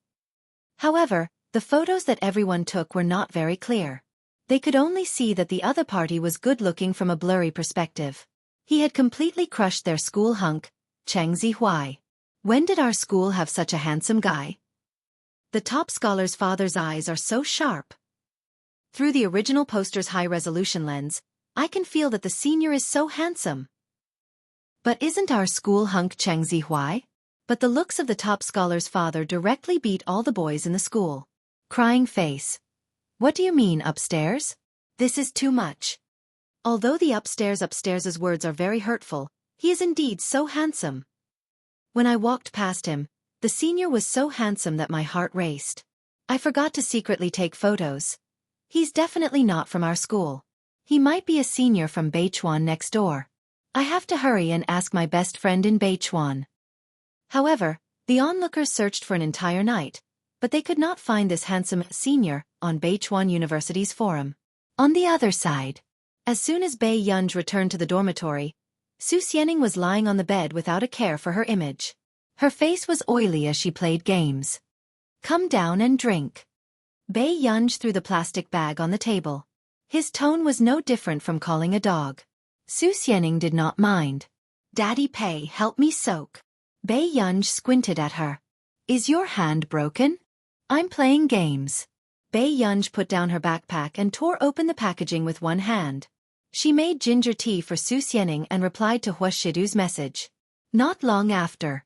However, the photos that everyone took were not very clear. They could only see that the other party was good-looking from a blurry perspective. He had completely crushed their school hunk, Cheng Zihuai. When did our school have such a handsome guy? The top scholar's father's eyes are so sharp. Through the original poster's high-resolution lens, I can feel that the senior is so handsome. But isn't our school hunk Cheng Zihuai? But the looks of the top scholar's father directly beat all the boys in the school. Crying face. What do you mean, upstairs? This is too much. Although the upstairs' words are very hurtful, he is indeed so handsome. When I walked past him, the senior was so handsome that my heart raced. I forgot to secretly take photos. He's definitely not from our school. He might be a senior from Beichuan next door. I have to hurry and ask my best friend in Beichuan. However, the onlookers searched for an entire night, but they could not find this handsome senior on Beichuan University's forum. On the other side, as soon as Bei Yunj returned to the dormitory, Su Xianing was lying on the bed without a care for her image. Her face was oily as she played games. Come down and drink. Bei Yunj threw the plastic bag on the table. His tone was no different from calling a dog. Su Xianing did not mind. Daddy Pei, help me soak. Bei Yunj squinted at her. Is your hand broken? I'm playing games. Bei Yunj put down her backpack and tore open the packaging with one hand. She made ginger tea for Su Xianing and replied to Hua Shidu's message. Not long after.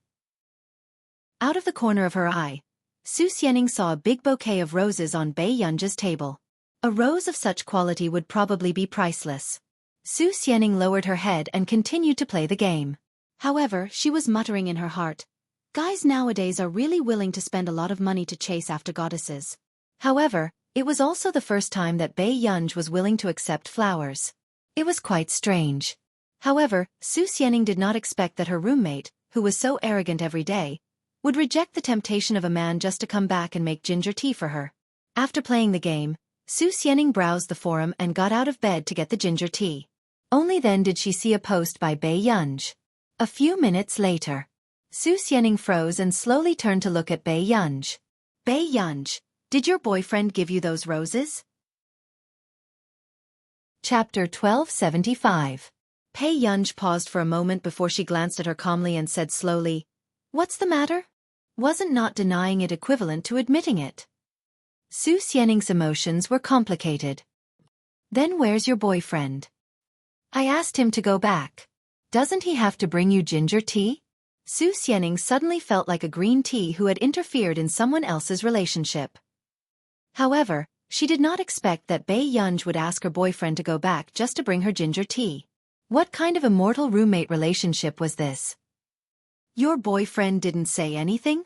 Out of the corner of her eye, Su Xianing saw a big bouquet of roses on Bei Yunj's table. A rose of such quality would probably be priceless. Su Xianing lowered her head and continued to play the game. However, she was muttering in her heart, guys nowadays are really willing to spend a lot of money to chase after goddesses. However, it was also the first time that Bei Yunj was willing to accept flowers. It was quite strange. However, Su Xianing did not expect that her roommate, who was so arrogant every day, would reject the temptation of a man just to come back and make ginger tea for her. After playing the game, Su Xianing browsed the forum and got out of bed to get the ginger tea. Only then did she see a post by Bei Yunj. A few minutes later, Su Xianing froze and slowly turned to look at Bei Yunj. Bei Yunj, did your boyfriend give you those roses? Chapter 1275. Bei Yunj paused for a moment before she glanced at her calmly and said slowly, What's the matter? Wasn't not denying it equivalent to admitting it? Su Xianing's emotions were complicated. Then where's your boyfriend? I asked him to go back. Doesn't he have to bring you ginger tea? Su Xianing suddenly felt like a green tea who had interfered in someone else's relationship. However, she did not expect that Bei Yunj would ask her boyfriend to go back just to bring her ginger tea. What kind of immortal roommate relationship was this? Your boyfriend didn't say anything?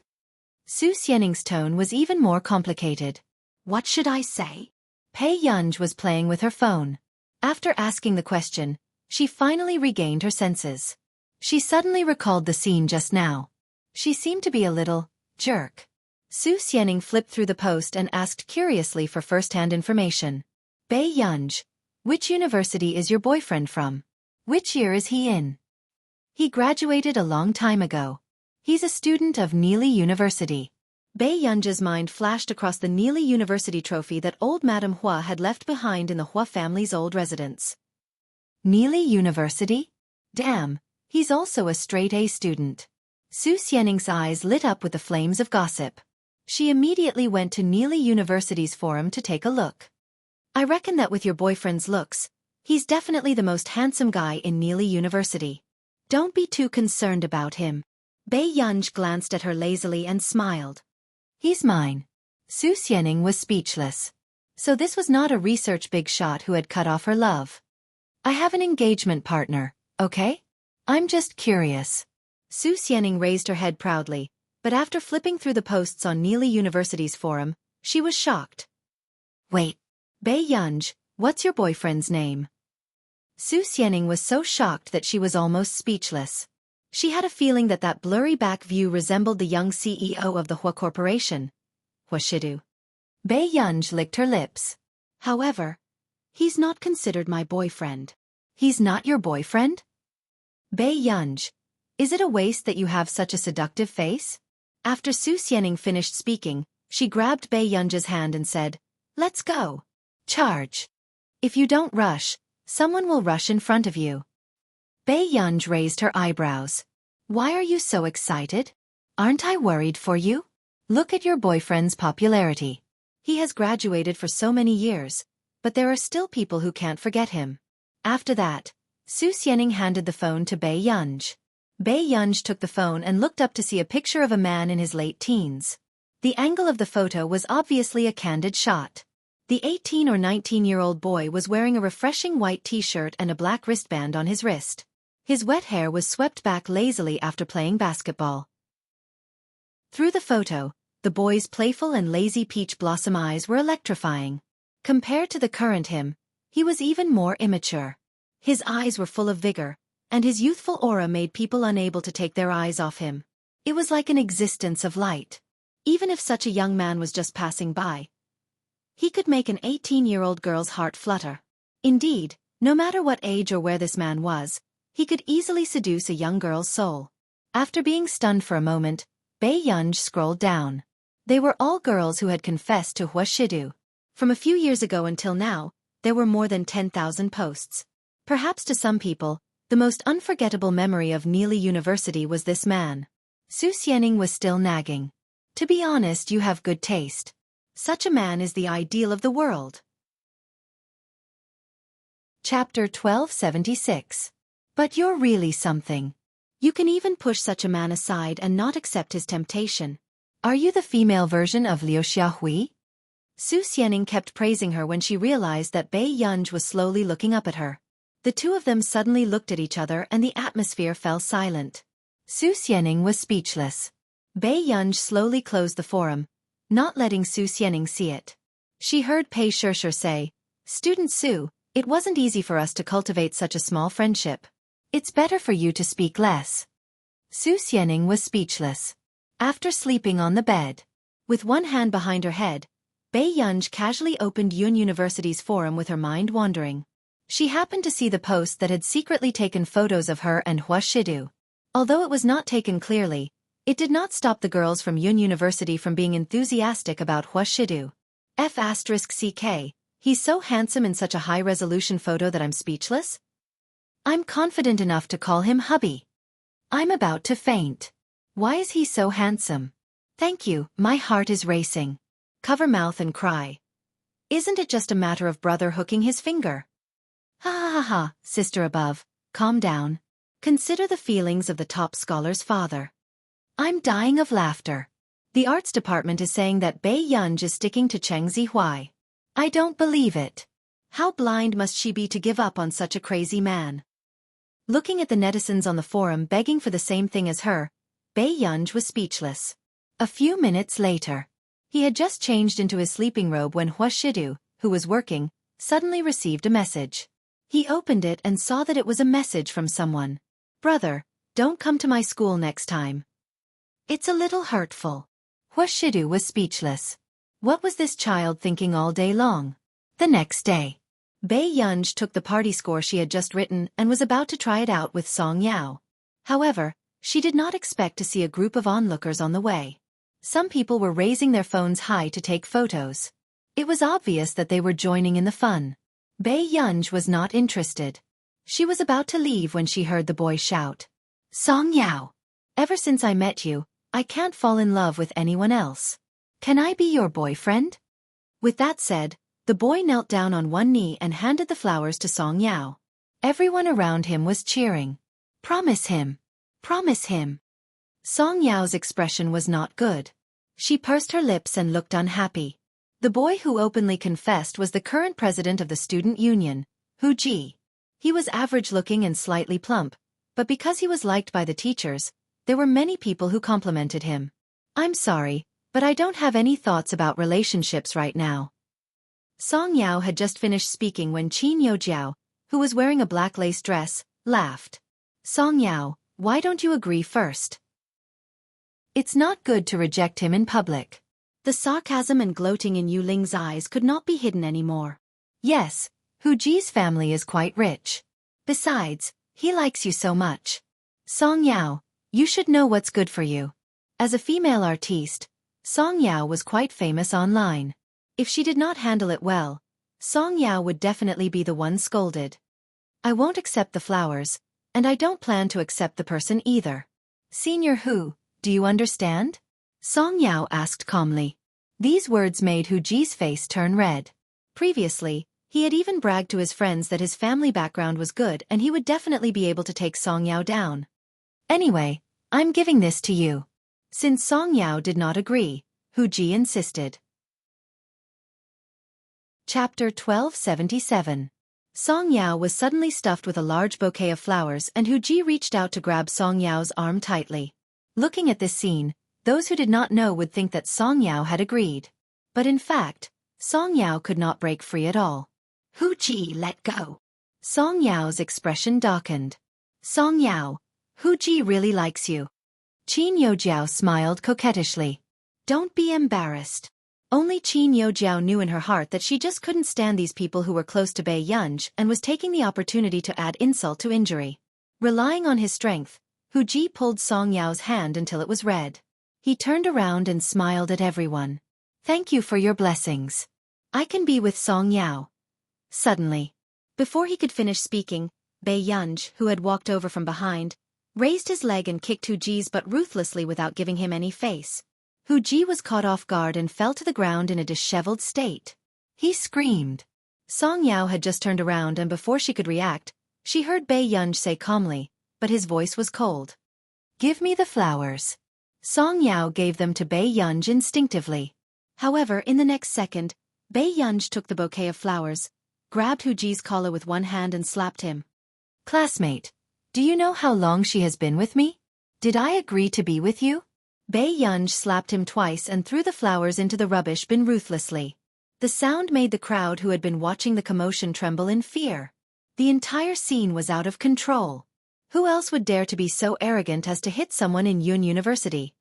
Su Xianing's tone was even more complicated. What should I say? Bei Yunj was playing with her phone. After asking the question, she finally regained her senses. She suddenly recalled the scene just now. She seemed to be a little jerk. Su Xianing flipped through the post and asked curiously for first-hand information. Bei Yunj, which university is your boyfriend from? Which year is he in? He graduated a long time ago. He's a student of Neely University. Bei Yunj's mind flashed across the Neely University trophy that old Madame Hua had left behind in the Hua family's old residence. Neely University? Damn, he's also a straight-A student. Su Xianing's eyes lit up with the flames of gossip. She immediately went to Neely University's forum to take a look. I reckon that with your boyfriend's looks, he's definitely the most handsome guy in Neely University. Don't be too concerned about him. Bei Yunj glanced at her lazily and smiled. He's mine. Su Xianing was speechless. So this was not a research big shot who had cut off her love. I have an engagement partner, okay? I'm just curious. Su Xianing raised her head proudly, but after flipping through the posts on Neely University's forum, she was shocked. Wait. Bei Yunj, what's your boyfriend's name? Su Xianing was so shocked that she was almost speechless. She had a feeling that that blurry back view resembled the young CEO of the Hua Corporation, Hua Shidu. Bei Yunj licked her lips. However, he's not considered my boyfriend. He's not your boyfriend? Bei Yunj, is it a waste that you have such a seductive face? After Su Xianing finished speaking, she grabbed Bei Yunj's hand and said, "Let's go. Charge. If you don't rush, someone will rush in front of you." Bei Yunj raised her eyebrows. "Why are you so excited? Aren't I worried for you? Look at your boyfriend's popularity. He has graduated for so many years, but there are still people who can't forget him." After that, Su Xianing handed the phone to Bei Yunj. Bei Yunj took the phone and looked up to see a picture of a man in his late teens. The angle of the photo was obviously a candid shot. The 18 or 19-year-old boy was wearing a refreshing white t-shirt and a black wristband on his wrist. His wet hair was swept back lazily after playing basketball. Through the photo, the boy's playful and lazy peach blossom eyes were electrifying. Compared to the current him, he was even more immature. His eyes were full of vigor, and his youthful aura made people unable to take their eyes off him. It was like an existence of light. Even if such a young man was just passing by, he could make an 18-year-old girl's heart flutter. Indeed, no matter what age or where this man was, he could easily seduce a young girl's soul. After being stunned for a moment, Bei Yunj scrolled down. They were all girls who had confessed to Wuxia. From a few years ago until now, there were more than 10,000 posts. Perhaps to some people, the most unforgettable memory of Neely University was this man. Su Xianing was still nagging. "To be honest, you have good taste. Such a man is the ideal of the world." Chapter 1276. But you're really something. You can even push such a man aside and not accept his temptation. Are you the female version of Liu Xiaohui? Su Xianing kept praising her when she realized that Bei Yunj was slowly looking up at her. The two of them suddenly looked at each other and the atmosphere fell silent. Su Xianing was speechless. Bei Yunj slowly closed the forum, not letting Su Xianing see it. She heard Pei Shishir say, "Student Su, it wasn't easy for us to cultivate such a small friendship. It's better for you to speak less." Su Xianing was speechless. After sleeping on the bed, with one hand behind her head, Bei Yunj casually opened Yun University's forum with her mind wandering. She happened to see the post that had secretly taken photos of her and Hua Shidu. Although it was not taken clearly, it did not stop the girls from Yun University from being enthusiastic about Hua Shidu. F***ck, he's so handsome in such a high-resolution photo that I'm speechless? I'm confident enough to call him hubby. I'm about to faint. Why is he so handsome? Thank you, my heart is racing. Cover mouth and cry. Isn't it just a matter of brother hooking his finger? Ha ha ha ha, sister above, calm down. Consider the feelings of the top scholar's father. I'm dying of laughter. The arts department is saying that Bei Yunj is sticking to Cheng Zihuai. I don't believe it. How blind must she be to give up on such a crazy man? Looking at the netizens on the forum begging for the same thing as her, Bei Yunj was speechless. A few minutes later, he had just changed into his sleeping robe when Hua Shidu, who was working, suddenly received a message. He opened it and saw that it was a message from someone. "Brother, don't come to my school next time. It's a little hurtful." Hua Shidu was speechless. What was this child thinking all day long? The next day, Bei Yunj took the party score she had just written and was about to try it out with Song Yao. However, she did not expect to see a group of onlookers on the way. Some people were raising their phones high to take photos. It was obvious that they were joining in the fun. Bei Yunj was not interested. She was about to leave when she heard the boy shout, "Song Yao! Ever since I met you, I can't fall in love with anyone else. Can I be your boyfriend?" With that said, the boy knelt down on one knee and handed the flowers to Song Yao. Everyone around him was cheering. "Promise him! Promise him!" Song Yao's expression was not good. She pursed her lips and looked unhappy. The boy who openly confessed was the current president of the student union, Hu Ji. He was average-looking and slightly plump, but because he was liked by the teachers, there were many people who complimented him. "I'm sorry, but I don't have any thoughts about relationships right now." Song Yao had just finished speaking when Qin Youjiao, who was wearing a black lace dress, laughed. "Song Yao, why don't you agree first? It's not good to reject him in public." The sarcasm and gloating in Yu Ling's eyes could not be hidden anymore. "Yes, Hu Ji's family is quite rich. Besides, He likes you so much. Song Yao, you should know what's good for you. As a female artiste, Song Yao was quite famous online. If she did not handle it well, Song Yao would definitely be the one scolded. I won't accept the flowers, and I don't plan to accept the person either. Senior Hu, do you understand? Song Yao asked calmly. These words made Hu Ji's face turn red. Previously, he had even bragged to his friends that his family background was good and he would definitely be able to take Song Yao down. Anyway, I'm giving this to you. Since Song Yao did not agree, Hu Ji insisted. Chapter 1277. Song Yao was suddenly stuffed with a large bouquet of flowers and Hu Ji reached out to grab Song Yao's arm tightly. Looking at this scene, those who did not know would think that Song Yao had agreed. But in fact, Song Yao could not break free at all. Hu Ji, let go. Song Yao's expression darkened. Song Yao, Hu Ji really likes you. Qin Youjiao smiled coquettishly. Don't be embarrassed. Only Qin Youjiao knew in her heart that she just couldn't stand these people who were close to Bei Yunj and was taking the opportunity to add insult to injury. Relying on his strength, Hu Ji pulled Song Yao's hand until it was red. He turned around and smiled at everyone. Thank you for your blessings. I can be with Song Yao. Suddenly, before he could finish speaking, Bei Yunj, who had walked over from behind, raised his leg and kicked Hu Ji's but ruthlessly without giving him any face. Hu Ji was caught off guard and fell to the ground in a disheveled state. He screamed. Song Yao had just turned around and before she could react, she heard Bei Yunj say calmly, but his voice was cold. Give me the flowers. Song Yao gave them to Bei Yunj instinctively. However, in the next second, Bei Yunj took the bouquet of flowers, grabbed Hu Ji's collar with one hand and slapped him. Classmate, do you know how long she has been with me? Did I agree to be with you? Bei Yunj slapped him twice and threw the flowers into the rubbish bin ruthlessly. The sound made the crowd who had been watching the commotion tremble in fear. The entire scene was out of control. Who else would dare to be so arrogant as to hit someone in Yun University?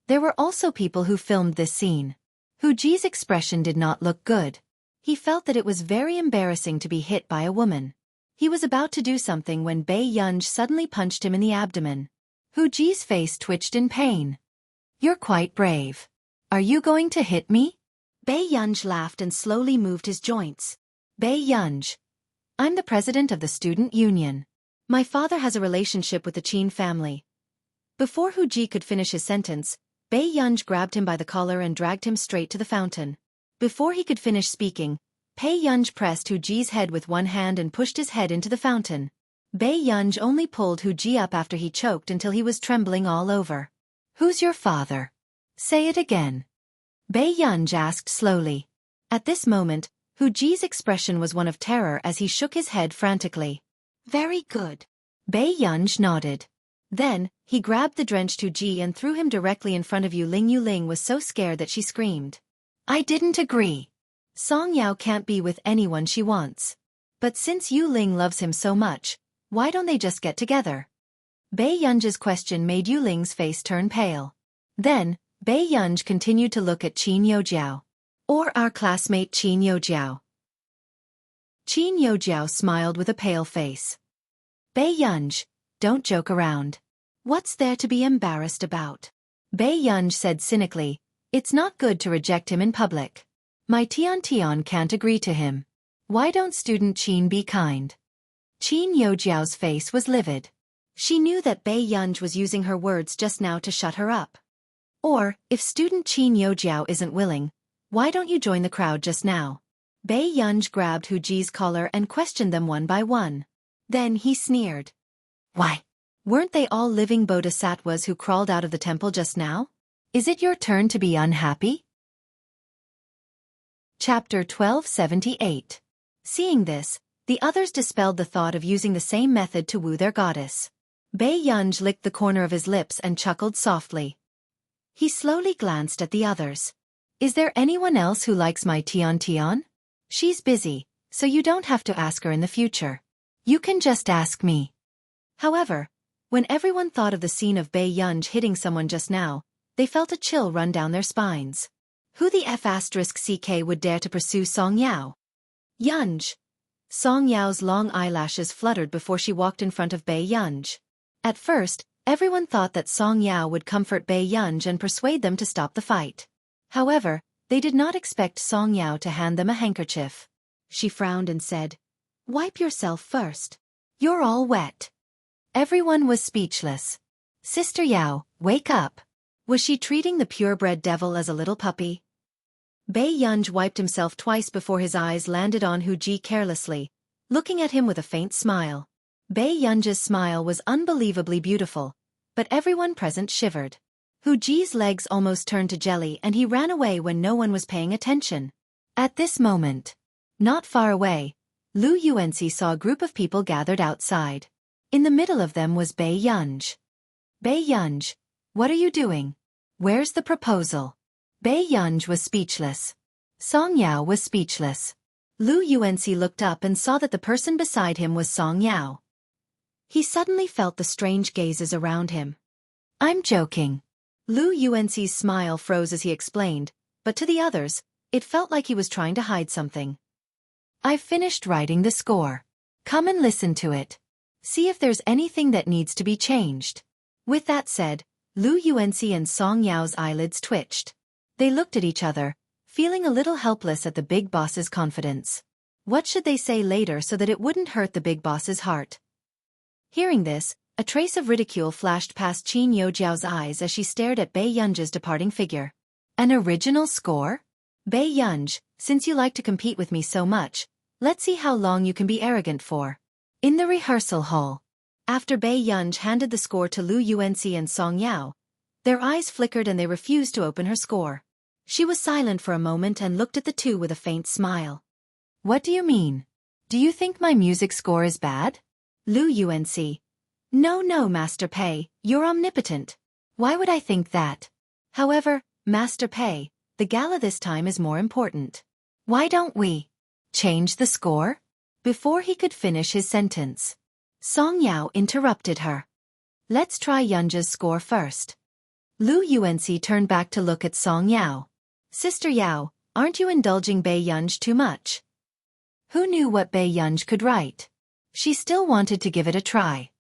There were also people who filmed this scene. Hu Ji's expression did not look good. He felt that it was very embarrassing to be hit by a woman. He was about to do something when Bei Yunj suddenly punched him in the abdomen. Hu Ji's face twitched in pain. You're quite brave. Are you going to hit me? Bei Yunj laughed and slowly moved his joints. Bei Yunj. I'm the president of the student union. My father has a relationship with the Qin family. Before Hu Ji could finish his sentence, Bei Yunj grabbed him by the collar and dragged him straight to the fountain. Before he could finish speaking, Bei Yunj pressed Hu Ji's head with one hand and pushed his head into the fountain. Bei Yunj only pulled Hu Ji up after he choked until he was trembling all over. Who's your father? Say it again. Bei Yunj asked slowly. At this moment, Hu Ji's expression was one of terror as he shook his head frantically. Very good. Bei Yunj nodded. Then, he grabbed the drenched Hu Ji and threw him directly in front of Yu Ling. Yu Ling was so scared that she screamed. I didn't agree. Song Yao can't be with anyone she wants. But since Yu Ling loves him so much, why don't they just get together? Bei Yunj's question made Yu Ling's face turn pale. Then, Bei Yunj continued to look at Qin Youjiao. Or our classmate Qin Youjiao. Qin Youjiao smiled with a pale face. Bei Yunj, don't joke around. What's there to be embarrassed about? Bei Yunj said cynically, it's not good to reject him in public. My Tian Tian can't agree to him. Why don't student Qin be kind? Qin Youjiao's face was livid. She knew that Bei Yunj was using her words just now to shut her up. Or, if student Qin Youjiao isn't willing, why don't you join the crowd just now? Bei Yunj grabbed Hu Ji's collar and questioned them one by one. Then he sneered. Why? Weren't they all living bodhisattvas who crawled out of the temple just now? Is it your turn to be unhappy? Chapter 1278. Seeing this, the others dispelled the thought of using the same method to woo their goddess. Bei Yunj licked the corner of his lips and chuckled softly. He slowly glanced at the others. Is there anyone else who likes my Tian Tian? She's busy, so you don't have to ask her in the future. You can just ask me. However, when everyone thought of the scene of Bei Yunj hitting someone just now, they felt a chill run down their spines. Who the F***ck would dare to pursue Song Yao? Yunj, Song Yao's long eyelashes fluttered before she walked in front of Bei Yunj. At first, everyone thought that Song Yao would comfort Bei Yunj and persuade them to stop the fight. However, they did not expect Song Yao to hand them a handkerchief. She frowned and said, "Wipe yourself first. You're all wet." Everyone was speechless. "Sister Yao, wake up." Was she treating the purebred devil as a little puppy? Bei Yunj wiped himself twice before his eyes landed on Hu Ji carelessly, looking at him with a faint smile. Bei Yunj's smile was unbelievably beautiful, but everyone present shivered. Hu Ji's legs almost turned to jelly and he ran away when no one was paying attention. At this moment, not far away, Lu Yuanxi saw a group of people gathered outside. In the middle of them was Bei Yunj. "Bei Yunj, what are you doing? Where's the proposal?" Bei Yunj was speechless. Song Yao was speechless. Lu Yuanxi looked up and saw that the person beside him was Song Yao. He suddenly felt the strange gazes around him. "I'm joking." Lu Yuanxi's smile froze as he explained, but to the others, it felt like he was trying to hide something. "I've finished writing the score. Come and listen to it. See if there's anything that needs to be changed." With that said, Lu Yuanxi and Song Yao's eyelids twitched. They looked at each other, feeling a little helpless at the big boss's confidence. What should they say later so that it wouldn't hurt the big boss's heart? Hearing this, a trace of ridicule flashed past Qin Youjiao's eyes as she stared at Bei Yunj's departing figure. "An original score? Bei Yunj, since you like to compete with me so much, let's see how long you can be arrogant for." In the rehearsal hall, after Bei Yunj handed the score to Lu Yuanxi and Song Yao, their eyes flickered and they refused to open her score. She was silent for a moment and looked at the two with a faint smile. "What do you mean? Do you think my music score is bad?" Lu Yuanxi: No, Master Pei, you're omnipotent. Why would I think that? However, Master Pei, the gala this time is more important. Why don't we change the score?" Before he could finish his sentence, Song Yao interrupted her. "Let's try Yunja's score first." Lu Yuanxi turned back to look at Song Yao. "Sister Yao, aren't you indulging Bei Yunj too much?" Who knew what Bei Yunj could write? She still wanted to give it a try.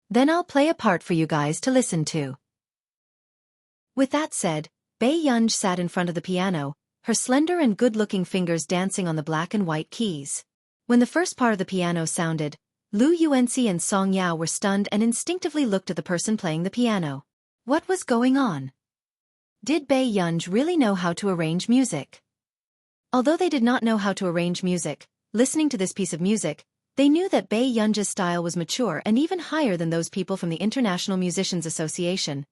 "Then I'll play a part for you guys to listen to." With that said, Bei Yunj sat in front of the piano, her slender and good-looking fingers dancing on the black and white keys. When the first part of the piano sounded, Lu Yuanxi and Song Yao were stunned and instinctively looked at the person playing the piano. What was going on? Did Bei Yunj really know how to arrange music? Although they did not know how to arrange music, listening to this piece of music, they knew that Bei Yunj's style was mature and even higher than those people from the International Musicians Association.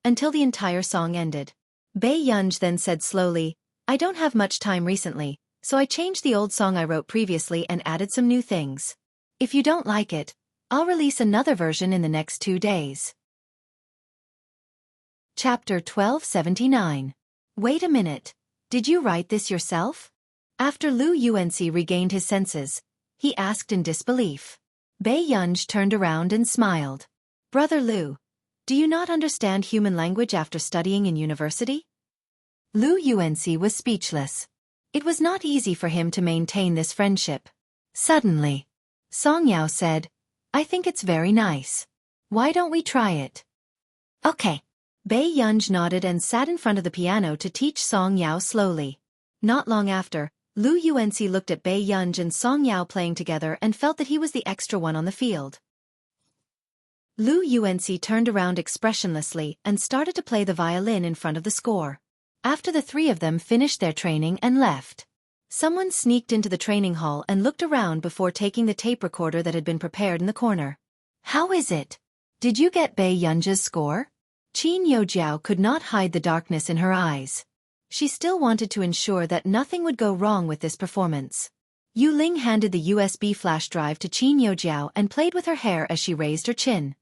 Until the entire song ended. Bei Yunj then said slowly, "I don't have much time recently, so I changed the old song I wrote previously and added some new things. If you don't like it, I'll release another version in the next 2 days." Chapter 1279. Wait a minute. Did you write this yourself? After Lu Yuanxi regained his senses, he asked in disbelief. Bei Yunj turned around and smiled. "Brother Lu, do you not understand human language after studying in university?" Lu Yuanxi was speechless. It was not easy for him to maintain this friendship. Suddenly, Song Yao said, "I think it's very nice. Why don't we try it?" "Okay." Bei Yunj nodded and sat in front of the piano to teach Song Yao slowly. Not long after, Lu Yuanxi looked at Bei Yunj and Song Yao playing together and felt that he was the extra one on the field. Lu Yuanxi turned around expressionlessly and started to play the violin in front of the score. After the three of them finished their training and left, someone sneaked into the training hall and looked around before taking the tape recorder that had been prepared in the corner. "How is it? Did you get Bei Yunj's score?" Qin Youjiao could not hide the darkness in her eyes. She still wanted to ensure that nothing would go wrong with this performance. Yu Ling handed the USB flash drive to Qin Youjiao and played with her hair as she raised her chin.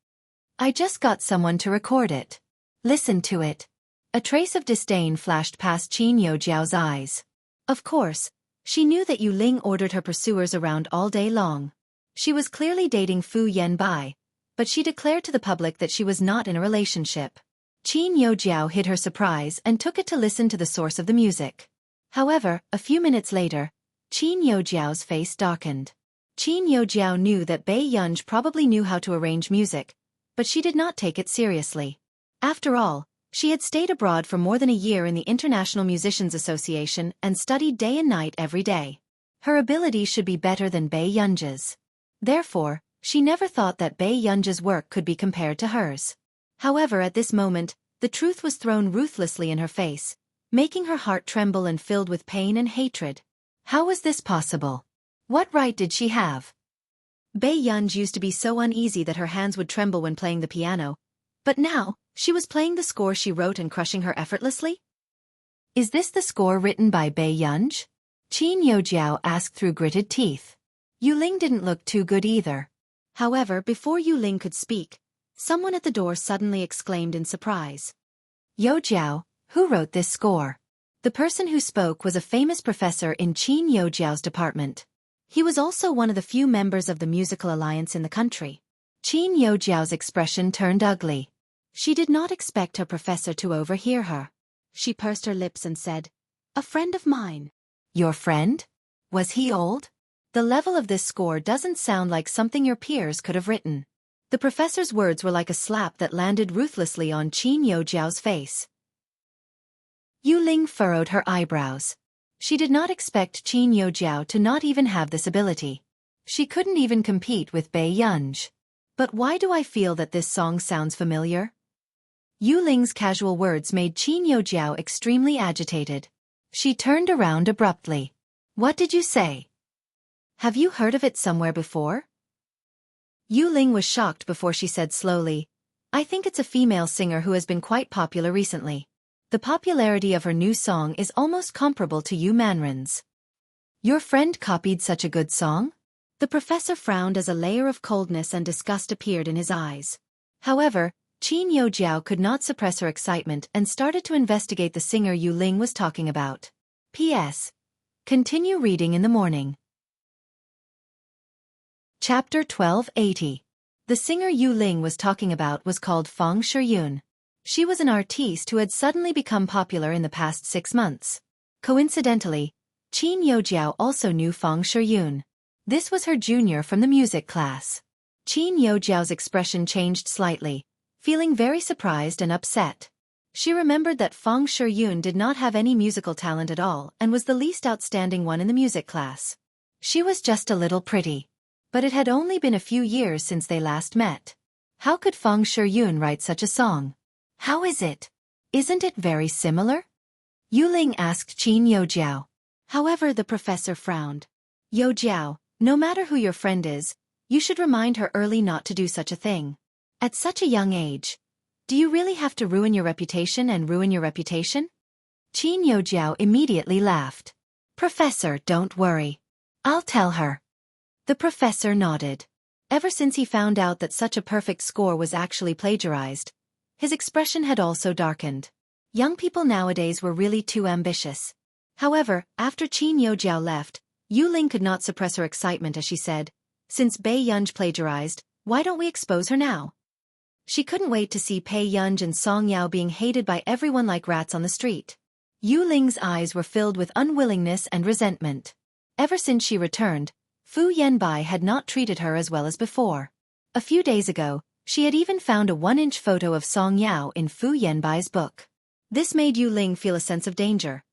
"I just got someone to record it. Listen to it." A trace of disdain flashed past Qin Youjiao's eyes. Of course, she knew that Yu Ling ordered her pursuers around all day long. She was clearly dating Fu Yanbai, but she declared to the public that she was not in a relationship. Qin Youjiao hid her surprise and took it to listen to the source of the music. However, a few minutes later, Qin Youjiao's face darkened. Qin Yojiao knew that Bei Yunj probably knew how to arrange music, but she did not take it seriously. After all, she had stayed abroad for more than a year in the International Musicians Association and studied day and night every day. Her ability should be better than Bei Yunj's. Therefore, she never thought that Bei Yunj's work could be compared to hers. However, at this moment, the truth was thrown ruthlessly in her face, making her heart tremble and filled with pain and hatred. How was this possible? What right did she have? Bei Yunj used to be so uneasy that her hands would tremble when playing the piano, but now, she was playing the score she wrote and crushing her effortlessly? Is this the score written by Bei Yunj? Qin Yojiao asked through gritted teeth. Yu Ling didn't look too good either. However, before Yu Ling could speak, someone at the door suddenly exclaimed in surprise. Yojiao, who wrote this score? The person who spoke was a famous professor in Qin Yojiao's department. He was also one of the few members of the musical alliance in the country. Qin Yojiao's expression turned ugly. She did not expect her professor to overhear her. She pursed her lips and said, "A friend of mine." Your friend? Was he old? The level of this score doesn't sound like something your peers could have written. The professor's words were like a slap that landed ruthlessly on Qin Yojiao's face. Yu Ling furrowed her eyebrows. She did not expect Qin Yojiao to not even have this ability. She couldn't even compete with Bei Yunj. But why do I feel that this song sounds familiar? Yu Ling's casual words made Qin Yojiao extremely agitated. She turned around abruptly. What did you say? Have you heard of it somewhere before? Yu Ling was shocked before she said slowly, I think it's a female singer who has been quite popular recently. The popularity of her new song is almost comparable to Yu Manrin's. Your friend copied such a good song? The professor frowned as a layer of coldness and disgust appeared in his eyes. However, Qin Yojiao could not suppress her excitement and started to investigate the singer Yu Ling was talking about. P.S. Continue reading in the morning. Chapter 1280. The singer Yu Ling was talking about was called Fang Shiyun. She was an artiste who had suddenly become popular in the past 6 months. Coincidentally, Qin Yojiao also knew Fang Shiyun. This was her junior from the music class. Qin Yojiao's expression changed slightly, feeling very surprised and upset. She remembered that Fang Shiyun did not have any musical talent at all and was the least outstanding one in the music class. She was just a little pretty. But it had only been a few years since they last met. How could Fang Shiyun write such a song? How is it? Isn't it very similar? Yu Ling asked Qin Yojiao. However, the professor frowned. Yojiao, no matter who your friend is, you should remind her early not to do such a thing. At such a young age. Do you really have to ruin your reputation and ruin your reputation? Qin Yojiao immediately laughed. Professor, don't worry. I'll tell her. The professor nodded. Ever since he found out that such a perfect score was actually plagiarized, his expression had also darkened. Young people nowadays were really too ambitious. However, after Qin Yojiao left, Yu Ling could not suppress her excitement as she said, since Bei Yunj plagiarized, why don't we expose her now? She couldn't wait to see Bei Yunj and Song Yao being hated by everyone like rats on the street. Yu Ling's eyes were filled with unwillingness and resentment. Ever since she returned, Fu Yanbai had not treated her as well as before. A few days ago, she had even found a 1-inch photo of Song Yao in Fu Yanbai's book. This made Yu Ling feel a sense of danger.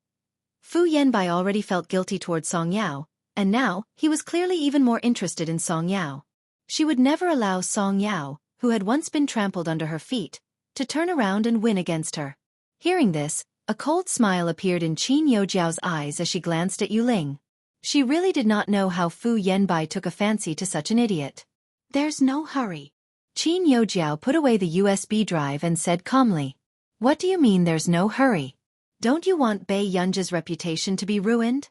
Fu Yanbai already felt guilty toward Song Yao, and now, he was clearly even more interested in Song Yao. She would never allow Song Yao, who had once been trampled under her feet, to turn around and win against her. Hearing this, a cold smile appeared in Qin Yojiao's eyes as she glanced at Yu Ling. She really did not know how Fu Yanbai took a fancy to such an idiot. There's no hurry. Qin Yojiao put away the USB drive and said calmly. What do you mean there's no hurry? Don't you want Bei Yunj's reputation to be ruined?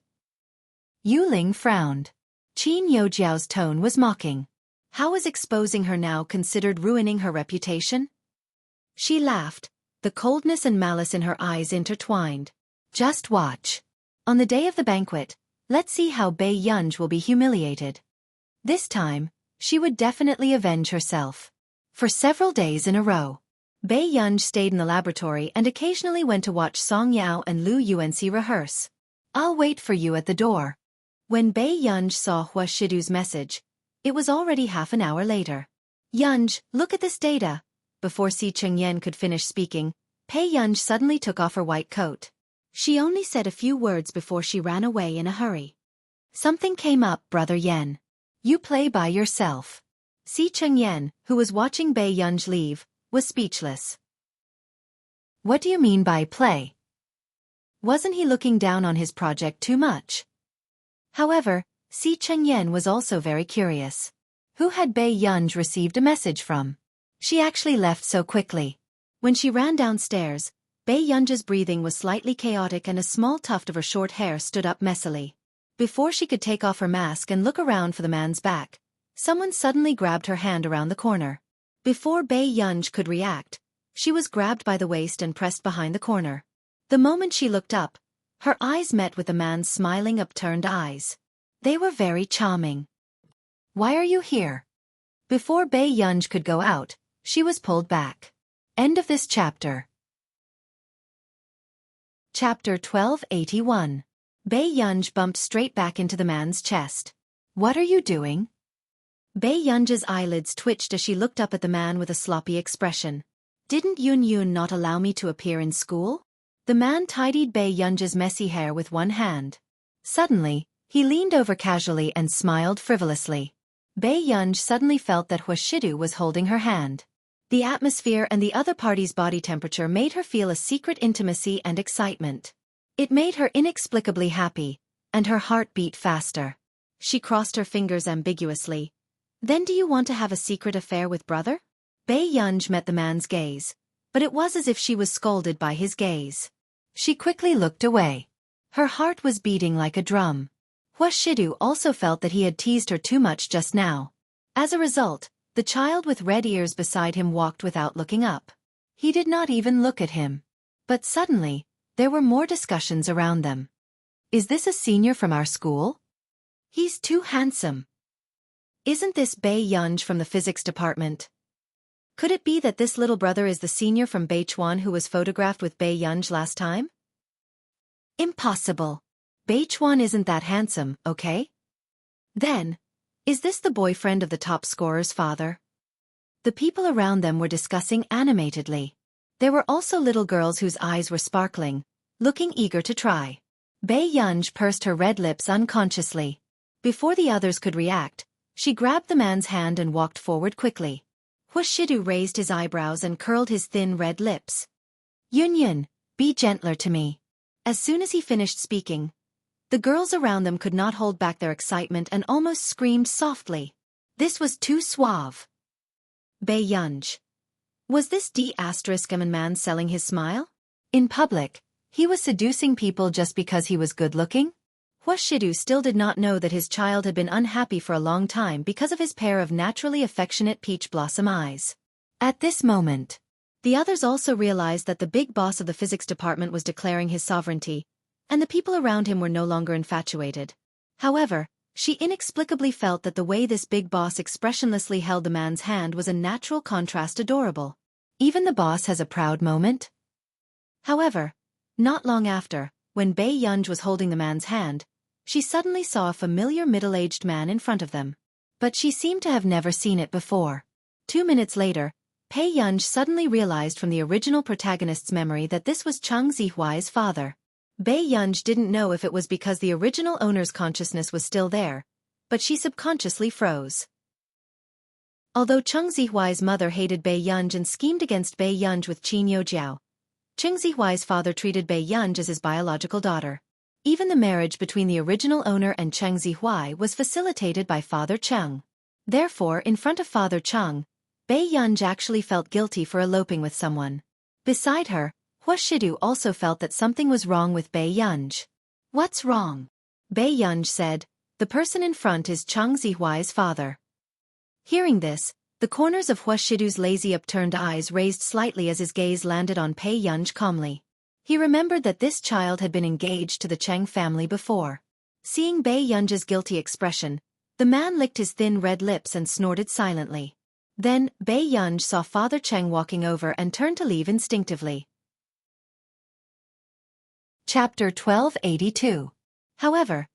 Yu Ling frowned. Qin Yojiao's tone was mocking. How was exposing her now considered ruining her reputation? She laughed, the coldness and malice in her eyes intertwined. Just watch. On the day of the banquet, let's see how Bei Yunj will be humiliated. This time, she would definitely avenge herself. For several days in a row, Bei Yunj stayed in the laboratory and occasionally went to watch Song Yao and Lu Yuanxi rehearse. I'll wait for you at the door. When Bei Yunj saw Hua Shidu's message, it was already half an hour later. Yunj, look at this data. Before Si Chengyan could finish speaking, Bei Yunj suddenly took off her white coat. She only said a few words before she ran away in a hurry. Something came up, Brother Yen. You play by yourself. Si Chengyan, who was watching Bei Yunj leave, was speechless. What do you mean by play? Wasn't he looking down on his project too much? However, Si Chengyan was also very curious. Who had Bei Yunj received a message from? She actually left so quickly. When she ran downstairs, Bei Yunj's breathing was slightly chaotic and a small tuft of her short hair stood up messily. Before she could take off her mask and look around for the man's back, someone suddenly grabbed her hand around the corner. Before Bei Yunj could react, she was grabbed by the waist and pressed behind the corner. The moment she looked up, her eyes met with the man's smiling upturned eyes. They were very charming. Why are you here? Before Bei Yunj could go out, she was pulled back. End of this chapter. Chapter 1281. Bei Yunj bumped straight back into the man's chest. What are you doing? Bei Yunj's eyelids twitched as she looked up at the man with a sloppy expression. Didn't Yun not allow me to appear in school? The man tidied Bei Yunj's messy hair with one hand. Suddenly, he leaned over casually and smiled frivolously. Bei Yunj suddenly felt that Hua Shidu was holding her hand. The atmosphere and the other party's body temperature made her feel a secret intimacy and excitement. It made her inexplicably happy, and her heart beat faster. She crossed her fingers ambiguously. Then do you want to have a secret affair with brother? Bei Yunj met the man's gaze, but it was as if she was scolded by his gaze. She quickly looked away. Her heart was beating like a drum. Hua Shidu also felt that he had teased her too much just now. As a result, the child with red ears beside him walked without looking up. He did not even look at him. But suddenly, there were more discussions around them. Is this a senior from our school? He's too handsome. Isn't this Bei Yunj from the physics department? Could it be that this little brother is the senior from Beichuan who was photographed with Bei Yunj last time? Impossible. Beichuan isn't that handsome, okay? Then, is this the boyfriend of the top scorer's father? The people around them were discussing animatedly. There were also little girls whose eyes were sparkling, looking eager to try. Bei Yunj pursed her red lips unconsciously. Before the others could react, she grabbed the man's hand and walked forward quickly. Hua Shidu raised his eyebrows and curled his thin red lips. Yun, be gentler to me. As soon as he finished speaking, the girls around them could not hold back their excitement and almost screamed softly. This was too suave. Bei Yunj. Was this D***** man selling his smile? In public, he was seducing people just because he was good-looking? Hua Shidu still did not know that his child had been unhappy for a long time because of his pair of naturally affectionate peach blossom eyes. At this moment, the others also realized that the big boss of the physics department was declaring his sovereignty, and the people around him were no longer infatuated. However, she inexplicably felt that the way this big boss expressionlessly held the man's hand was a natural contrast adorable. Even the boss has a proud moment. However, not long after, when Bei Yunj was holding the man's hand, she suddenly saw a familiar middle-aged man in front of them. But she seemed to have never seen it before. 2 minutes later, Bei Yunj suddenly realized from the original protagonist's memory that this was Cheng Zihuai's father. Bei Yunj didn't know if it was because the original owner's consciousness was still there, but she subconsciously froze. Although Cheng Zihuai's mother hated Bei Yunj and schemed against Bei Yunj with Qin Youjiao, Cheng Zihuai's father treated Bei Yunj as his biological daughter. Even the marriage between the original owner and Cheng Zihuai was facilitated by Father Cheng. Therefore, in front of Father Cheng, Bei Yunj actually felt guilty for eloping with someone. Beside her, Hua Shidu also felt that something was wrong with Bei Yunj. What's wrong? Bei Yunj said, the person in front is Cheng Zihuai's father. Hearing this, the corners of Hua Shidu's lazy upturned eyes raised slightly as his gaze landed on Bei Yunj calmly. He remembered that this child had been engaged to the Cheng family before. Seeing Bei Yunj's guilty expression, the man licked his thin red lips and snorted silently. Then, Bei Yunj saw Father Cheng walking over and turned to leave instinctively. Chapter 1282. However,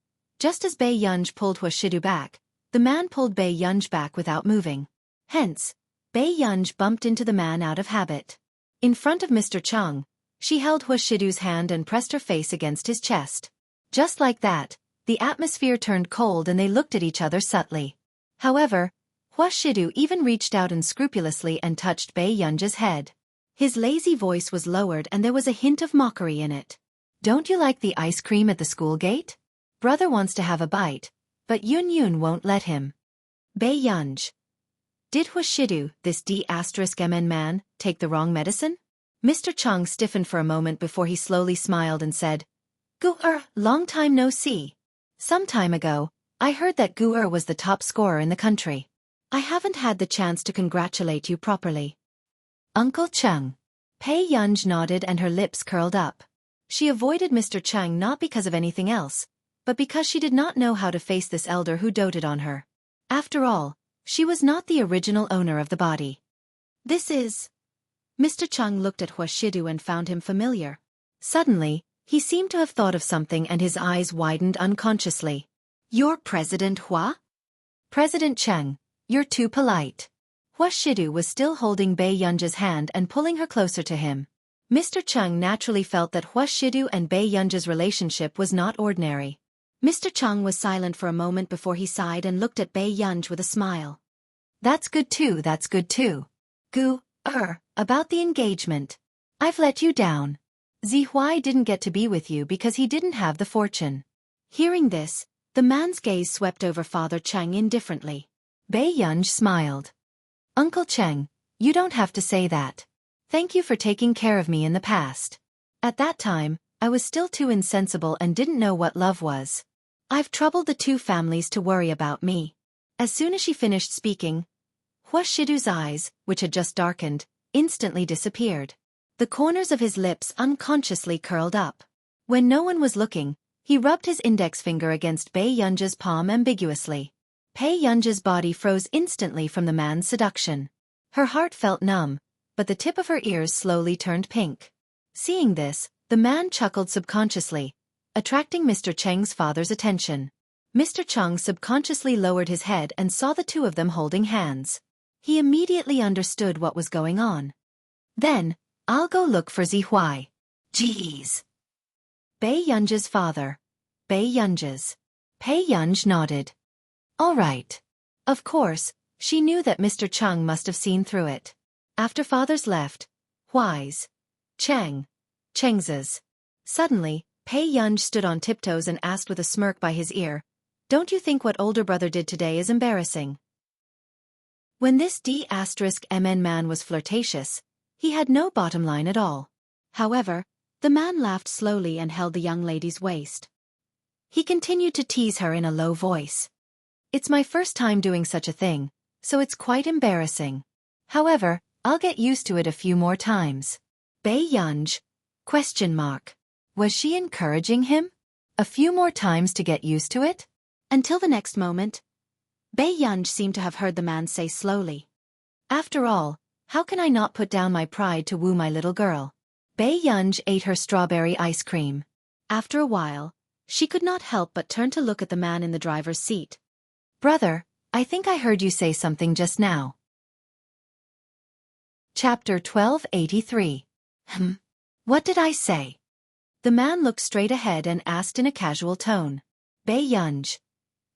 Just as Bei Yunj pulled Huashidu back, the man pulled Bei Yunj back without moving. Hence, Bei Yunj bumped into the man out of habit. In front of Mr. Chung, she held Huashidu's hand and pressed her face against his chest. Just like that, the atmosphere turned cold and they looked at each other subtly. However, Huashidu even reached out unscrupulously and touched Bei Yunj's head. His lazy voice was lowered and there was a hint of mockery in it. Don't you like the ice cream at the school gate? Brother wants to have a bite, but Yun won't let him. Bei Yunj. Did Huashidu, this D*MN man, take the wrong medicine? Mr. Chung stiffened for a moment before he slowly smiled and said, Long time no see. Some time ago, I heard that Gu was the top scorer in the country. I haven't had the chance to congratulate you properly. Uncle Chung. Bei Yunj nodded and her lips curled up. She avoided Mr. Chung not because of anything else, but because she did not know how to face this elder who doted on her. After all, she was not the original owner of the body. This is... Mr. Chung looked at Huashidu and found him familiar. Suddenly, he seemed to have thought of something and his eyes widened unconsciously. You're President Hua? President Chung, you're too polite. Huashidu was still holding Bei Yunj's hand and pulling her closer to him. Mr. Chung naturally felt that Huashidu and Bei Yunj's relationship was not ordinary. Mr. Chung was silent for a moment before he sighed and looked at Bei Yunj with a smile. That's good too. About the engagement. I've let you down. Zihuai didn't get to be with you because he didn't have the fortune. Hearing this, the man's gaze swept over Father Cheng indifferently. Bei Yunj smiled. Uncle Cheng, you don't have to say that. Thank you for taking care of me in the past. At that time, I was still too insensible and didn't know what love was. I've troubled the two families to worry about me. As soon as she finished speaking, Huashidu's eyes, which had just darkened, instantly disappeared. The corners of his lips unconsciously curled up. When no one was looking, he rubbed his index finger against Bei Yunj's palm ambiguously. Bei Yunj's body froze instantly from the man's seduction. Her heart felt numb, but the tip of her ears slowly turned pink. Seeing this, the man chuckled subconsciously, attracting Mr. Cheng's father's attention. Mr. Chung subconsciously lowered his head and saw the two of them holding hands. He immediately understood what was going on. Then, I'll go look for Zihuai. Geez. Bei Yunj's father. Bei Yunj's. Bei Yunj nodded. All right. Of course, she knew that Mr. Chung must have seen through it. After fathers left, Huai's, Cheng's. Suddenly, Bei Yunj stood on tiptoes and asked with a smirk by his ear, Don't you think what older brother did today is embarrassing? When this D*MN man was flirtatious, he had no bottom line at all. However, the man laughed slowly and held the young lady's waist. He continued to tease her in a low voice. It's my first time doing such a thing, so it's quite embarrassing. However, I'll get used to it a few more times. Bei Yunj? ? Was she encouraging him? A few more times to get used to it? Until the next moment, Bei Yunj seemed to have heard the man say slowly. After all, how can I not put down my pride to woo my little girl? Bei Yunj ate her strawberry ice cream. After a while, she could not help but turn to look at the man in the driver's seat. Brother, I think I heard you say something just now. Chapter 1283. What did I say? The man looked straight ahead and asked in a casual tone. Bei Yunj.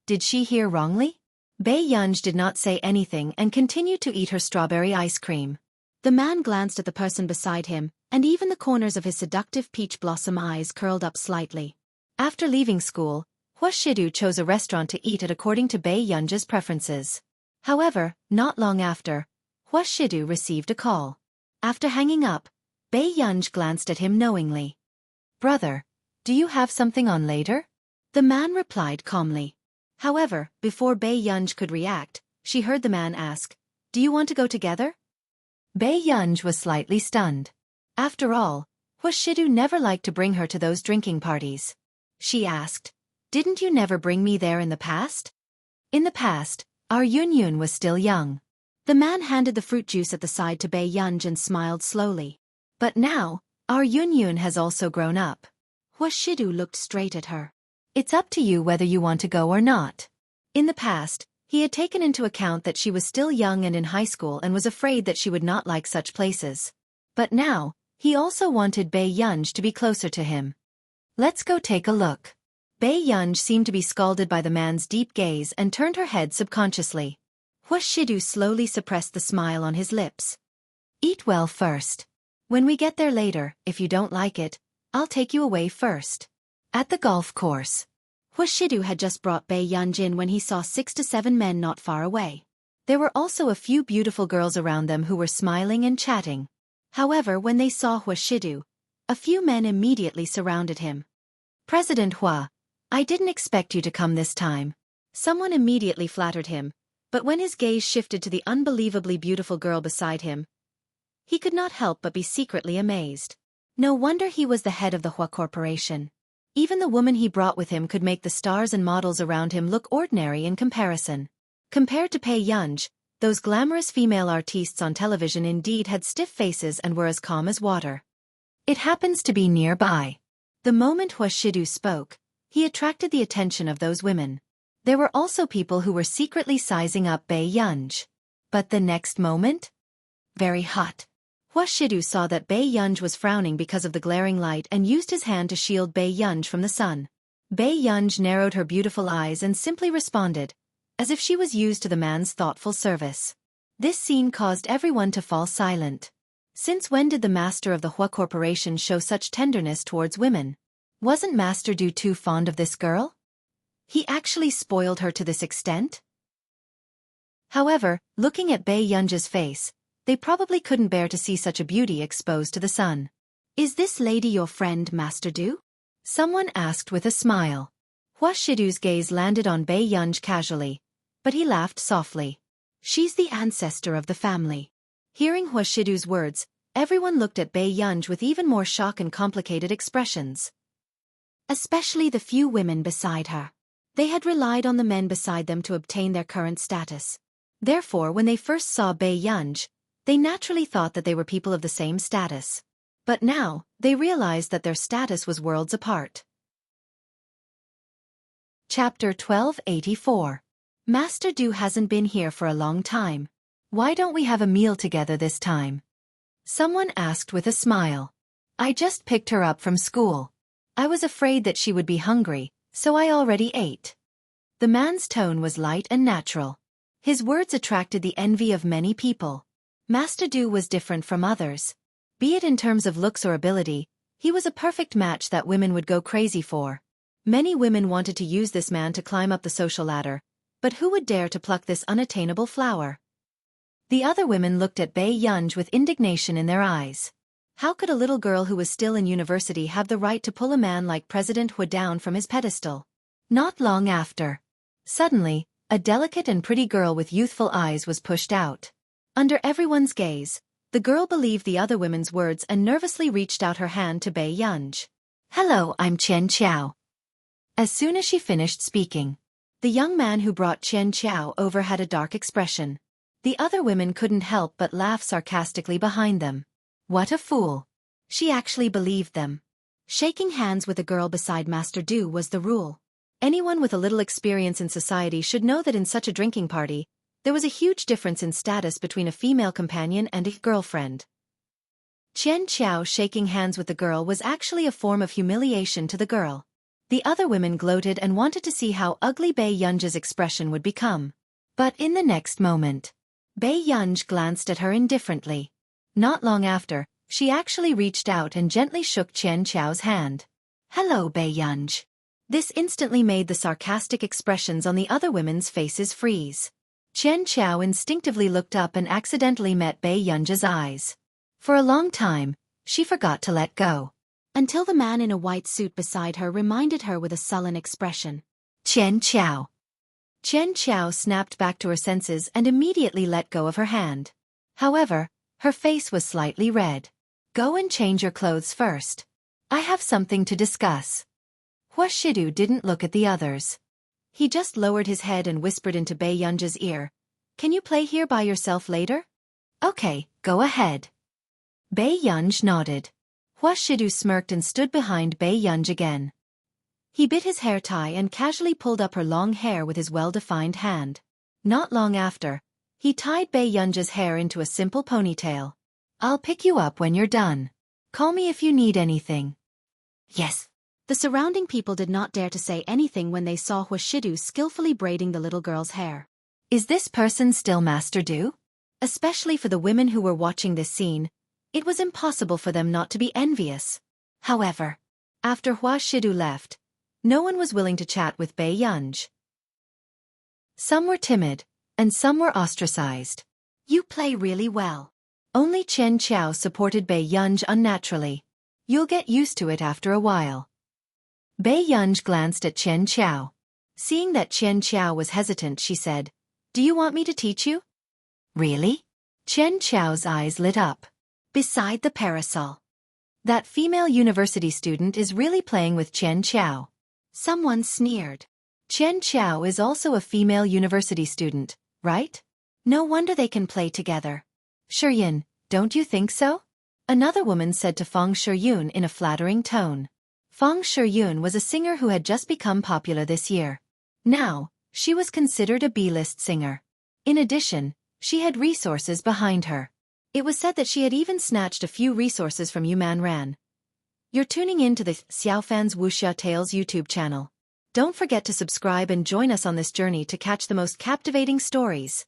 Did she hear wrongly? Bei Yunj did not say anything and continued to eat her strawberry ice cream. The man glanced at the person beside him, and even the corners of his seductive peach blossom eyes curled up slightly. After leaving school, Huashidu chose a restaurant to eat at according to Bei Yunj's preferences. However, not long after, Huashidu received a call. After hanging up, Bei Yunj glanced at him knowingly. Brother, do you have something on later? The man replied calmly. However, before Bei Yunj could react, she heard the man ask, Do you want to go together? Bei Yunj was slightly stunned. After all, Huashidu never liked to bring her to those drinking parties. She asked, Didn't you never bring me there in the past? In the past, our Yun was still young. The man handed the fruit juice at the side to Bei Yunj and smiled slowly. But now, our Yun has also grown up. Huashidu looked straight at her. It's up to you whether you want to go or not. In the past, he had taken into account that she was still young and in high school and was afraid that she would not like such places. But now, he also wanted Bei Yunj to be closer to him. Let's go take a look. Bei Yunj seemed to be scalded by the man's deep gaze and turned her head subconsciously. Wuxia slowly suppressed the smile on his lips. Eat well first. When we get there later, if you don't like it, I'll take you away first. At the golf course. Wuxia had just brought Bei Yunj in when he saw 6 to 7 men not far away. There were also a few beautiful girls around them who were smiling and chatting. However, when they saw Wuxia, a few men immediately surrounded him. President Hua, I didn't expect you to come this time. Someone immediately flattered him, but when his gaze shifted to the unbelievably beautiful girl beside him, he could not help but be secretly amazed. No wonder he was the head of the Hua Corporation. Even the woman he brought with him could make the stars and models around him look ordinary in comparison. Compared to Bei Yunj, those glamorous female artistes on television indeed had stiff faces and were as calm as water. It happens to be nearby. The moment Wuxia spoke, he attracted the attention of those women. There were also people who were secretly sizing up Bei Yunj. But the next moment? Very hot. Wuxia saw that Bei Yunj was frowning because of the glaring light and used his hand to shield Bei Yunj from the sun. Bei Yunj narrowed her beautiful eyes and simply responded, as if she was used to the man's thoughtful service. This scene caused everyone to fall silent. Since when did the master of the Hua Corporation show such tenderness towards women? Wasn't Master Du too fond of this girl? He actually spoiled her to this extent? However, looking at Bei Yunj's face, they probably couldn't bear to see such a beauty exposed to the sun. Is this lady your friend, Master Du? Someone asked with a smile. Wuxia's gaze landed on Bei Yunj casually, but he laughed softly. She's the ancestor of the family. Hearing Wuxia's words, everyone looked at Bei Yunj with even more shock and complicated expressions. Especially the few women beside her. They had relied on the men beside them to obtain their current status. Therefore, when they first saw Bei Yunj, they naturally thought that they were people of the same status. But now, they realized that their status was worlds apart. Chapter 1284. Master Du hasn't been here for a long time. Why don't we have a meal together this time? Someone asked with a smile. I just picked her up from school. I was afraid that she would be hungry, so I already ate. The man's tone was light and natural. His words attracted the envy of many people. Master Du was different from others. Be it in terms of looks or ability, he was a perfect match that women would go crazy for. Many women wanted to use this man to climb up the social ladder, but who would dare to pluck this unattainable flower? The other women looked at Bei Yunj with indignation in their eyes. How could a little girl who was still in university have the right to pull a man like President Hua down from his pedestal? Not long after. Suddenly, a delicate and pretty girl with youthful eyes was pushed out. Under everyone's gaze, the girl believed the other women's words and nervously reached out her hand to Bei Yunj. Hello, I'm Chen Qiao. As soon as she finished speaking, the young man who brought Chen Qiao over had a dark expression. The other women couldn't help but laugh sarcastically behind them. What a fool. She actually believed them. Shaking hands with a girl beside Master Du was the rule. Anyone with a little experience in society should know that in such a drinking party, there was a huge difference in status between a female companion and a girlfriend. Chen Qiao shaking hands with the girl was actually a form of humiliation to the girl. The other women gloated and wanted to see how ugly Bei Yunj's expression would become. But in the next moment, Bei Yunj glanced at her indifferently. Not long after, she actually reached out and gently shook Chen Qiao's hand. Hello, Bei Yunj. This instantly made the sarcastic expressions on the other women's faces freeze. Chen Qiao instinctively looked up and accidentally met Bei Yunj's eyes. For a long time, she forgot to let go. Until the man in a white suit beside her reminded her with a sullen expression. Chen Qiao. Chen Qiao snapped back to her senses and immediately let go of her hand. However, her face was slightly red. Go and change your clothes first. I have something to discuss. Wuxia didn't look at the others. He just lowered his head and whispered into Bei Yunj's ear. Can you play here by yourself later? Okay, go ahead. Bei Yunj nodded. Wuxia smirked and stood behind Bei Yunj again. He bit his hair tie and casually pulled up her long hair with his well-defined hand. Not long after, he tied Bei Yunja's hair into a simple ponytail. I'll pick you up when you're done. Call me if you need anything. Yes. The surrounding people did not dare to say anything when they saw Huashidu skillfully braiding the little girl's hair. Is this person still Master Du? Especially for the women who were watching this scene, it was impossible for them not to be envious. However, after Huashidu left, no one was willing to chat with Bei Yunj. Some were timid, and some were ostracized. You play really well. Only Chen Qiao supported Bei Yunj unnaturally. You'll get used to it after a while. Bei Yunj glanced at Chen Qiao. Seeing that Chen Qiao was hesitant, she said, Do you want me to teach you? Really? Chen Qiao's eyes lit up. Beside the parasol. That female university student is really playing with Chen Qiao. Someone sneered. Chen Qiao is also a female university student, right? No wonder they can play together. Shiyun, don't you think so? Another woman said to Fang Shiyun in a flattering tone. Fang Shiyun was a singer who had just become popular this year. Now, she was considered a B-list singer. In addition, she had resources behind her. It was said that she had even snatched a few resources from Yuman Ran. You're tuning in to the Xiaofan's Wuxia Tales YouTube channel. Don't forget to subscribe and join us on this journey to catch the most captivating stories.